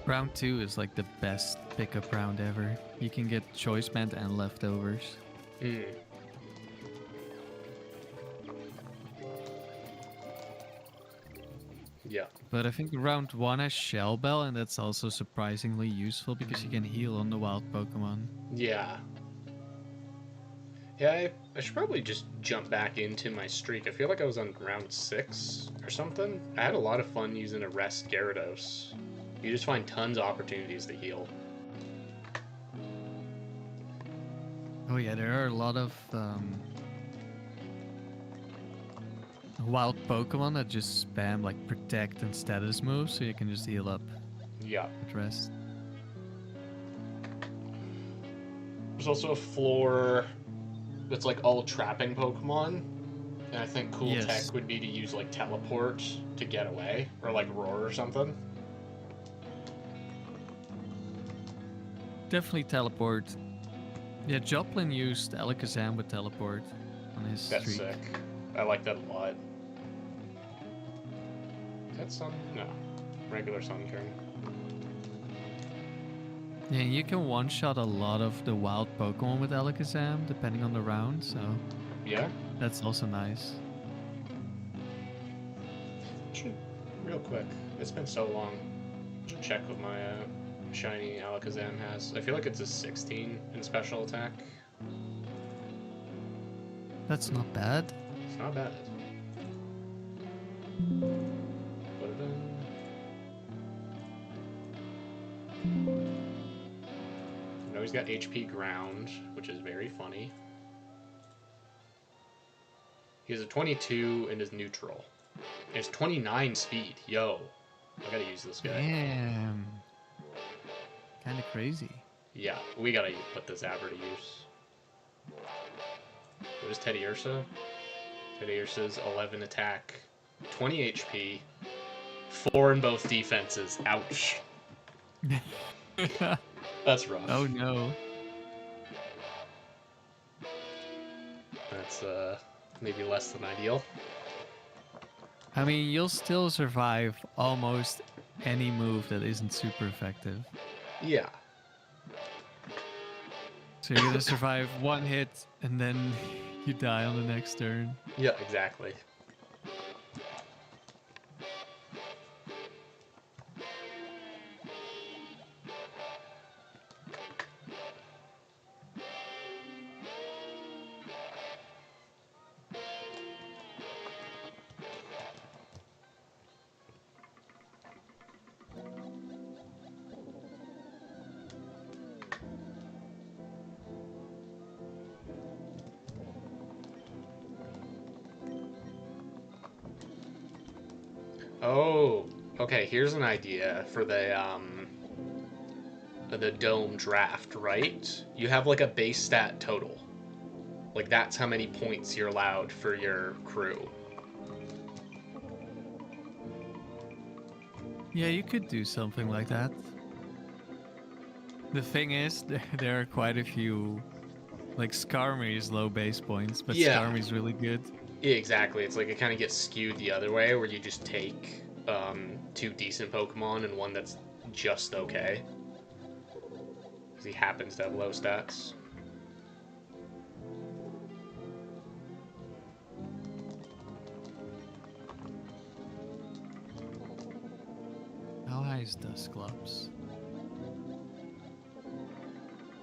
Round 2 is like the best pickup round ever. You can get choice band and leftovers. Hmm. Yeah. But I think round 1 has Shell Bell, and that's also surprisingly useful because you can heal on the wild Pokemon. Yeah. Yeah, I should probably just jump back into my streak. I feel like I was on round 6 or something. I had a lot of fun using a rest Gyarados. You just find tons of opportunities to heal. Oh yeah, there are a lot of wild Pokemon that just spam like protect and status moves, so you can just heal up Yeah. with rest. There's also a floor that's like all trapping Pokemon. And I think cool Yes. tech would be to use like teleport to get away, or like roar or something. Definitely teleport. Yeah, Joplin used Alakazam with teleport on his That's streak. sick. I like that a lot. Is that Sun? No. Regular Sun turn. Yeah, you can one-shot a lot of the wild Pokemon with Alakazam, depending on the round, so Yeah? that's also nice. Real quick. It's been so long. Should check what my shiny Alakazam has. I feel like it's a 16 in special attack. That's not bad. It's not bad. Put it in. I know he's got HP ground, which is very funny. He has a 22 and is neutral. He has 29 speed. Yo. I gotta use this guy. Damn. Kind of crazy. Yeah, we gotta put this Abra to use. What is Teddy Ursa? Teddy Ursa's 11 attack, 20 HP, 4 in both defenses. Ouch. That's rough. Oh no. That's maybe less than ideal. I mean, you'll still survive almost any move that isn't super effective. Yeah. So you're gonna survive one hit and then you die on the next turn. Yeah, exactly. Oh, okay. Here's an idea for the dome draft. Right? You have like a base stat total. Like that's how many points you're allowed for your crew. Yeah, you could do something like that. The thing is, there are quite a few. Like Skarmory is low base points, but Yeah. Skarmory's really good. Yeah, exactly. It's like it kind of gets skewed the other way, where you just take 2 decent Pokemon and one that's just okay. Because he happens to have low stats. How high is Dusclops?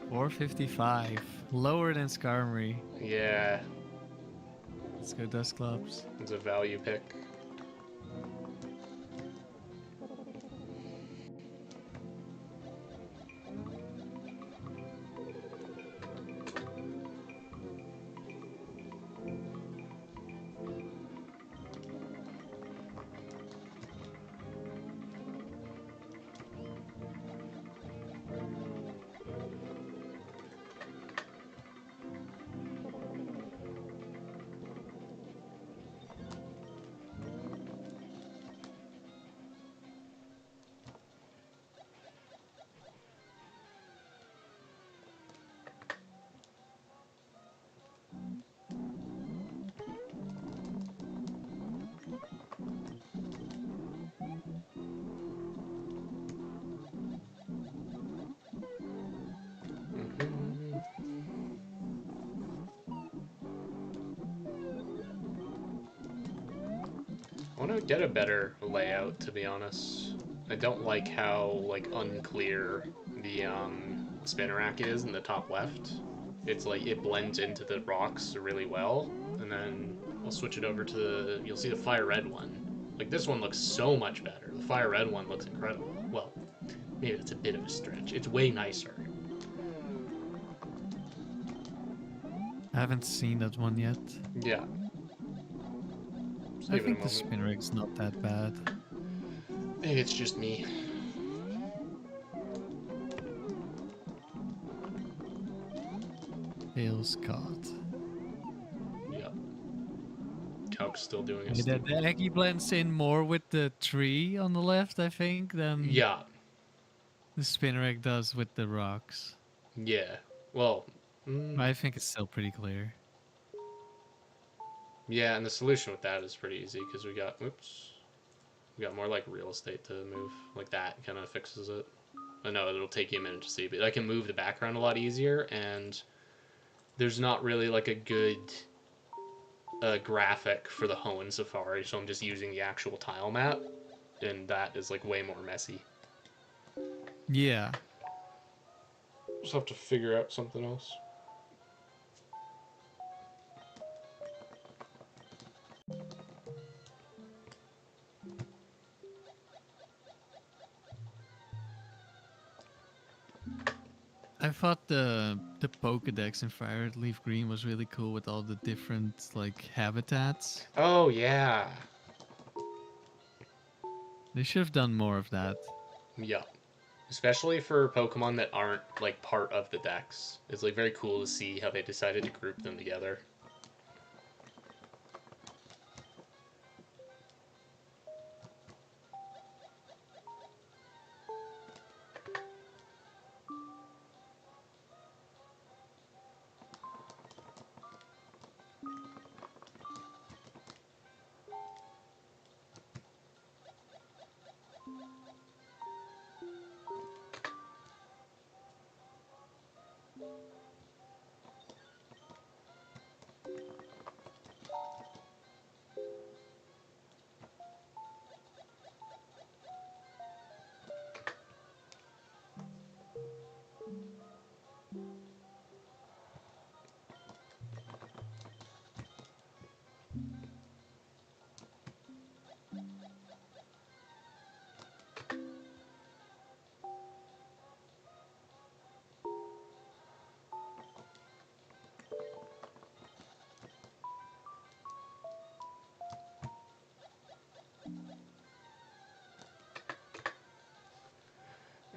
455. Lower than Skarmory. Yeah, Let's go Dusclops. it's a value pick. want to get a better layout, to be honest. I don't like how like unclear the spin rack is in the top left. It's like it blends into the rocks really well, and then I'll switch it over to you'll see the fire red one. Like this one looks so much better. The fire red one looks incredible. Well, maybe that's a bit of a stretch. It's way nicer. I haven't seen that one yet. Yeah. Just I give it a think the moment. spin rig's not that bad. Maybe it's just me. Tails caught. Yeah. Calc's still doing Yeah, his the, stupid. the Aggie blends in more with the tree on the left, I think, than Yeah. the spin rig does with the rocks. Yeah. Well, But I think it's still pretty clear. yeah, and the solution with that is pretty easy because we got more like real estate to move. Like that kind of fixes it. I know it'll take you a minute to see, but I can move the background a lot easier, and there's not really like a good graphic for the Hoenn Safari, so I'm just using the actual tile map, and that is like way more messy. Yeah. Just have to figure out something else. I thought the Pokedex in Fire Leaf Green was really cool with all the different like habitats. Oh yeah, They should have done more of that. yeah. Especially for Pokemon that aren't like part of the Dex, it's like very cool to see how they decided to group them together.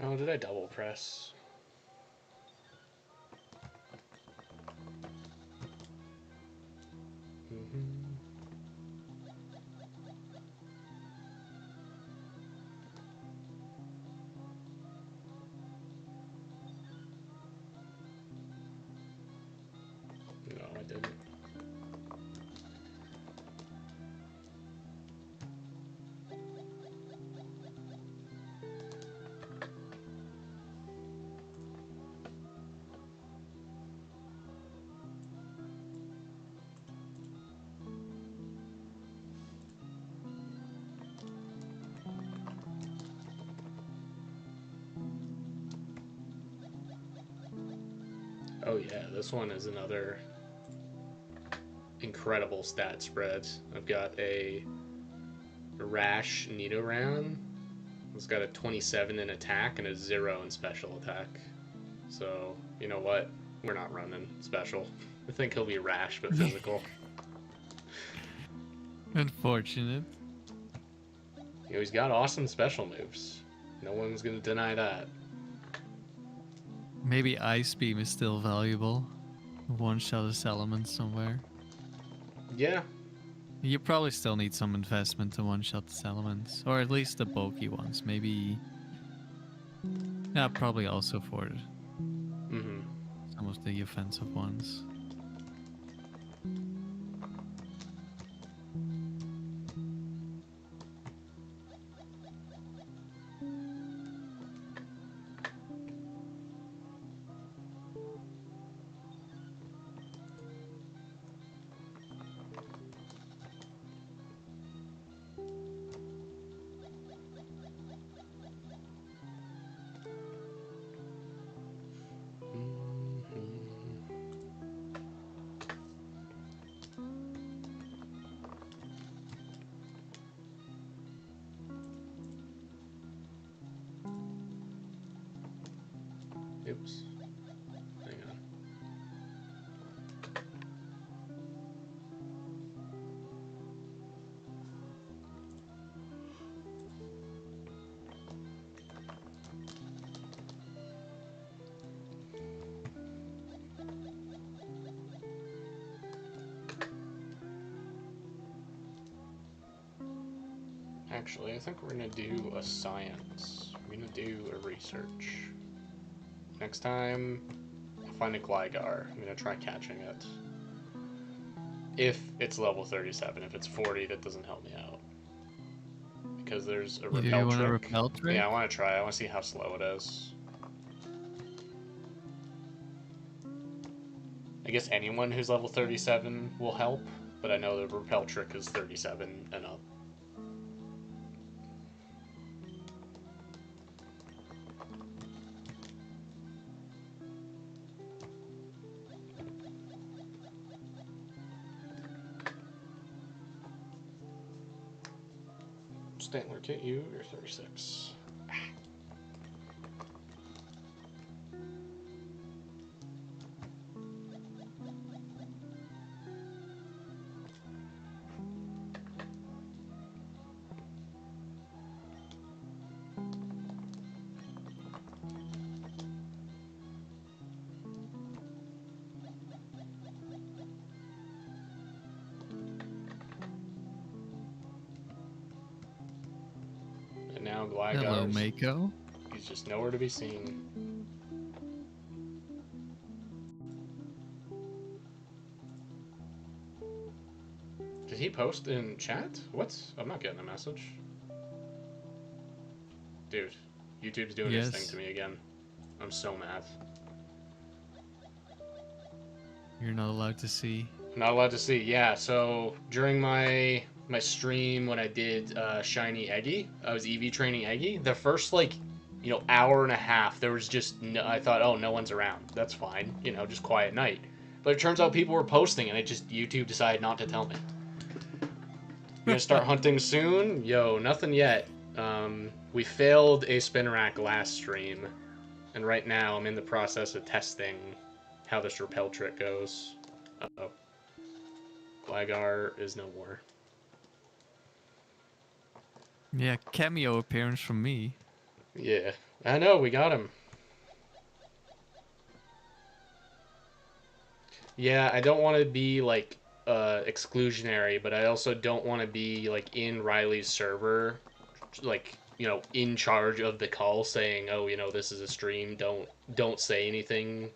Oh, did I double press? Mm-hmm. No, I didn't. Oh yeah, this one is another incredible stat spread. I've got a Rash Nidoran. It's got a 27 in attack and a 0 in special attack. So, you know what? We're not running special. I think he'll be Rash, but physical. Unfortunate. You know, he's got awesome special moves. No one's going to deny that. Maybe Ice Beam is still valuable. One shot a Salamence somewhere. Yeah. You probably still need some investment to one shot the Salamence. Or at least the bulky ones. Maybe. Yeah, probably also for Mm-hmm. some of the offensive ones. Oops. Hang on. Actually, I think we're gonna do a science. We're gonna do a research. Next time, I'll find a Gligar. I'm gonna try catching it. If it's level 37. If it's 40, that doesn't help me out. Because there's a You repel want a trick. repel trick? Yeah, I want to try. I want to see how slow it is. I guess anyone who's level 37 will help, but I know the repel trick is 37 and up. Stantler, get you, you're 36. And now Hello, Gligar's, Mako. he's just nowhere to be seen. Did he post in chat? What? I'm not getting a message. Dude, YouTube's doing his thing Yes. to me again. I'm so mad. You're not allowed to see. Not allowed to see. Yeah, so during my stream when I did Shiny Eggy, I was EV training Eggy. The first hour and a half, there was just I thought, oh, no one's around. That's fine, just quiet night. But it turns out people were posting, and YouTube decided not to tell me. You gonna start hunting soon? Yo, nothing yet. We failed a Spinarak last stream, and right now I'm in the process of testing how this repel trick goes. Uh-oh. Gligar is no more. Yeah, cameo appearance from me. Yeah, I know, we got him. Yeah, I don't want to be exclusionary, but I also don't want to be in Riley's server, in charge of the call, saying, "Oh, this is a stream. Don't say anything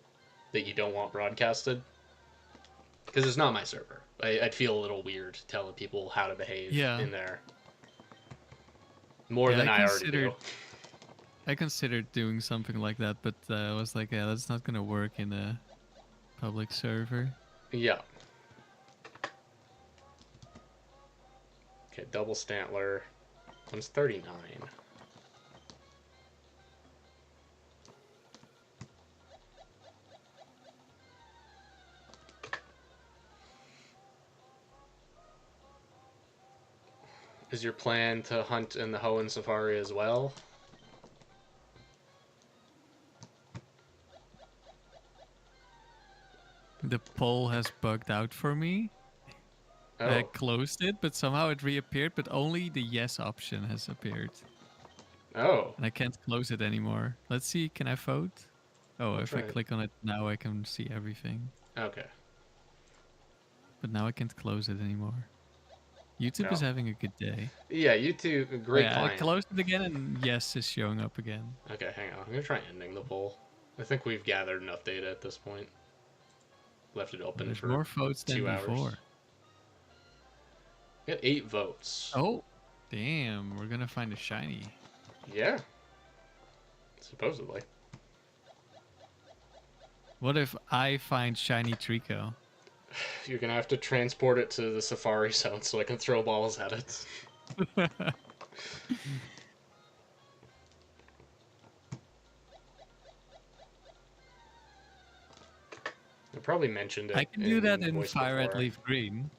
that you don't want broadcasted," because it's not my server. I'd feel a little weird telling people how to behave in there. More than I already do. I considered doing something like that, but I was like, yeah, that's not gonna work in a public server. Yeah. Okay, double Stantler. One's 39. Is your plan to hunt in the Hoenn Safari as well? The poll has bugged out for me. Oh. I closed it, but somehow it reappeared, but only the yes option has appeared. Oh. And I can't close it anymore. Let's see, can I vote? Oh, That's if I click on it now, I can see everything. Okay. But now I can't close it anymore. YouTube is having a good day. Yeah, YouTube, great client. I closed it again, and yes is showing up again. Okay, hang on. I'm going to try ending the poll. I think we've gathered enough data at this point. Left it open for more votes than 2 hours. Before. We got 8 votes. Oh, damn. We're going to find a shiny. Yeah. Supposedly. What if I find shiny Trico? You're going to have to transport it to the Safari Zone so I can throw balls at it. I probably mentioned it. I can do that in Fire Red Leaf Green.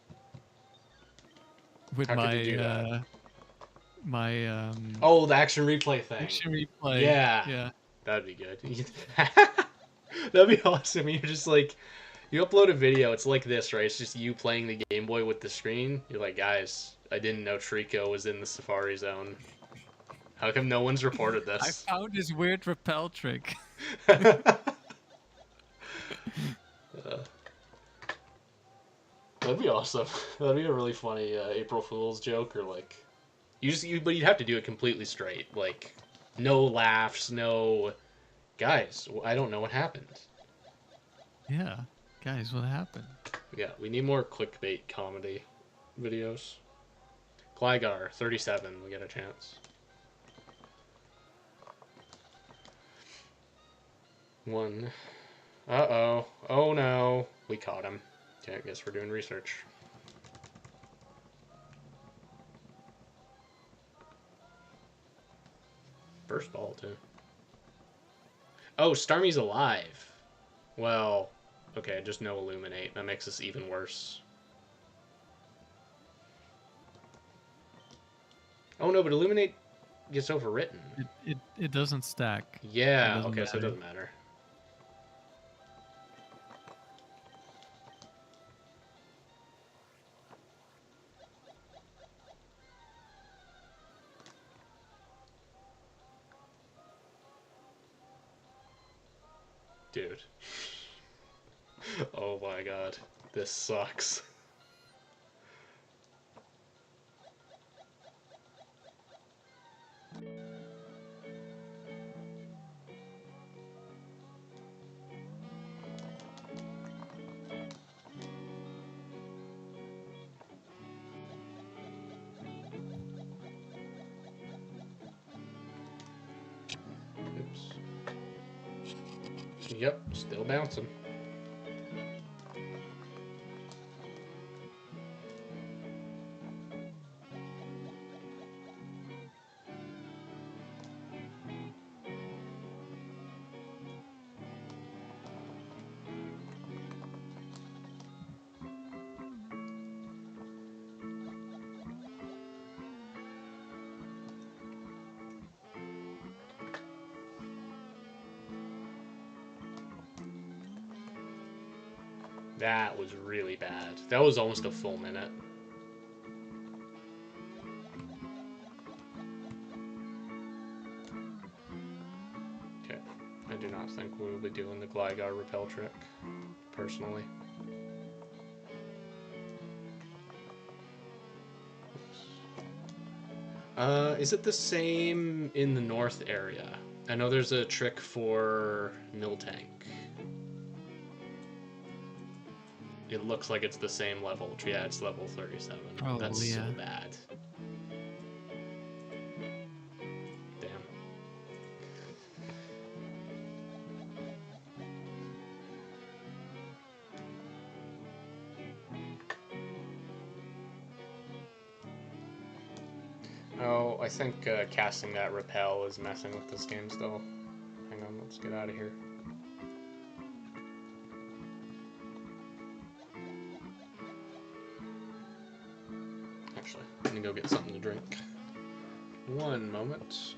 With How my could you do that? my oh, the action replay thing. Action replay. Yeah. Yeah. That'd be good. That'd be awesome. You're just like, you upload a video. It's like this, right? It's just you playing the Game Boy with the screen. You're like, guys, I didn't know Trico was in the Safari Zone. How come no one's reported I this? found this weird repel trick. Uh, that'd be awesome. That'd be a really funny April Fool's joke, or like, but you'd have to do it completely straight, like, no laughs, no, guys, I don't know what happened. Yeah. Guys, what happened? Yeah, we need more clickbait comedy videos. Gligar, 37, we get a chance. One. Uh-oh. Oh no. We caught him. Okay, I guess we're doing research. First ball, too. Oh, Starmie's alive. Well, okay, just no Illuminate. That makes this even worse. Oh no, but Illuminate gets overwritten. It doesn't stack. It Yeah, doesn't okay, so it matter. doesn't matter. Dude. Oh my god. This sucks. Oops. Yep, still bouncing. That was really bad. That was almost a full minute. Okay. I do not think we will be doing the Gligar repel trick, personally. Is it the same in the north area? I know there's a trick for Miltank. It looks like it's the same level. Yeah, it's level 37. Probably, That's yeah. so bad. Damn. Oh, I think casting that repel is messing with this game still. Hang on, let's get out of here. Actually, I'm gonna go get something to drink. One moment.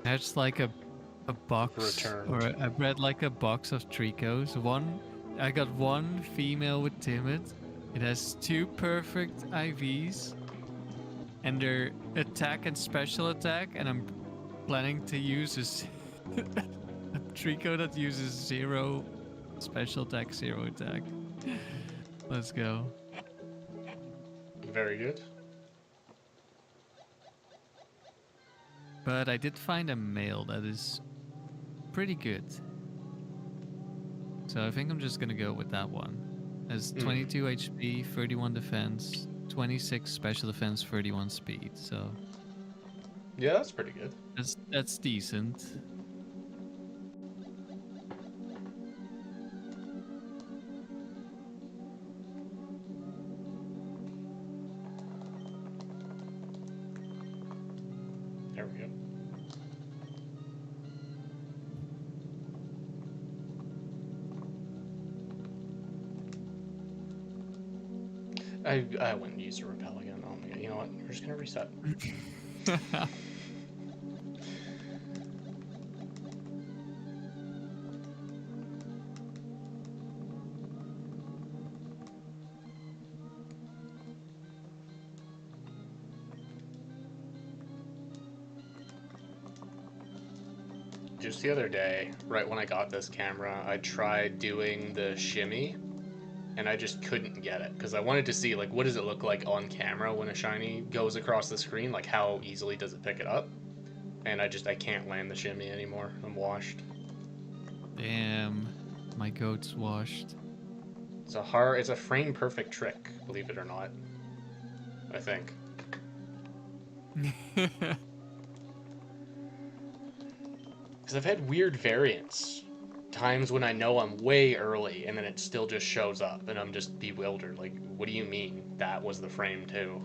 That's like a a box, or returned. I bred like a box of Tricos. I got one female with timid. It has 2 perfect IVs, and their attack and special attack. And I'm planning to use a Trico that uses 0 special attack, 0 attack. Let's go. Very good. But I did find a male that is pretty good. So I think I'm just gonna go with that one. Has 22 HP, 31 defense, 26 special defense, 31 speed. So Yeah, that's pretty good. that's decent. There we go. I wouldn't use a repel again. Oh my god! You know what? We're just gonna reset. Just the other day, right when I got this camera, I tried doing the shimmy, and I just couldn't get it because I wanted to see like what does it look like on camera when a shiny goes across the screen, like how easily does it pick it up? And I can't land the shimmy anymore. I'm washed. Damn, my goat's washed. It's a frame perfect trick, believe it or not. I think. Because I've had weird variants. Times when I know I'm way early and then it still just shows up and I'm just bewildered. Like, what do you mean that was the frame too?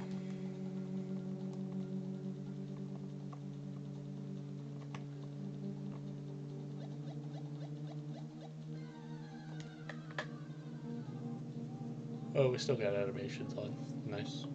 Oh, we still got animations on. Nice.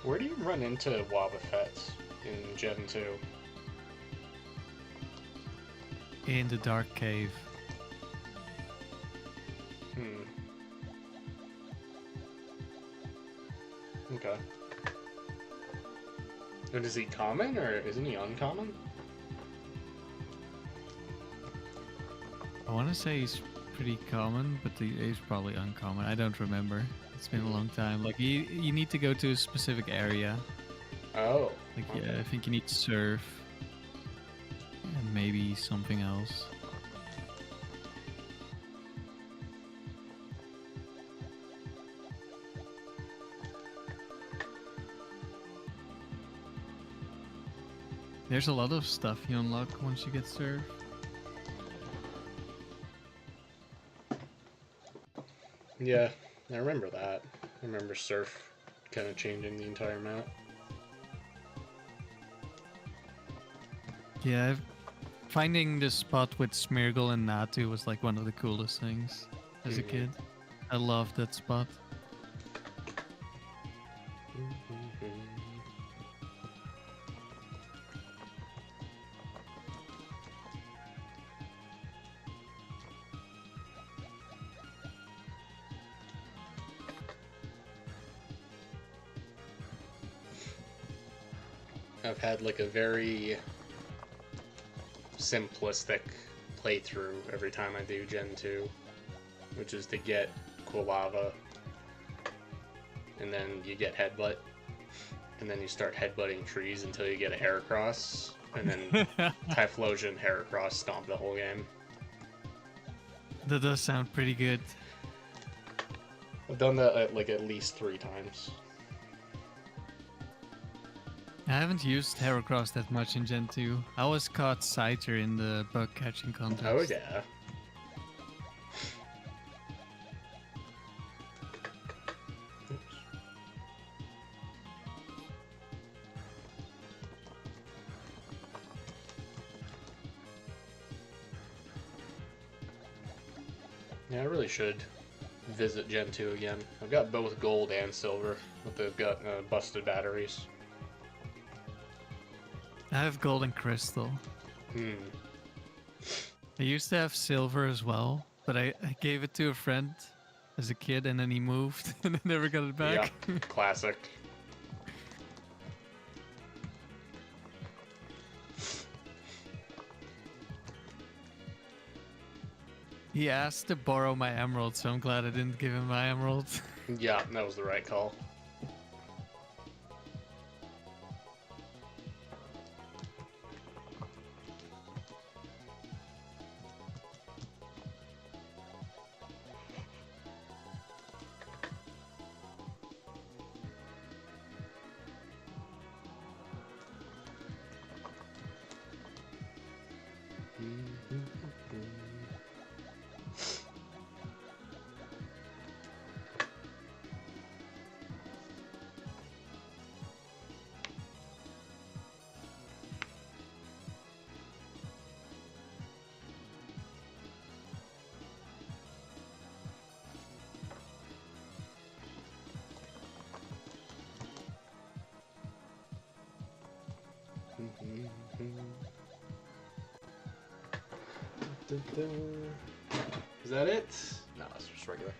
Where do you run into Wobbuffets in Gen 2? In the dark cave. Okay. And is he common, or isn't he uncommon? I want to say he's pretty common, but he's probably uncommon. I don't remember. It's been a long time. Like, you need to go to a specific area. Oh. Like, okay. yeah, I think you need to surf. And maybe something else. There's a lot of stuff you unlock once you get surf. Yeah, I remember that. I remember surf kind of changing the entire map. Yeah, finding the spot with Smeargle and Natu was like one of the coolest things as a kid. I loved that spot. I've had like a very simplistic playthrough every time I do Gen 2, which is to get Quilava, and then you get Headbutt, and then you start headbutting trees until you get a Heracross, and then Typhlosion, Heracross, stomp the whole game. That does sound pretty good. I've done that like at least 3 times. I haven't used Heracross that much in Gen 2. I always caught Scyther in the bug catching contest. Oh yeah. Yeah, I really should visit Gen 2 again. I've got both gold and silver, but they've got busted batteries. I have gold and crystal. I used to have silver as well, but I gave it to a friend as a kid and then he moved and I never got it back. Yeah, classic. He asked to borrow my emerald, so I'm glad I didn't give him my emerald. Yeah, that was the right call. Is that it? No, it's just regular.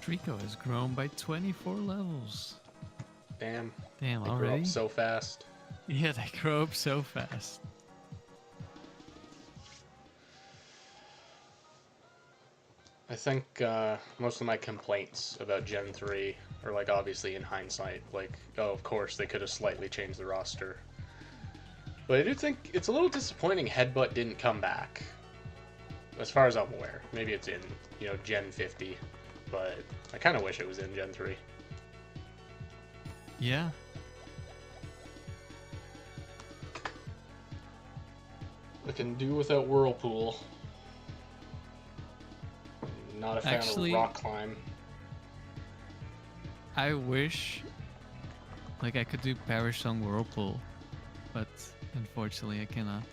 Trico has grown by 24 levels. Damn. Damn, They grow already? up so fast. Yeah, they grow up so fast. I think most of my complaints about Gen 3 are like obviously in hindsight, like, oh, of course they could have slightly changed the roster. But I do think it's a little disappointing Headbutt didn't come back. As far as I'm aware. Maybe it's in, Gen 50. But I kind of wish it was in Gen 3. Yeah. I can do without Whirlpool. Not a fan Actually, of Rock Climb. I wish like I could do Perish on Whirlpool, but unfortunately I cannot.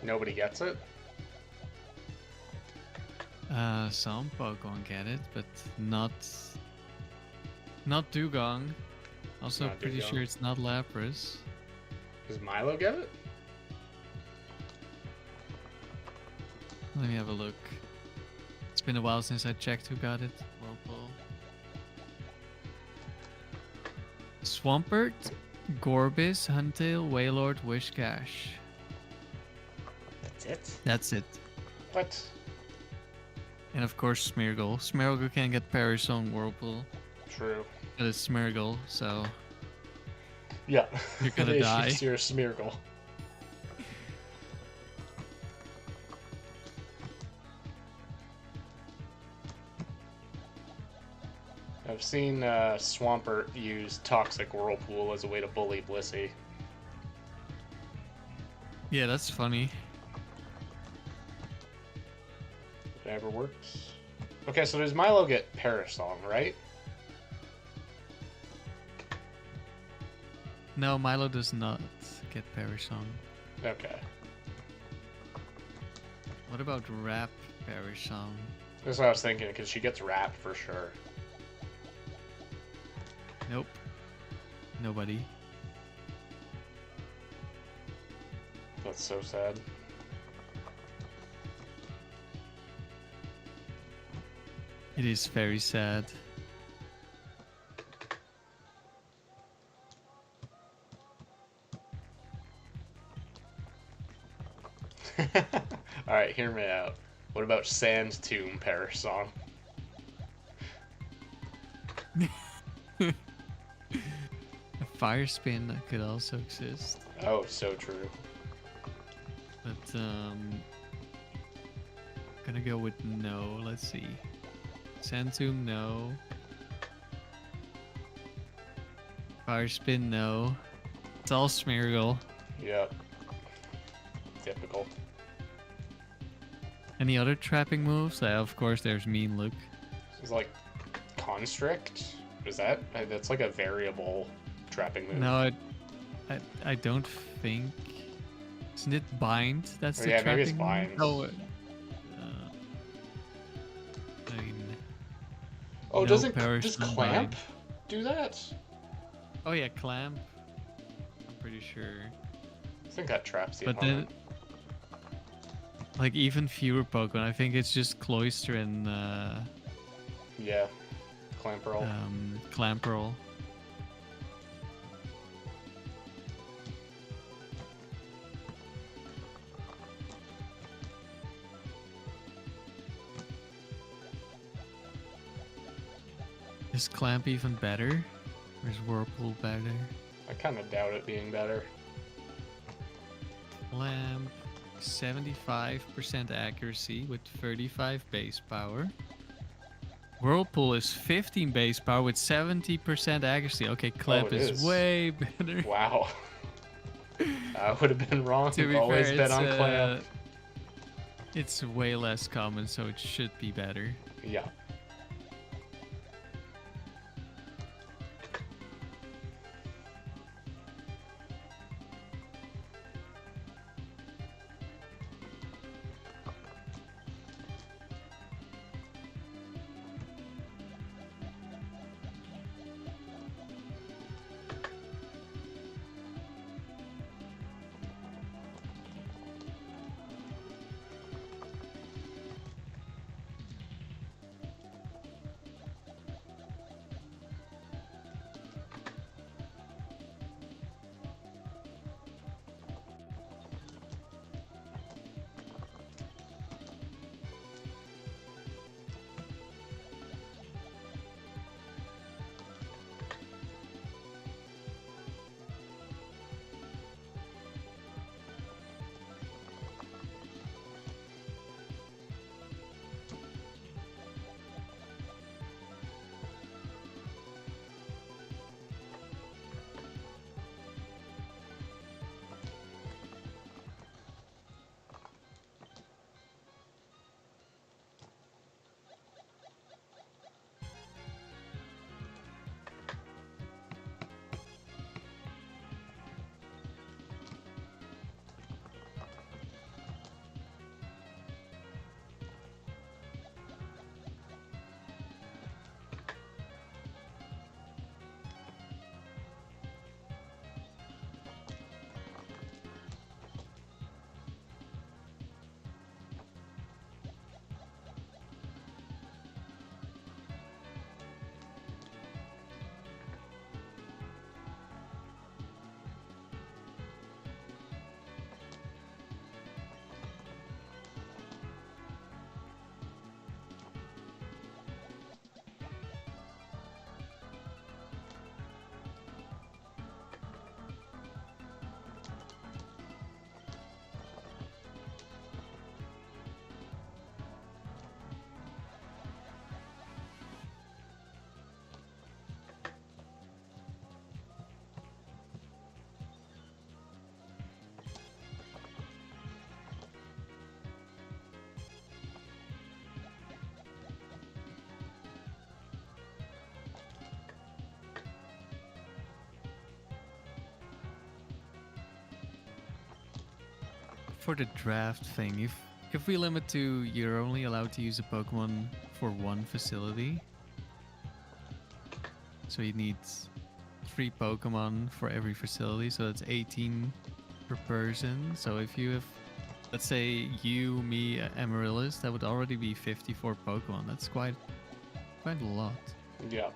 Nobody gets it? Some Pokemon get it, but not Dugong. Also Not pretty Dugong. sure it's not Lapras. Does Milo get it? Let me have a look. It's been a while since I checked who got it. Whirlpool. Swampert, Gorbis, Huntail, Wailord, Wishcash. That's it? That's it. What? And of course Smeargle. Smeargle can get Perish on Whirlpool. True. But it's Smeargle, so Yeah. You're gonna die. You're a Smeargle. I've seen Swampert use Toxic Whirlpool as a way to bully Blissey. yeah, that's funny. If it ever works. Okay, so does Milo get Perish Song, right? No, Milo does not get Perish on. Okay. What about Rap Perish on? That's what I was thinking, because she gets Wrap for sure. Nope. Nobody. That's so sad. It is very sad. Alright, hear me out. What about Sand Tomb Perish Song? A Fire Spin that could also exist. Oh, so true. But, gonna go with no. Let's see. Santum, no. Fire Spin, no. It's all Smeargle. Yep. Typical. Any other trapping moves? Of course, there's Mean Look. It's like Constrict? Is that? That's like a variable trapping move. No, I don't think. Isn't it Bind? That's Oh, the yeah, trapping maybe it's move? Bind. Oh, I mean, Oh, no doesn't Perish does on Clamp Bind. do that? Oh yeah, Clamp. I'm pretty sure. I think that traps the But then, opponent. like even fewer Pokemon. I think it's just Cloyster and Yeah. Clamp roll. Clamperl. Is Clamp even better? Or is Whirlpool better? I kind of doubt it being better. Clamp, 75% accuracy with 35 base power. Whirlpool is 15 base power with 70% accuracy. Okay, Clamp it is is. way better. Wow. I would have been wrong. To be Always fair, bet on Clamp. it's way less common, so it should be better. Yeah. for the draft thing, if we limit to you're only allowed to use a Pokemon for one facility, so you need 3 Pokemon for every facility, so that's 18 per person. So if you have, let's say you, me, Amaryllis, that would already be 54 Pokemon. That's quite a lot. Yeah.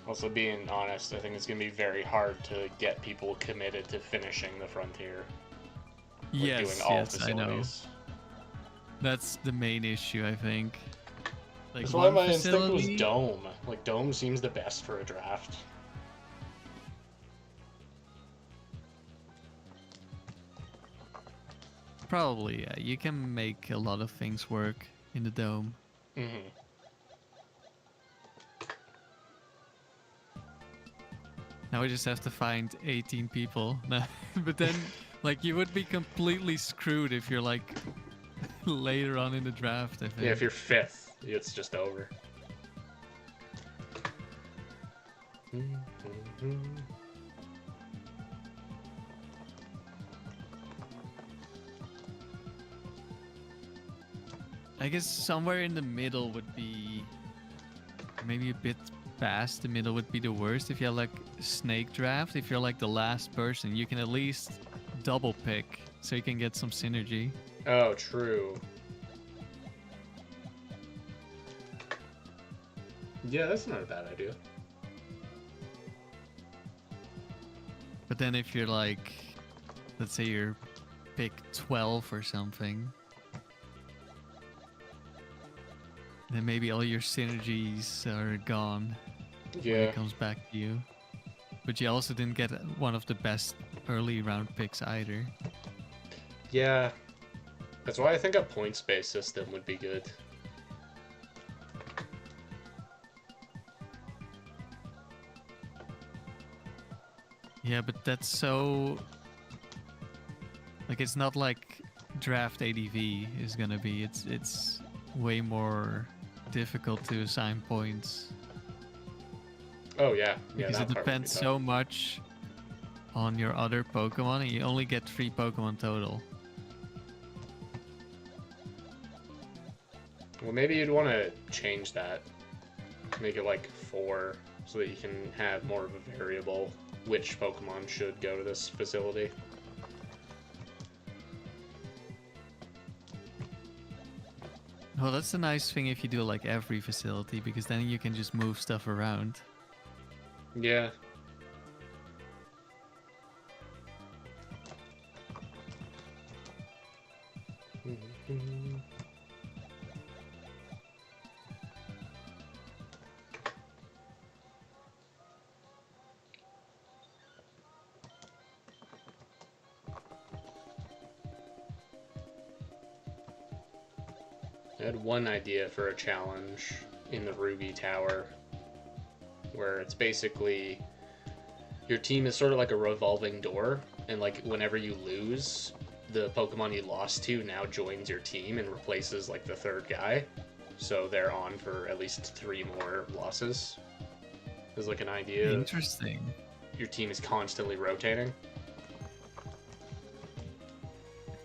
Also, being honest, I think it's going to be very hard to get people committed to finishing the Frontier. Like doing all facilities. I know. That's the main issue, I think. Like, that's why my instinct was Dome. Like, Dome seems the best for a draft. Probably, yeah. You can make a lot of things work in the Dome. Mm-hmm. Now we just have to find 18 people. But then, like, you would be completely screwed if you're, like, later on in the draft, I think. Yeah, if you're 5th, it's just over. I guess somewhere in the middle would be... maybe a bit past the middle would be the worst. If you have, like, snake draft, if you're, like, the last person, you can at least double pick, so you can get some synergy. Oh, true. Yeah, that's not a bad idea. But then if you're, like, let's say you're pick 12 or something, then maybe all your synergies are gone when it comes back to you. But you also didn't get one of the best early round picks either. Yeah. That's why I think a points-based system would be good. Yeah, but that's so... like, it's not like draft ADV is gonna be. It's way more difficult to assign points. Oh, yeah. Because it depends so much on your other Pokemon, and you only get 3 Pokemon total. Well, maybe you'd want to change that. Make it like 4, so that you can have more of a variable which Pokemon should go to this facility. Well, that's the nice thing if you do like every facility, because then you can just move stuff around. Yeah. I had one idea for a challenge in the Ruby Tower, where it's basically your team is sort of like a revolving door, and like whenever you lose, the Pokemon you lost to now joins your team and replaces like the 3rd guy, so they're on for at least 3 more losses. There's like an idea. Interesting. Your team is constantly rotating.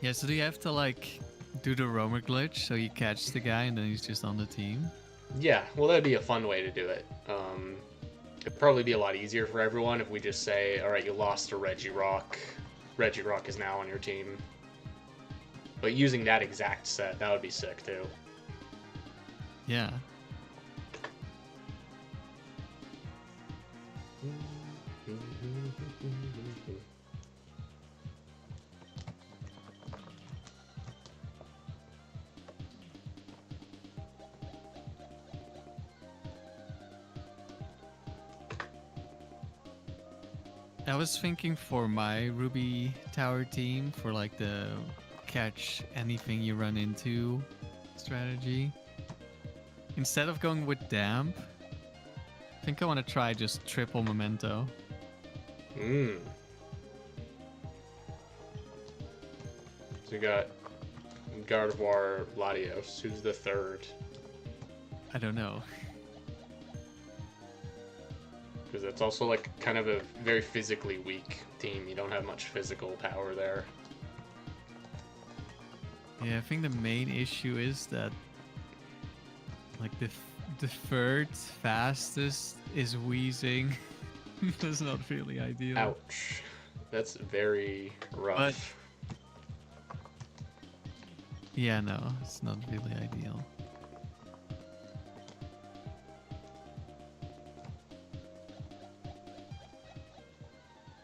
Yeah, so do you have to like do the roamer glitch so you catch the guy and then he's just on the team? Yeah, well, that'd be a fun way to do it. It'd probably be a lot easier for everyone if we just say, all right, you lost to Regirock. Regirock is now on your team. But using that exact set, that would be sick too. Yeah. I was thinking for my Ruby Tower team, for like the catch anything you run into strategy, instead of going with Damp, I think I want to try just triple Memento. So you got Gardevoir Latios, who's the 3rd? I don't know. Because it's also like kind of a very physically weak team. You don't have much physical power there. Yeah, I think the main issue is that like the third fastest is wheezing. That's not really ideal. Ouch. That's very rough. But yeah, no, it's not really ideal.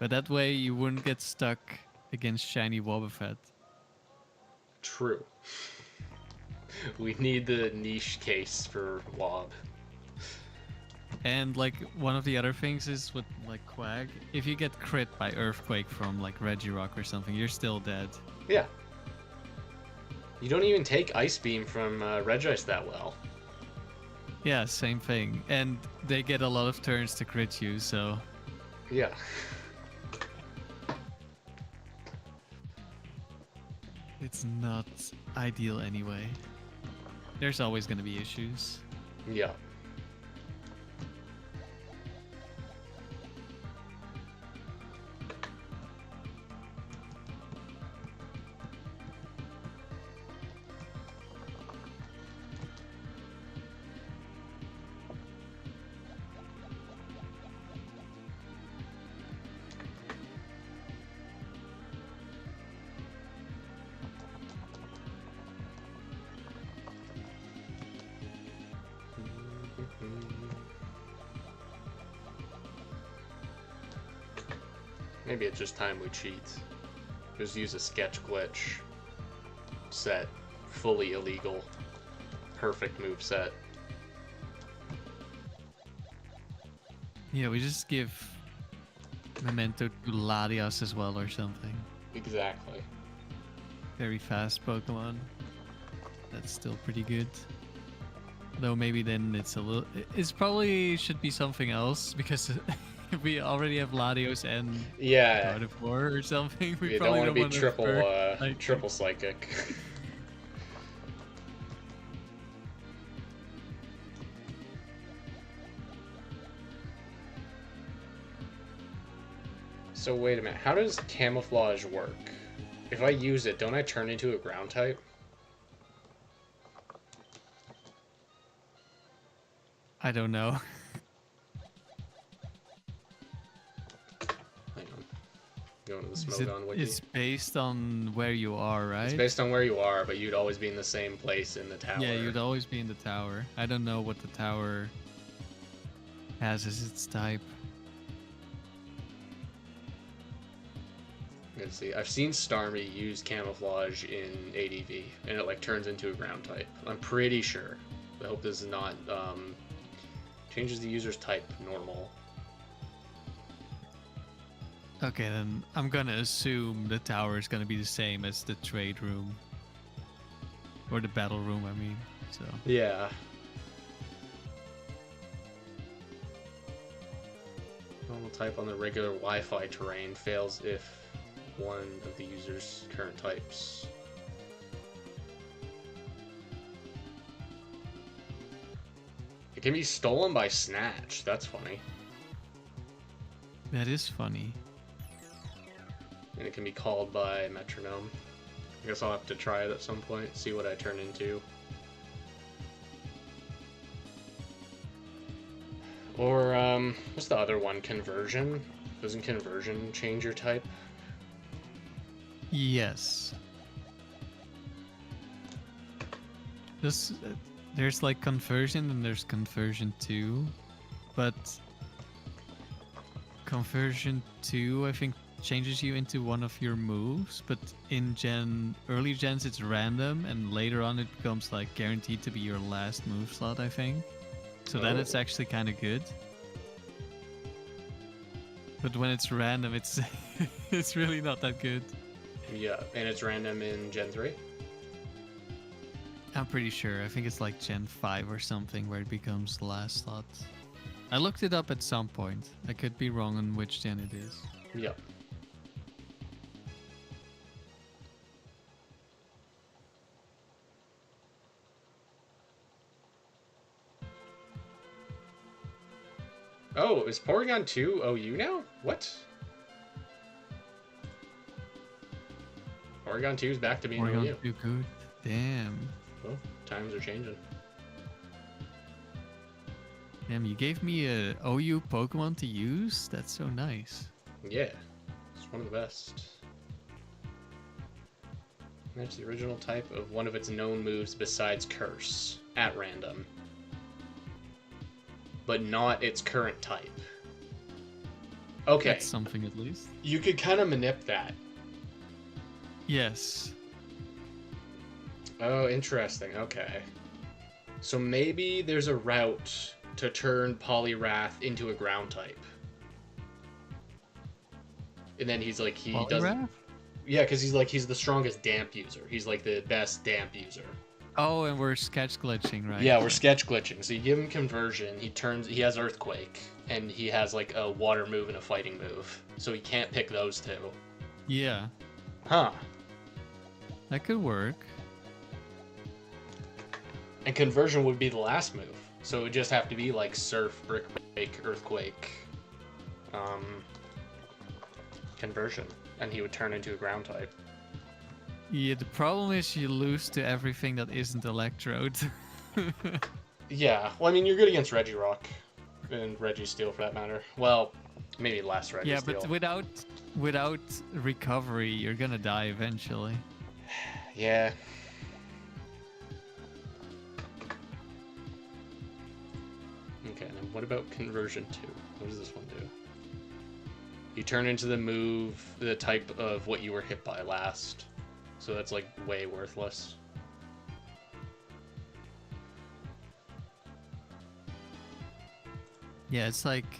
But that way you wouldn't get stuck against shiny Wobbuffet. True. We need the niche case for Wob. And like one of the other things is with like Quag, if you get crit by Earthquake from like Regirock or something, you're still dead. Yeah. You don't even take Ice Beam from Regice that well. Yeah, same thing. And they get a lot of turns to crit you, so... Yeah. It's not ideal anyway. There's always going to be issues. Yeah. Maybe it's just time we cheat. Just use a sketch glitch. Set. Fully illegal. Perfect move set. Yeah, we just give Memento to Latias as well or something. Exactly. Very fast Pokemon. That's still pretty good. Though maybe then it's a little... It's probably should be something else because if we already have Latios and Yeah. Gardevoir or something, we You probably don't want to be want triple, triple psychic. So wait a minute, how does camouflage work? If I use it, don't I turn into a ground type? I don't know. Hang on. Going to the Smogon wiki. It's based on where you are, right? It's based on where you are, but you'd always be in the same place in the tower. Yeah, you'd always be in the tower. I don't know what the tower has as its type. Let's see. I've seen Starmie use camouflage in ADV, and it like turns into a ground type. I'm pretty sure. I hope this is not changes the user's type normal. Okay, then I'm gonna assume the tower is gonna be the same as the trade room. Or the battle room, I mean. So Yeah. Normal type on the regular Wi-Fi terrain fails if one of the user's current types. It can be stolen by Snatch. That's funny. that is funny. And it can be called by Metronome. I guess I'll have to try it at some point, see what I turn into. Or, what's the other one? Conversion? Doesn't conversion change your type? Yes. There's like conversion and there's conversion 2. But conversion 2, I think, changes you into one of your moves, but in early gens it's random, and later on it becomes like guaranteed to be your last move slot, I think. So then it's actually kind of good. But when it's random, it's it's really not that good. Yeah, and it's random in Gen 3? I'm pretty sure. I think it's like Gen 5 or something where it becomes the last slot. I looked it up at some point. I could be wrong on which gen it is. Yep. Oh, is Porygon 2 OU now? What? Porygon 2 is back to being Porygon OU. too good. Damn. Well, times are changing. Damn, you gave me a OU Pokemon to use? That's so nice. Yeah, it's one of the best. Match the original type of one of its known moves besides Curse at random, but not its current type. Okay. That's something at least. You could kind of manip that. Yes. Oh, interesting. Okay. So maybe there's a route to turn Poliwrath into a ground type. And then he's like, he doesn't. Poliwrath? Yeah, because he's the strongest damp user. He's like the best damp user. Oh, and we're sketch glitching, right? Yeah, we're sketch glitching. So you give him conversion, he has Earthquake, and he has like a water move and a fighting move. So he can't pick those two. Yeah. Huh. That could work. And conversion would be the last move. So it would just have to be like Surf, Brick Break, Earthquake, conversion. And he would turn into a ground type. Yeah, the problem is you lose to everything that isn't Electrode. Yeah, well, I mean, you're good against Regirock. And Registeel, for that matter. Well, maybe less Registeel. Yeah, but without recovery, you're gonna die eventually. Yeah. Okay, now what about conversion 2? What does this one do? You turn into the type of what you were hit by last. So that's like way worthless. Yeah, it's like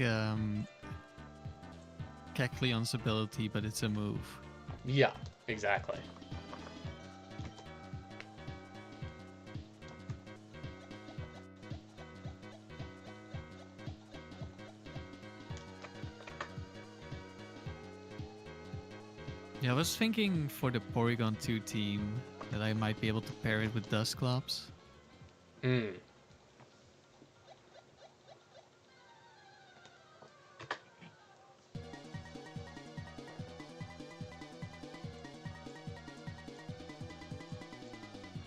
Kecleon's ability, but it's a move. Yeah, exactly. Yeah, I was thinking for the Porygon 2 team that I might be able to pair it with Dusclops. Hmm.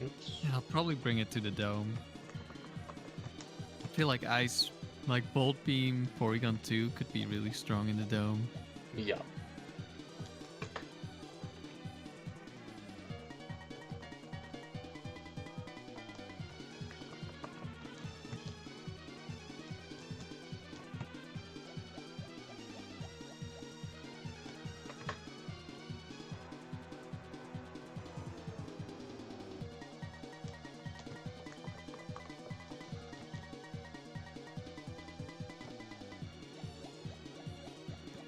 Oops. Yeah, I'll probably bring it to the dome. I feel like Bolt Beam, Porygon 2 could be really strong in the dome. Yeah.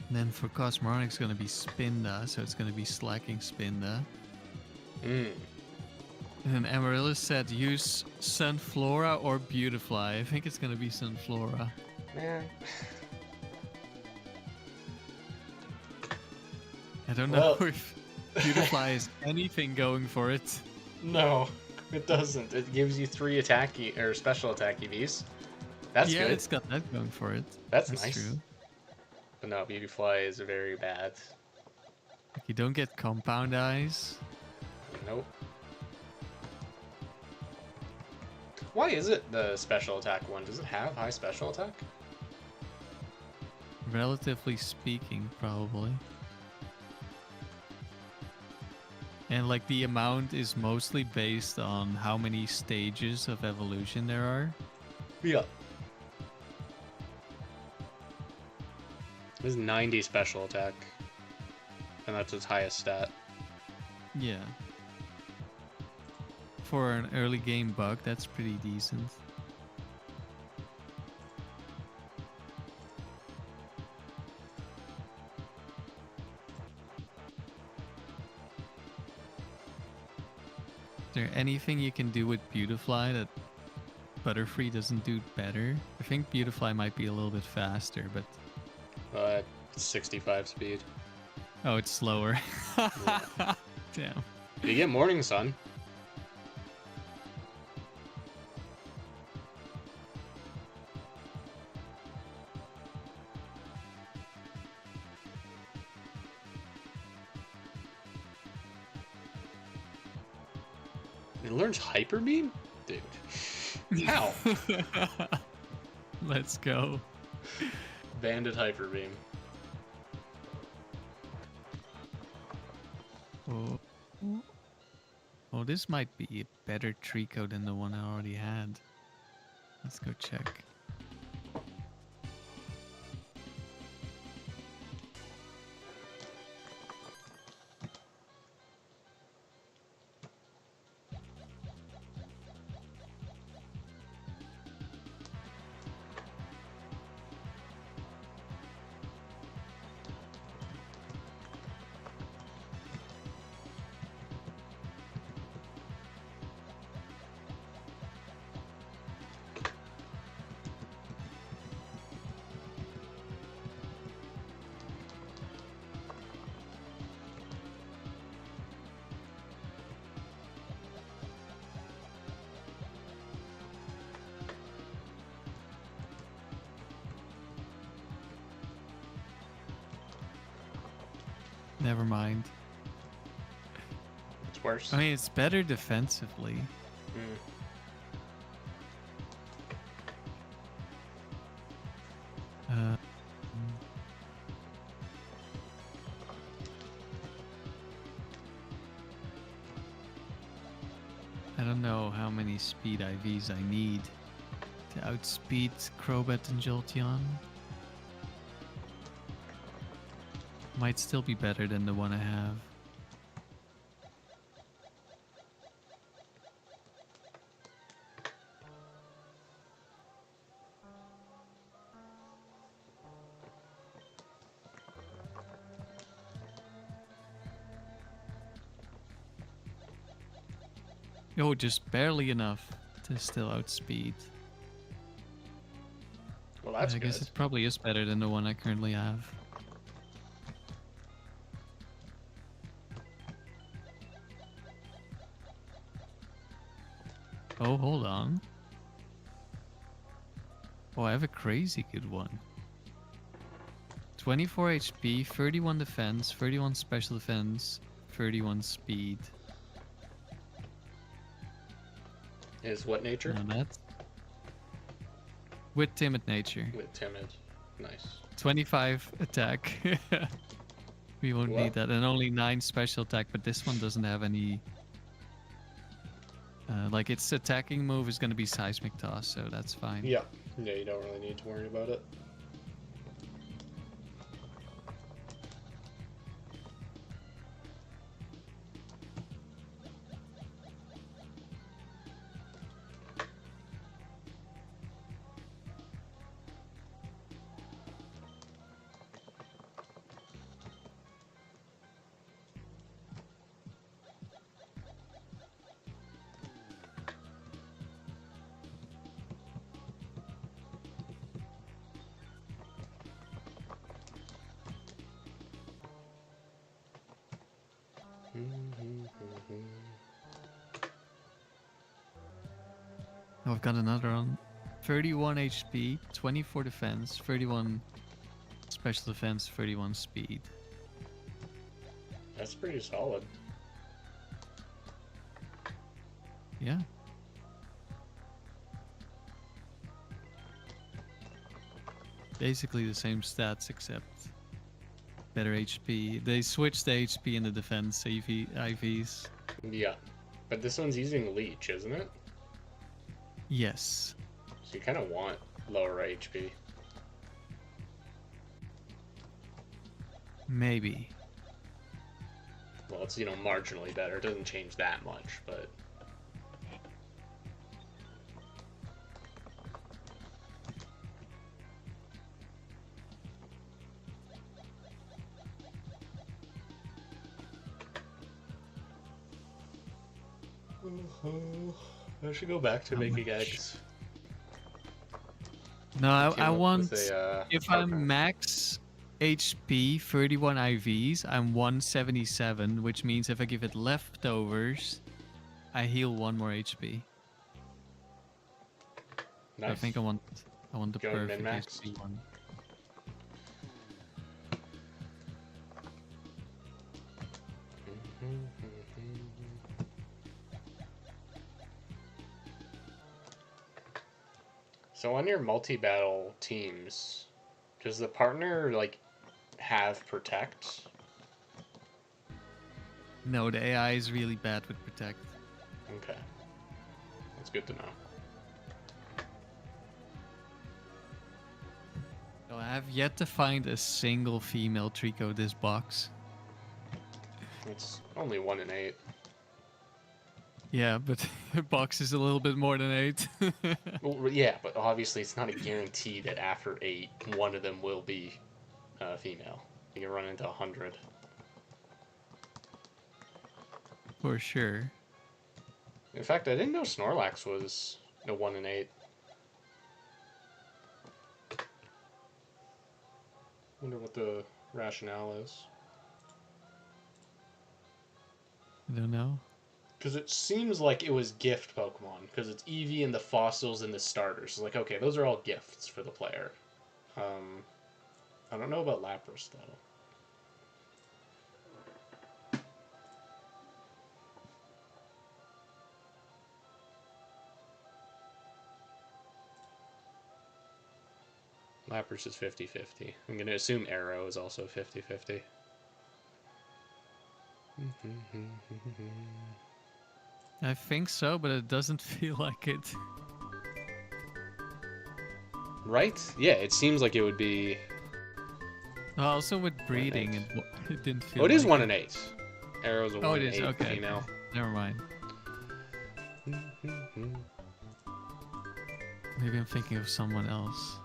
And then for Cosmoronic, it's going to be Spinda, so it's going to be slacking Spinda. Hmm. And then Amaryllis said use Sunflora or Beautifly. I think it's going to be Sunflora. Man. I don't know Well- if Beautifly has anything going for it. No, it doesn't. It gives you 3 special attack EVs. That's yeah, good. it's got that going for it. That's nice. True. But no, Beautyfly is very bad. Like, you don't get Compound Eyes. Nope. Why is it the special attack one? Does it have high special attack? Relatively speaking, probably. And like the amount is mostly based on how many stages of evolution there are. Yeah. It is 90 special attack. And that's its highest stat. Yeah. For an early game bug, that's pretty decent. Is there anything you can do with Beautifly that Butterfree doesn't do better? I think Beautifly might be a little bit faster, but... 65 speed. Oh, it's slower. Yeah. Damn. You get Morning Sun. It learns Hyper Beam? Dude. How? Let's go. Bandit Hyper Beam. Oh. Oh, this might be a better Trico than the one I already had. Let's go check. Never mind. It's worse. I mean, it's better defensively. Uh, I don't know how many speed IVs I need to outspeed Crobat and Jolteon. Might still be better than the one I have. Oh, just barely enough to still outspeed. Well, that's I good. guess it probably is better than the one I currently have. Oh, hold on. Oh, I have a crazy good one. 24 HP, 31 defense, 31 special defense, 31 speed. Is what nature? Now that's with timid nature. With timid. Nice. 25 attack. We won't What? need that. And only 9 special attack, but this one doesn't have any... like its attacking move is going to be Seismic Toss, so that's fine. Yeah. Yeah, you don't really need to worry about it. Oh, I've got another one. 31 HP, 24 defense, 31 special defense, 31 speed. That's pretty solid. Yeah. Basically the same stats except better HP. They switched the HP and the defense IVs. Yeah. But this one's using Leech, isn't it? Yes. So you kind of want lower HP. Maybe. Well, it's, you know, marginally better. It doesn't change that much, but... I should go back to making eggs. No, I Came up want... with a, if partner. I'm max HP 31 IVs, I'm 177, which means if I give it leftovers, I heal 1 more HP. Nice. I think I want the Going perfect min-max? HP one. So on your multi-battle teams, does the partner like have protect? No, the AI is really bad with protect. Okay, that's good to know. So I have yet to find a single female Trico this box. It's only 1 in 8. Yeah, but the box is a little bit more than 8. Well, yeah, but obviously it's not a guarantee that after 8, one of them will be female. You can run into 100. For sure. In fact, I didn't know Snorlax was a 1 in 8. Wonder what the rationale is. I don't know. Because it seems like it was gift Pokemon. Because it's Eevee and the fossils and the starters. It's like, okay, those are all gifts for the player. I don't know about Lapras, though. Lapras is 50-50. I'm going to assume Arrow is also 50-50. I think so, but it doesn't feel like it. Right? Yeah, it seems like it would be... Also with breeding, it didn't feel Oh, it is like 1 in 8. Arrow's a 1 it in is. 8 Okay. female. Never mind. Maybe I'm thinking of someone else.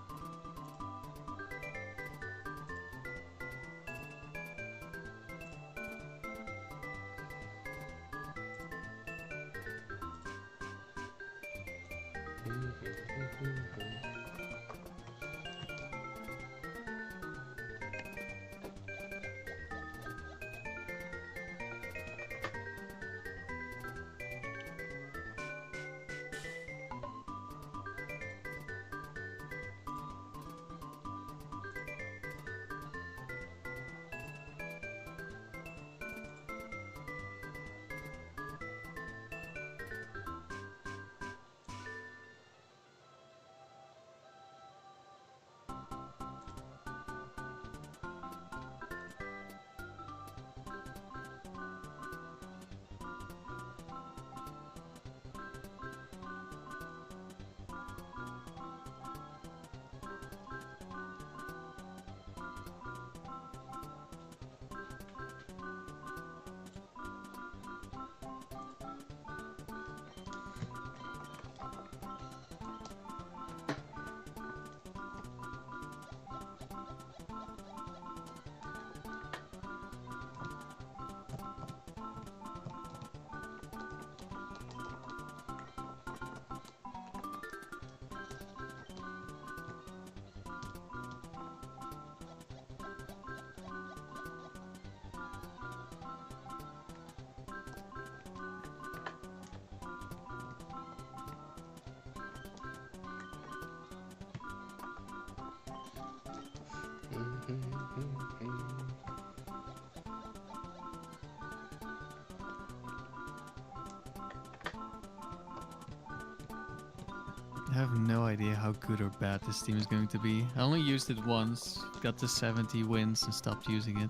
I have no idea how good or bad this team is going to be. I only used it once, got to 70 wins and stopped using it.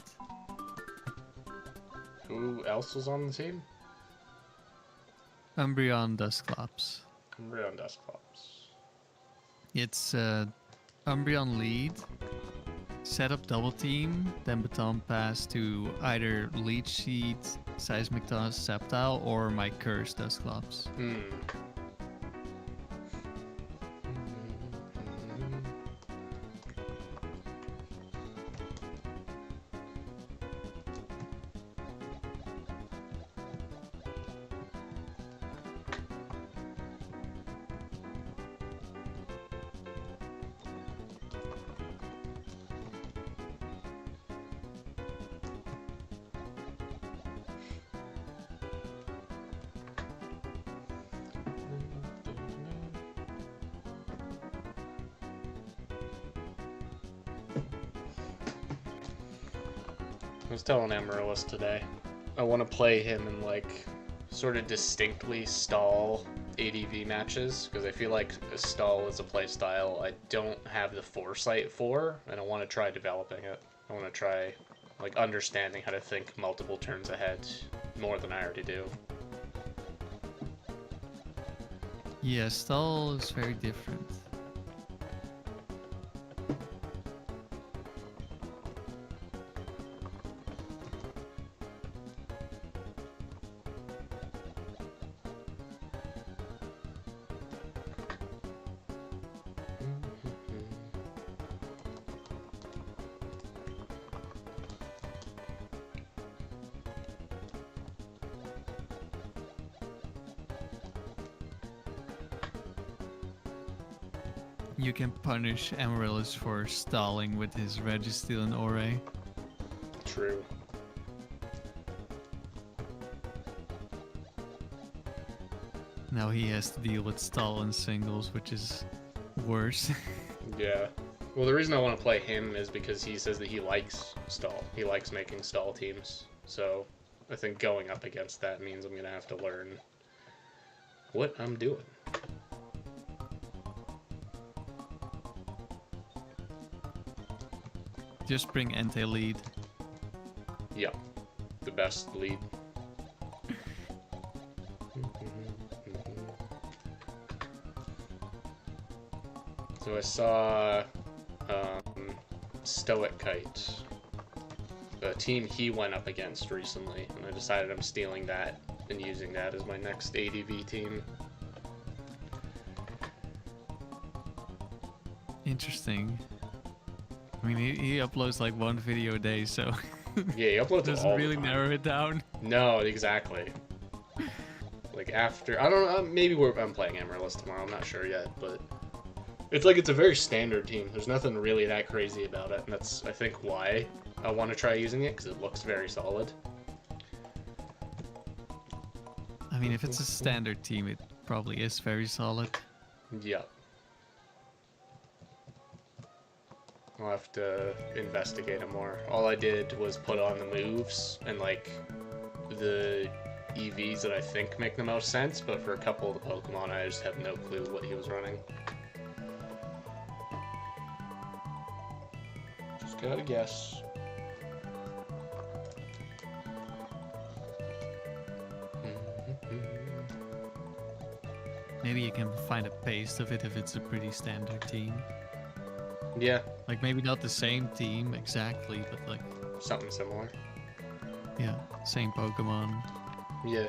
Who else was on the team? Umbreon Dusclops. Umbreon Dusclops. It's Umbreon lead, set up double team, then baton pass to either Leech Seed, Seismic Toss, Sceptile, or my Curse Dusclops. I was telling Amaryllis today, I want to play him in like sort of distinctly stall ADV matches, because I feel like a stall is a playstyle I don't have the foresight for, and I want to try developing it. I want to try like understanding how to think multiple turns ahead more than I already do. Yeah, stall is very different. You can punish Amaryllis for stalling with his Registeel and Ore. True. Now he has to deal with stall and singles, which is worse. Yeah. Well, the reason I want to play him is because he says that he likes stall. He likes making stall teams. So I think going up against that means I'm going to have to learn what I'm doing. Just bring Entei lead. Yeah. The best lead. So I saw Stoic Kite, the team he went up against recently, and I decided I'm stealing that and using that as my next ADV team. Interesting. I mean, he uploads like one video a day, so Yeah, he uploads doesn't all really the time. narrow it down. No, exactly. Like after, I don't know, maybe I'm playing Amaryllis tomorrow, I'm not sure yet, but it's a very standard team. There's nothing really that crazy about it, and that's, I think, why I want to try using it, because it looks very solid. I mean, if it's a standard team, it probably is very solid. Yeah. I'll have to investigate it more. All I did was put on the moves and like the EVs that I think make the most sense, but for a couple of the Pokemon I just have no clue what he was running. Just gotta guess. Maybe you can find a paste of it if it's a pretty standard team. Yeah, Like maybe not the same team exactly, but like, something similar. yeah, same Pokemon. Yeah.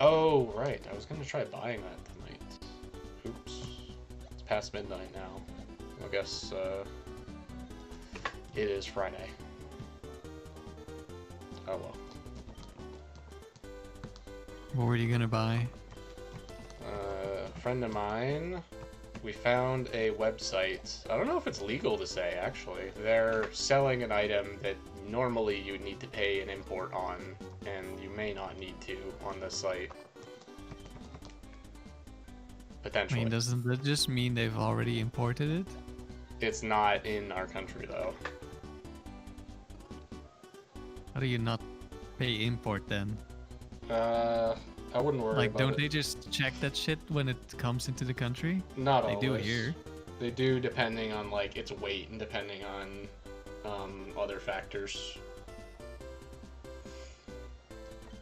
Oh, right. I was gonna try buying that tonight. Oops. It's past midnight now. I guess, it is Friday. Oh well. What were you gonna buy? A friend of mine, we found a website. I don't know if it's legal to say, actually. They're selling an item that normally you would need to pay an import on, and you may not need to on this site. I Potentially. mean, doesn't that just mean they've already imported it? It's not in our country, though. How do you not pay import then? I wouldn't worry Like, about don't it. they just check that shit when it comes into the country? Not They always. do here. They do, depending on, like, its weight and depending on other factors.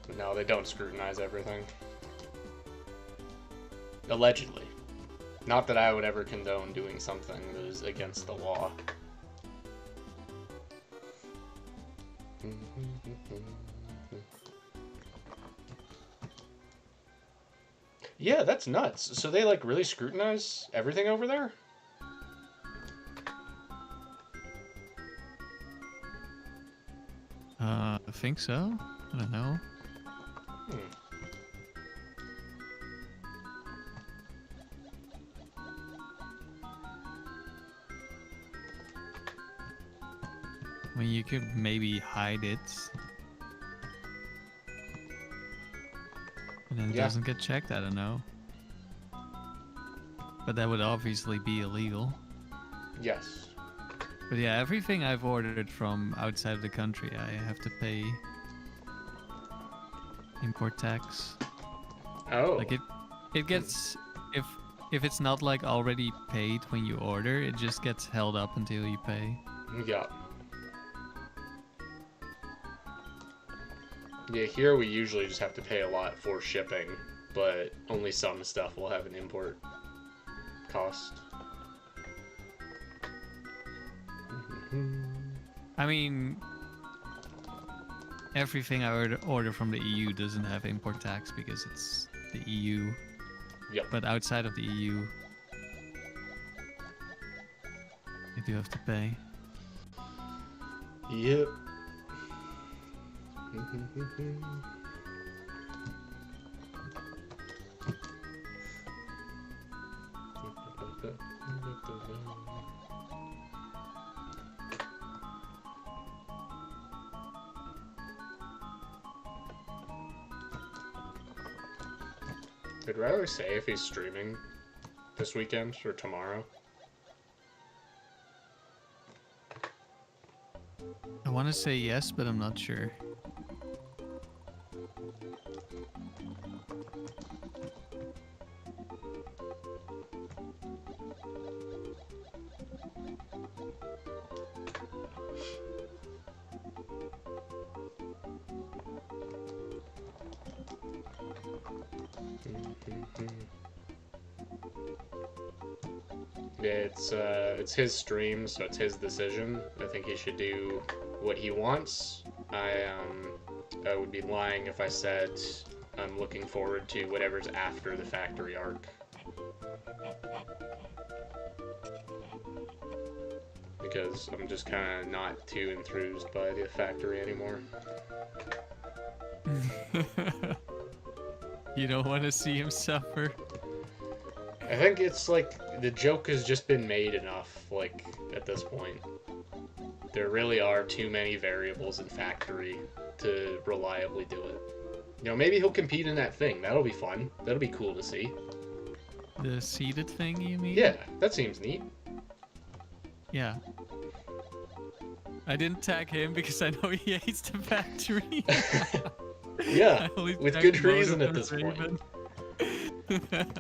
But no, they don't scrutinize everything. Allegedly. Not that I would ever condone doing something that is against the law. Yeah, that's nuts. So they, like, really scrutinize everything over there? I think so. I don't know. Hmm. I mean, you could maybe hide it, and then it Yeah. doesn't get checked. I don't know. But that would obviously be illegal. Yes. But yeah, everything I've ordered from outside of the country, I have to pay import tax. Oh. Like it gets if it's not like already paid when you order, it just gets held up until you pay. Yeah. Yeah, here we usually just have to pay a lot for shipping, but only some stuff will have an import cost. I mean, everything I order from the EU doesn't have import tax because it's the EU. Yep. But outside of the EU, you do have to pay. Yep. I'd rather say if he's streaming this weekend or tomorrow. I want to say yes, but I'm not sure. It's his stream, so it's his decision. I think he should do what he wants. I would be lying if I said I'm looking forward to whatever's after the factory arc. Because I'm just kind of not too enthused by the factory anymore. You don't want to see him suffer. I think it's like the joke has just been made enough, like, at this point. There really are too many variables in factory to reliably do it. You know, maybe he'll compete in that thing. That'll be fun. That'll be cool to see. The seeded thing, you mean? Yeah, that seems neat. Yeah. I didn't tag him because I know he hates the factory. Yeah, I only with tagged good reason Moto at this and point. Raven.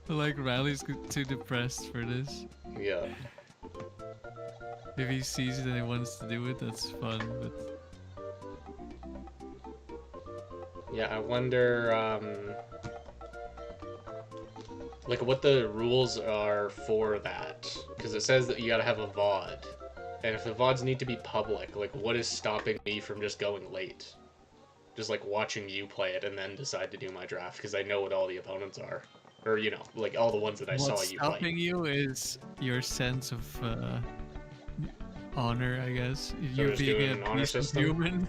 Like, Riley's too depressed for this. Yeah. If he sees it and he wants to do it, that's fun, but... Yeah, I wonder, like, what the rules are for that. Because it says that you gotta have a VOD. And if the VODs need to be public, like, what is stopping me from just going late? Just, like, watching you play it and then decide to do my draft, because I know what all the opponents are. Or, you know, like, all the ones that I saw you play. What's stopping you is your sense of honor, I guess. So You just being doing a an honor decent system? human.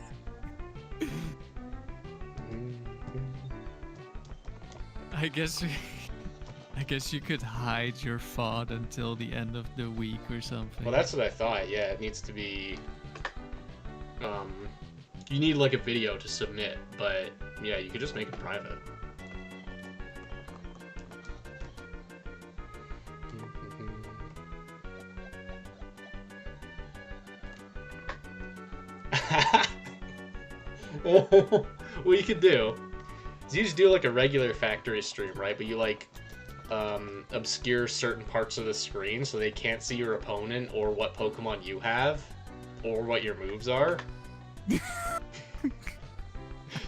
I guess you could hide your FOD until the end of the week or something. Well, that's what I thought. Yeah, it needs to be. You need like a video to submit, but yeah, you could just make it private. What you could do is you just do like a regular factory stream, right? But you like obscure certain parts of the screen so they can't see your opponent or what Pokemon you have or what your moves are.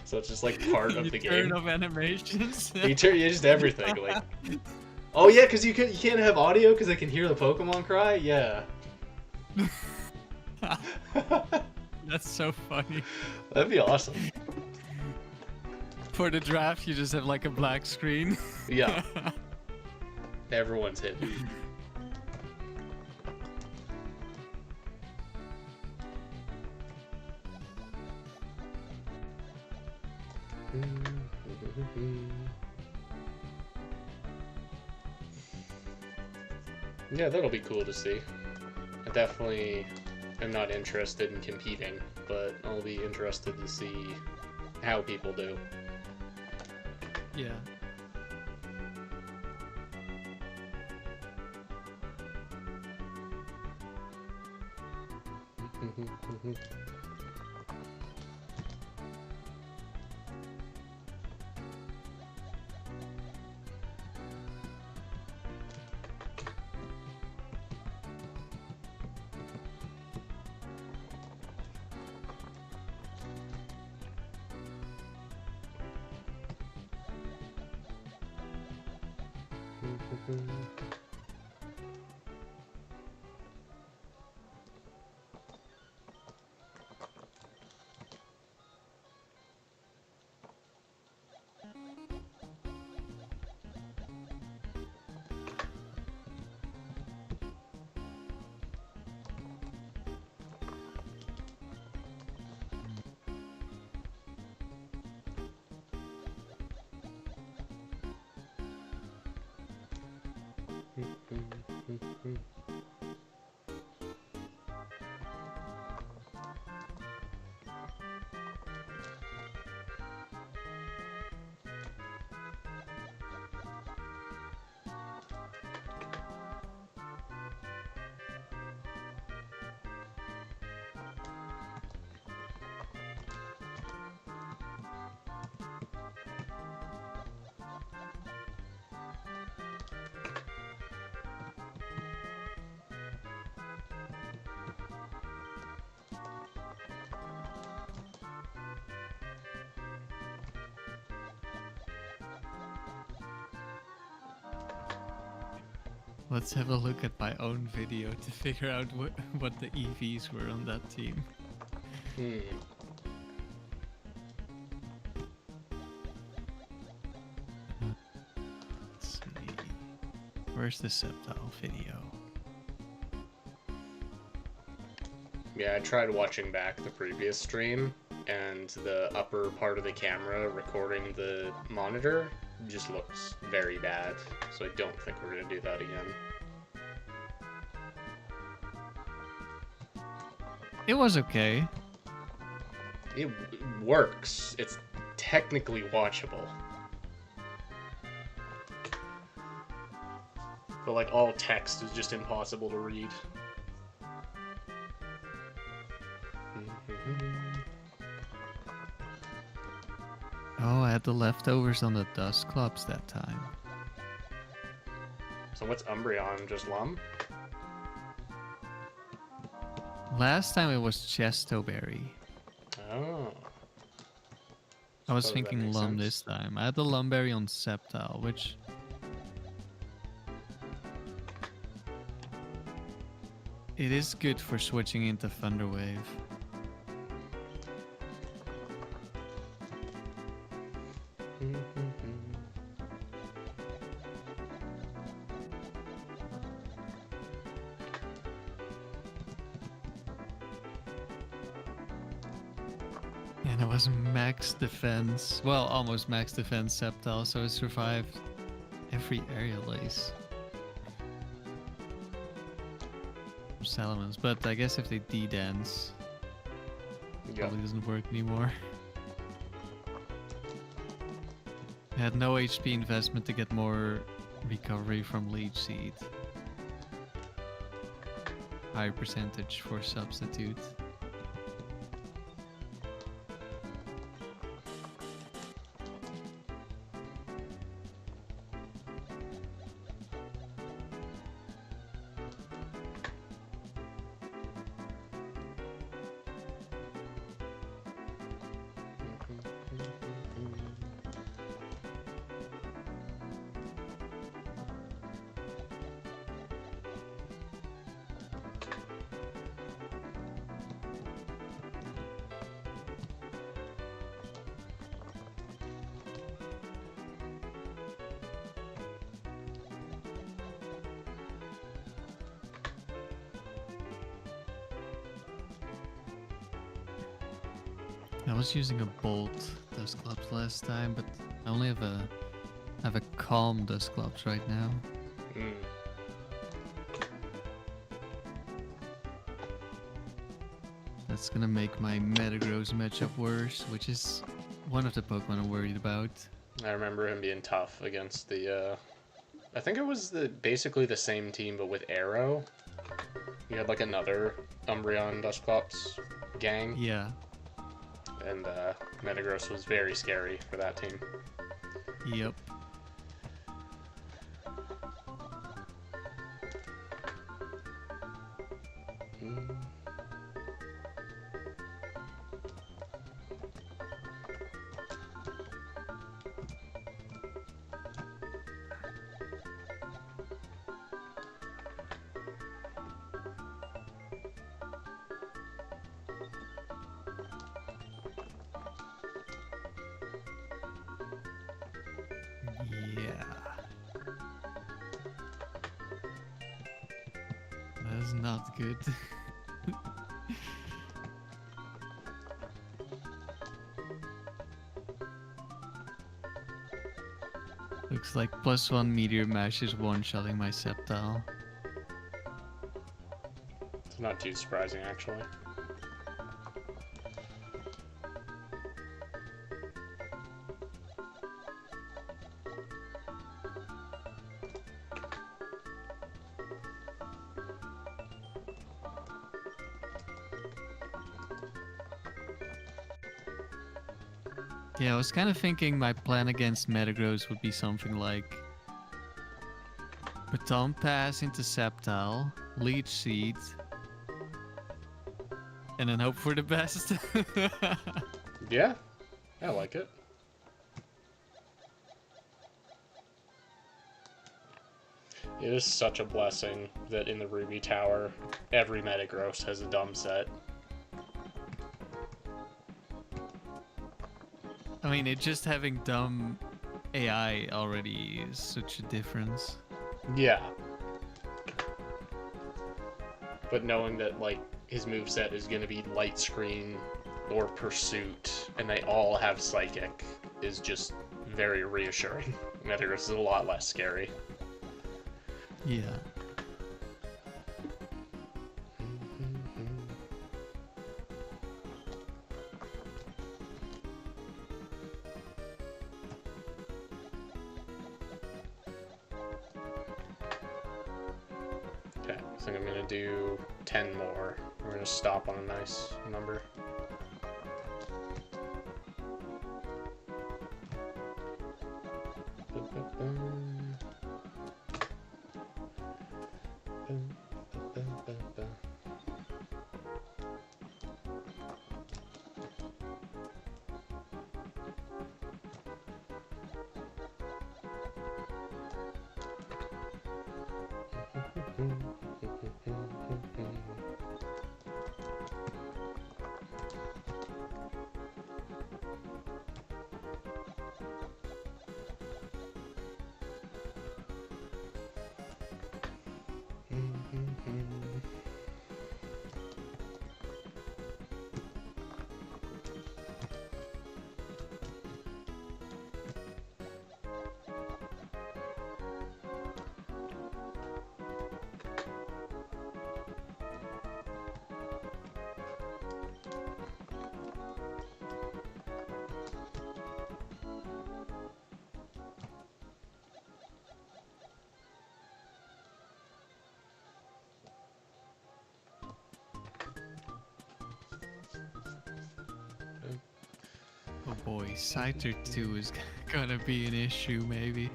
So it's just like part of the game. Turn of animations. You just everything. Like, oh yeah, because you can't have audio because I can hear the Pokemon cry. Yeah. That's so funny. That'd be awesome. For the draft, you just have like a black screen. Yeah. Everyone's hidden. Yeah, that'll be cool to see. I definitely am not interested in competing, but I'll be interested to see how people do. Yeah. Let's have a look at my own video to figure out what the EVs were on that team. Let's see. Where's the Septile video? Yeah, I tried watching back the previous stream, and the upper part of the camera recording the monitor just looks very bad, so I don't think we're gonna do that again. It was okay. It works. It's technically watchable. But like all text is just impossible to read. Oh, I had the leftovers on the Dust Clubs that time. So what's Umbreon? Just Lum? Last time it was Chestoberry. Oh. I was Suppose that thinking makes Lum sense. this time. I had the Lumberry on Septile, which... It is good for switching into Thunderwave. And it was max defense. Well, almost max defense Septile, so it survived every aerial ace. Salamence, but I guess if they D-dance, it probably doesn't work anymore. I had no HP investment to get more recovery from Leech Seed. Higher percentage for substitute. I was using a Bolt Dust Clubs last time, but I only have a Calm Dust Clubs right now. That's gonna make my Metagross matchup worse, which is one of the Pokemon I'm worried about. I remember him being tough against the, I think it was basically the same team, but with Arrow. You had like another Umbreon Dusclops gang. Yeah. And Metagross was very scary for that team. Yep. Yeah. That's not good. Looks like +1 Meteor Mash is one-shotting my Sceptile. It's not too surprising, actually. Yeah, I was kind of thinking my plan against Metagross would be something like Baton Pass into Sceptile, Leech Seed, and then hope for the best. Yeah, I like it. It is such a blessing that in the Ruby Tower, every Metagross has a dumb set. I mean, it just having dumb AI already is such a difference. Yeah. But knowing that, like, his moveset is going to be Light Screen or Pursuit, and they all have Psychic, is just very reassuring. Metagross is a lot less scary. Yeah. Okay, I think I'm going to do 10 more. We're going to stop on a nice number. Oh boy, Scyther 2 is gonna be an issue, maybe.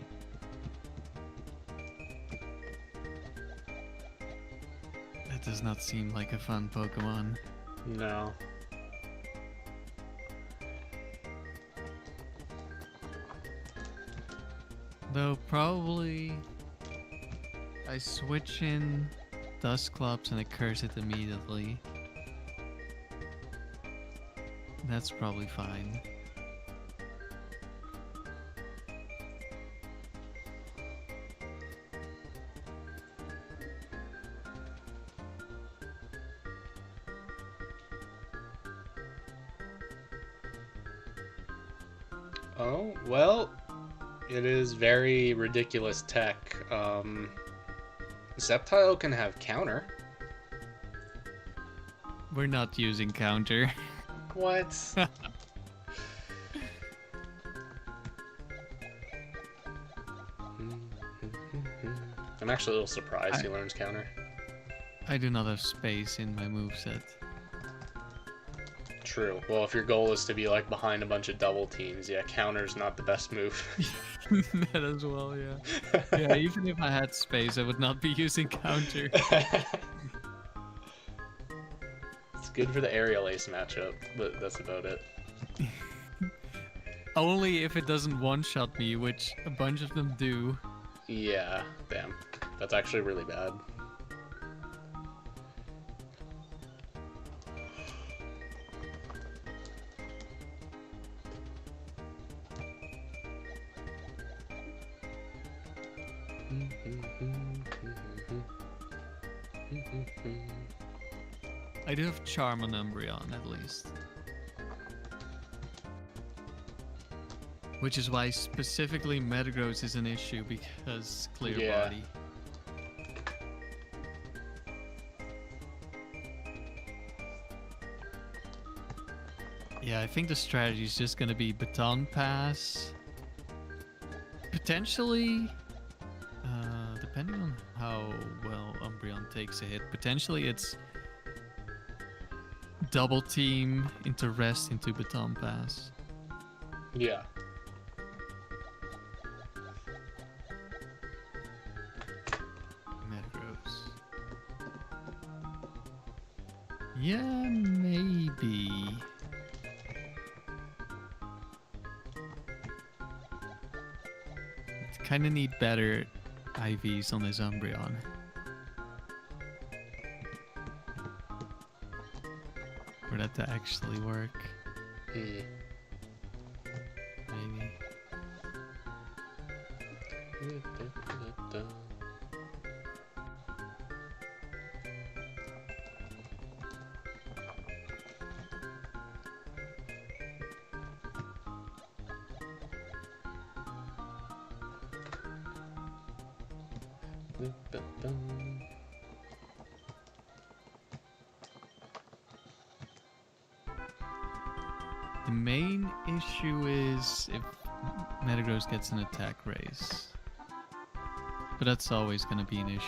That does not seem like a fun Pokemon. No. Though probably I switch in Dusclops and I curse it immediately. That's probably fine. Oh, well, it is very ridiculous tech. Sceptile can have counter. We're not using counter. What? I'm actually a little surprised he learns counter. I do not have space in my moveset. True. Well, if your goal is to be like behind a bunch of double teams, yeah, counter's not the best move. That as well, yeah. Yeah, even if I had space, I would not be using counter. It's good for the aerial ace matchup, but that's about it. Only if it doesn't one-shot me, which a bunch of them do. Yeah, damn. That's actually really bad. I do have Charm on Umbreon, at least. Which is why specifically Metagross is an issue, because Clear Body. Yeah, I think the strategy is just gonna be Baton Pass. Potentially, depending on how well Umbreon takes a hit, potentially it's double team into Rest into Baton Pass. Yeah. Metagross. Yeah, maybe. Kind of need better IVs on this Umbreon. For that to actually work. Maybe. The main issue is if Metagross gets an attack raise. But that's always going to be an issue.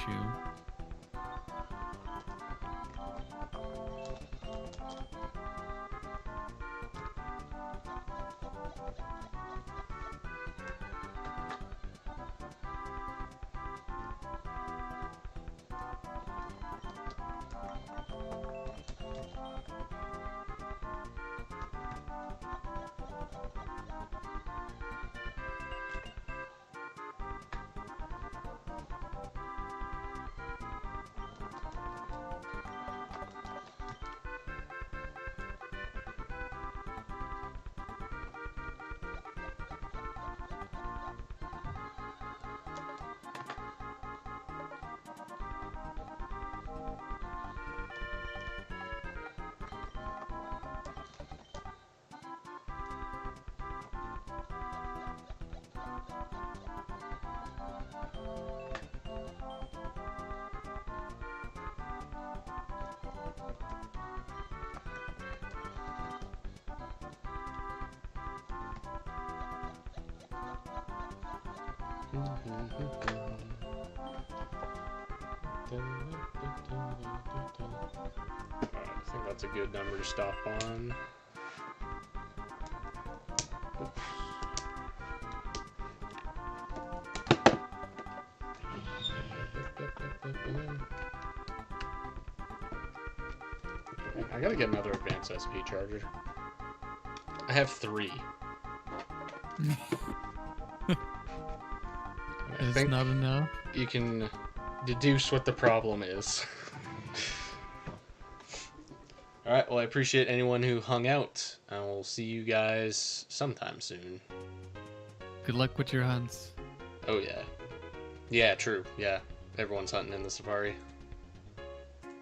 I think that's a good number to stop on. Oops. I gotta get another advanced SP charger. I have 3. It's not enough. You can deduce what the problem is. Alright, well, I appreciate anyone who hung out, and we'll see you guys sometime soon. Good luck with your hunts. Oh, yeah. Yeah, true. Yeah. Everyone's hunting in the safari.